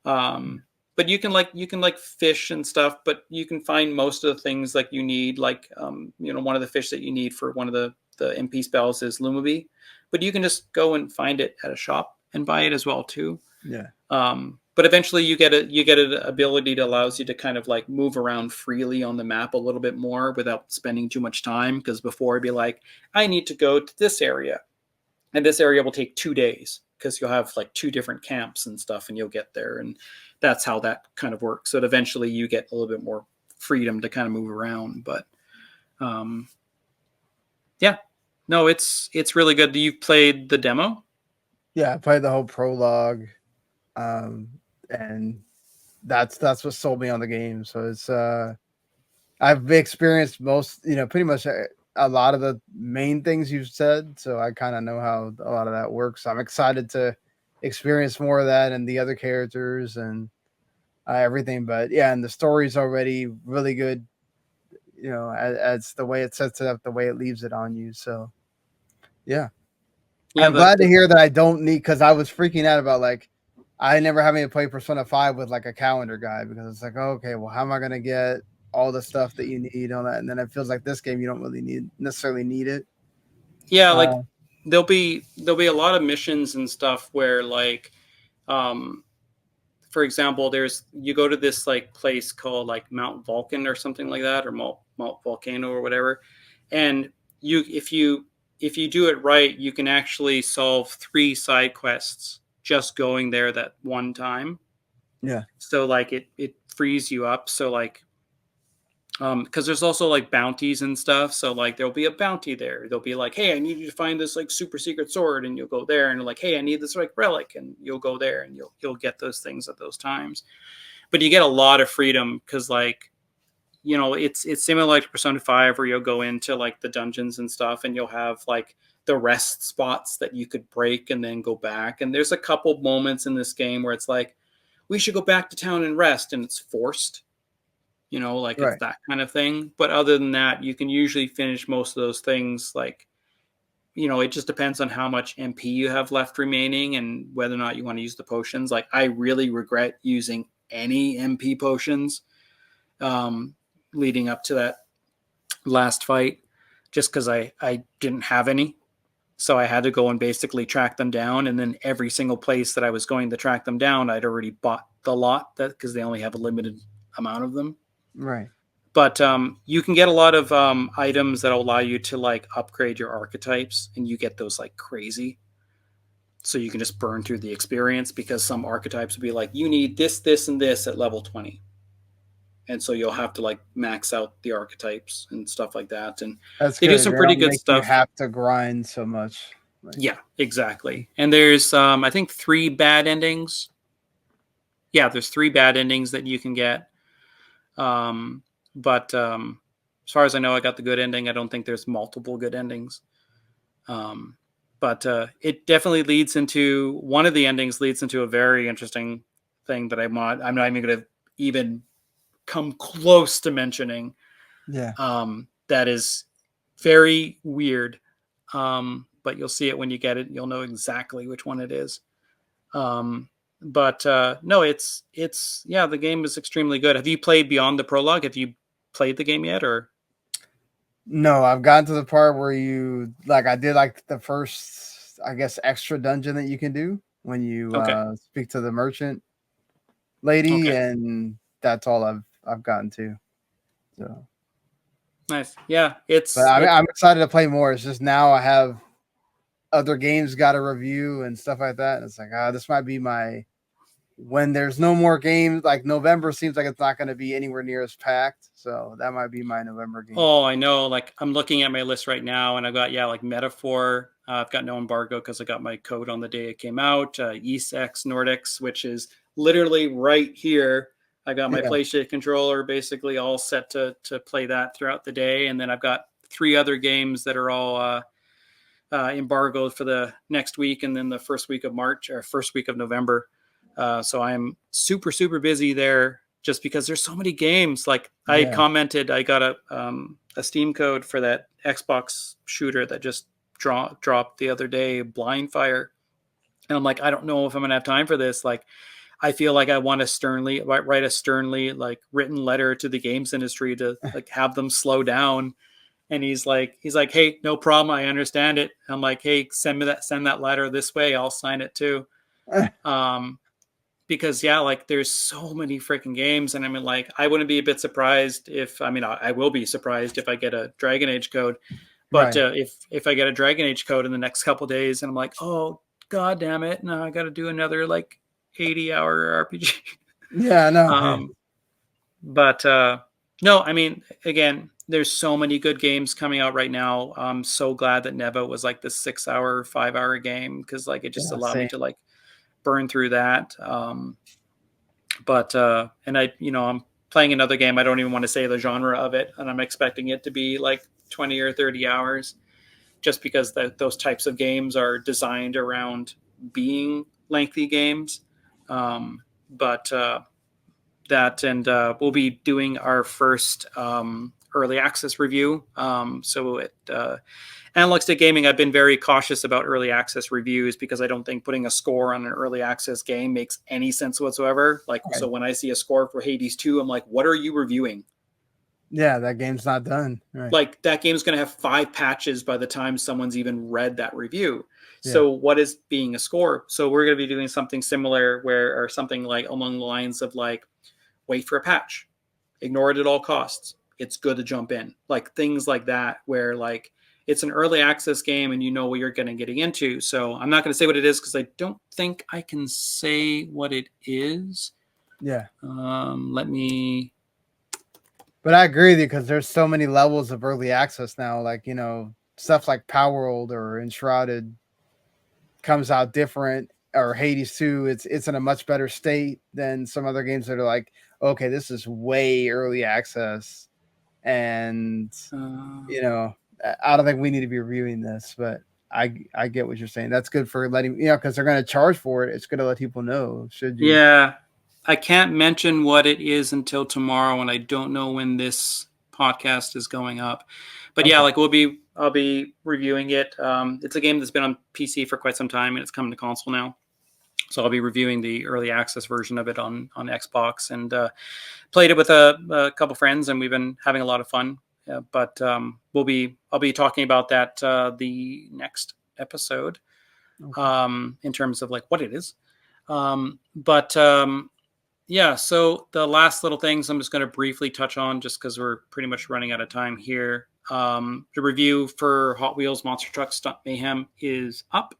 But you can like fish and stuff, but you can find most of the things like you need. Like one of the fish that you need for one of the MP spells is Lumabee, but you can just go and find it at a shop and buy it as well too.
Yeah.
But eventually you get an ability that allows you to kind of like move around freely on the map a little bit more without spending too much time. Because before it'd be like, I need to go to this area, and this area will take 2 days because you'll have like 2 different camps and stuff, and you'll get there, and that's how that kind of works. So that eventually you get a little bit more freedom to kind of move around. But yeah, no, it's really good. You've played the demo?
Yeah, I played the whole prologue, and that's what sold me on the game. So it's I've experienced most, pretty much a lot of the main things you've said. So I kind of know how a lot of that works. I'm excited to experience more of that and the other characters and everything. But yeah, and the story's already really good. As the way it sets it up, the way it leaves it on you. So yeah. I'm glad to hear that I don't need, because I was freaking out about like I never having to play Persona 5 with like a calendar guide, because it's like, oh, okay, well, how am I gonna get all the stuff that you need on that? And then it feels like this game you don't really necessarily need it.
Yeah, like there'll be a lot of missions and stuff where like for example, you go to this like place called like Mount Vulcan or something like that, or Mount Volcano or whatever, and if you do it right, you can actually solve 3 side quests just going there that one time.
Yeah.
So like it frees you up. So like because there's also like bounties and stuff. So like there'll be a bounty there. They'll be like, hey, I need you to find this like super secret sword, and you'll go there, and like, hey, I need this like relic, and you'll go there, and you'll get those things at those times. But you get a lot of freedom because like it's similar to Persona 5, where you'll go into like the dungeons and stuff, and you'll have like the rest spots that you could break and then go back. And there's a couple moments in this game where it's like, we should go back to town and rest, and it's forced. Like
Right.
it's that kind of thing. But other than that, you can usually finish most of those things. Like, it just depends on how much MP you have left remaining and whether or not you want to use the potions. Like, I really regret using any MP potions leading up to that last fight, just because I didn't have any. So I had to go and basically track them down. And then every single place that I was going to track them down, I'd already bought the lot, that because they only have a limited amount of them.
Right.
But you can get a lot of items that allow you to like upgrade your archetypes, and you get those like crazy. So you can just burn through the experience, because some archetypes will be like, you need this, this, and this at level 20. And so you'll have to like max out the archetypes and stuff like that. And
that's
they
good.
do some pretty good stuff.
You have to grind so much.
Yeah, exactly. And there's I think 3 bad endings. Yeah, there's 3 bad endings that you can get. But as far as I know, I got the good ending. I don't think there's multiple good endings. But it definitely leads into, one of the endings leads into a very interesting thing that I'm not even going to even come close to mentioning.
Yeah.
That is very weird. But you'll see it when you get it. You'll know exactly which one it is. But no, it's the game is extremely good. Have you played beyond the prologue? Have you played the game yet, or?
No, I've gotten to the part where you like I did like the first, I guess, extra dungeon that you can do when you speak to the merchant lady, and that's all I've gotten to. So
nice. Yeah,
but I'm excited to play more. It's just now I have other games got to review and stuff like that. And it's like, this might be my, when there's no more games, like November seems like it's not going to be anywhere near as packed. So that might be my November game.
Oh, I know. Like I'm looking at my list right now, and I've got, like Metaphor. I've got no embargo because I got my code on the day it came out. ESX Nordics, which is literally right here. I got my PlayStation controller basically all set to play that throughout the day. And then I've got 3 other games that are all embargoed for the next week, and then the first week of March or first week of November. So I'm super, super busy there just because there's so many games. Like I commented, I got a Steam code for that Xbox shooter that just dropped the other day, Blind Fire, and I'm like, I don't know if I'm gonna have time for this. Like, I feel like I want to write a sternly like written letter to the games industry to like have them slow down. And he's like, hey, no problem, I understand it. I'm like, hey, send that letter this way, I'll sign it too. Because yeah, like there's so many freaking games, and I mean, like, I wouldn't be a bit surprised if, I mean, I will be surprised if I get a Dragon Age code, but
Right.
if I get a Dragon Age code in the next couple of days, and I'm like, oh god damn it, no, I got to do another like 80-hour RPG.
Yeah, no.
But no, I mean, again, there's so many good games coming out right now. I'm so glad that Neva was like the 6-hour, 5-hour game, because like it just
Yeah,
allowed me
same.
to like burn through that. But and I'm playing another game. I don't even want to say the genre of it, and I'm expecting it to be like 20 or 30 hours, just because those types of games are designed around being lengthy games. But that, and we'll be doing our first early access review. So at Analog Stick Gaming, I've been very cautious about early access reviews because I don't think putting a score on an early access game makes any sense whatsoever. Like,
Right.
so when I see a score for Hades 2, I'm like, what are you reviewing?
Yeah, that game's not done. Right.
Like, that game's going to have 5 patches by the time someone's even read that review.
Yeah.
So what is being a score? So we're going to be doing something similar or something like along the lines of like, wait for a patch, ignore it at all costs. It's good to jump in. Like things like that, where like it's an early access game and you know what you're going to getting into. So I'm not going to say what it is because I don't think I can say what it is.
Yeah.
Let me.
But I agree with you because there's so many levels of early access now. Like, stuff like Power World or Enshrouded comes out different, or Hades 2, it's in a much better state than some other games that are like, okay, this is way early access, and I don't think we need to be reviewing this, but I get what you're saying. That's good for letting because they're going to charge for it. It's going to let people know. Should you?
Yeah, I can't mention what it is until tomorrow, and I don't know when this podcast is going up. But yeah, like I'll be reviewing it. It's a game that's been on PC for quite some time, and it's coming to console now. So I'll be reviewing the early access version of it on Xbox, and played it with a couple friends, and we've been having a lot of fun. But I'll be talking about that the next episode, in terms of like what it is. Yeah, so the last little things I'm just going to briefly touch on, just because we're pretty much running out of time here. The review for Hot Wheels Monster Truck Stunt Mayhem is up.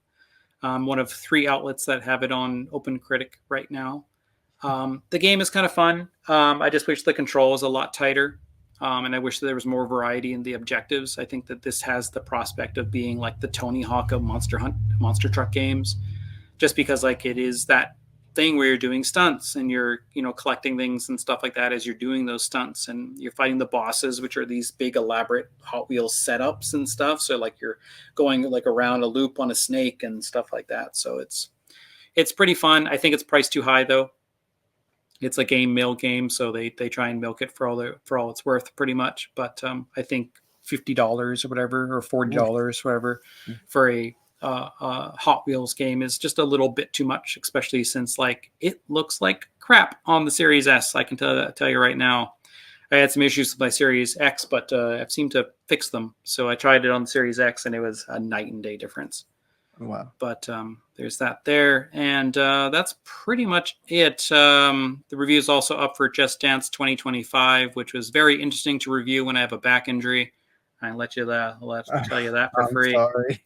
One of 3 outlets that have it on OpenCritic right now. The game is kind of fun. I just wish the control was a lot tighter, and I wish there was more variety in the objectives. I think that this has the prospect of being like the Tony Hawk of Monster Truck games, just because like it is that thing where you're doing stunts and you're collecting things and stuff like that as you're doing those stunts, and you're fighting the bosses, which are these big elaborate Hot Wheels setups and stuff. So like you're going like around a loop on a snake and stuff like that. So it's pretty fun. I think it's priced too high though. It's a game mill game, so they try and milk it for all it's worth pretty much. But I think $50 or whatever, or $40 whatever, for a Hot Wheels game is just a little bit too much, especially since like it looks like crap on the Series S. I can tell you right now. I had some issues with my Series X, but I've seemed to fix them. So I tried it on the Series X, and it was a night and day difference.
Wow.
But there's that there, and that's pretty much it. The review is also up for Just Dance 2025, which was very interesting to review when I have a back injury. I let you tell you that for free.
Sorry.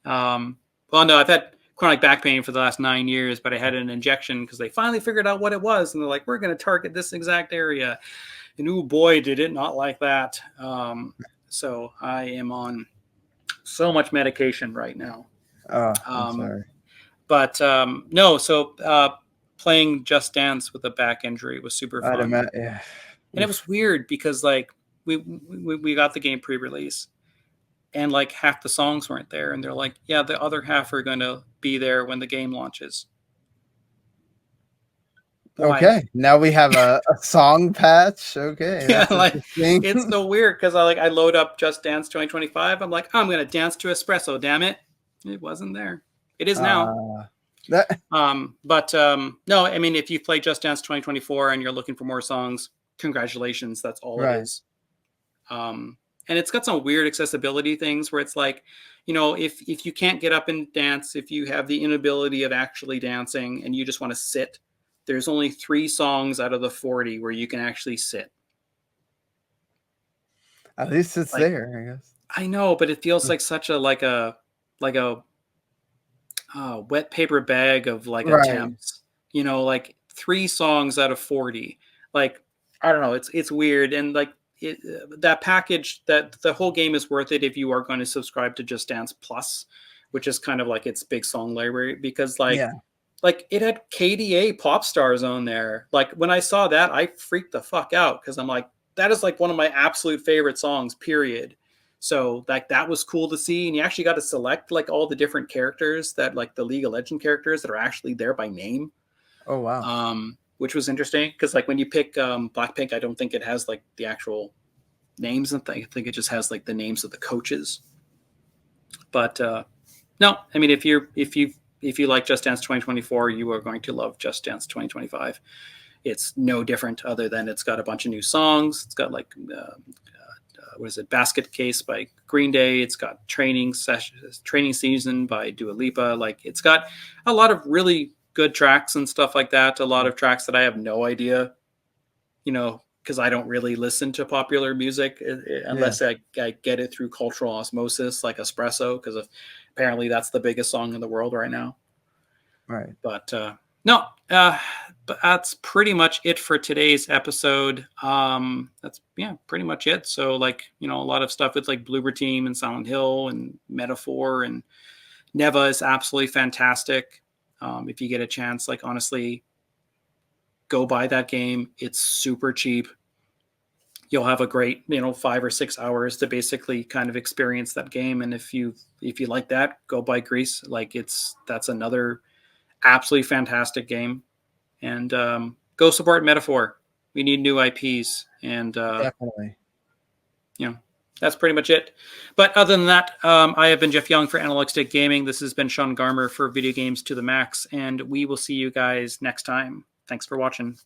Well, no, I've had chronic back pain for the last 9 years, but I had an injection because they finally figured out what it was, and they're like, we're going to target this exact area. And oh boy, did it not like that. So I am on so much medication right now.
Oh, I'm sorry.
But no, so playing Just Dance with a back injury was super fun.
Yeah.
And it was weird because like we got the game pre-release, and like half the songs weren't there, and they're like, yeah, the other half are going to be there when the game launches. Why?
Okay, now we have a song patch. Okay,
Yeah,
that's
like
interesting.
it's so weird because I load up Just Dance 2025. I'm like, I'm gonna dance to Espresso. Damn it, it wasn't there. It is now.
That
No, I mean, if you play Just Dance 2024 and you're looking for more songs, congratulations. That's all it
right.
is. And it's got some weird accessibility things where it's like, if you can't get up and dance, if you have the inability of actually dancing and you just want to sit, there's only 3 songs out of the 40 where you can actually sit.
At least it's
Like,
there, I guess.
I know, but it feels like such a like a wet paper bag of like
Right.
attempts. Like 3 songs out of 40. Like, I don't know. It's weird, and like that package, that the whole game is worth it if you are going to subscribe to Just Dance Plus, which is kind of like its big song library, because
Yeah.
like it had KDA pop stars on there. Like when I saw that, I freaked the fuck out because I'm like, that is like one of my absolute favorite songs, period. So like that was cool to see. And you actually got to select like all the different characters, that like the League of Legend characters that are actually there by name.
Oh wow.
Which was interesting because like when you pick Blackpink, I don't think it has like the actual names. I think it just has like the names of the coaches. But no, I mean, if you like Just Dance 2024, you are going to love Just Dance 2025. It's no different other than it's got a bunch of new songs. It's got like what is it, Basket Case by Green Day. It's got Training Season by Dua Lipa. Like it's got a lot of really good tracks and stuff like that. A lot of tracks that I have no idea, because I don't really listen to popular music
Yeah.
unless I get it through cultural osmosis, like Espresso, because apparently that's the biggest song in the world right now.
Right.
But no, but that's pretty much it for today's episode. That's pretty much it. So like, a lot of stuff with like Bloober Team and Silent Hill and Metaphor and Neva is absolutely fantastic. If you get a chance, like honestly, go buy that game. It's super cheap. You'll have a great 5 or 6 hours to basically kind of experience that game. And if you like that, go buy Grease. Like that's another absolutely fantastic game. And go support Metaphor. We need new IPs. And
Definitely.
that's pretty much it. But other than that, I have been Jeff Young for Analog Stick Gaming. This has been Sean Garmer for Video Games to the Max, and we will see you guys next time. Thanks for watching.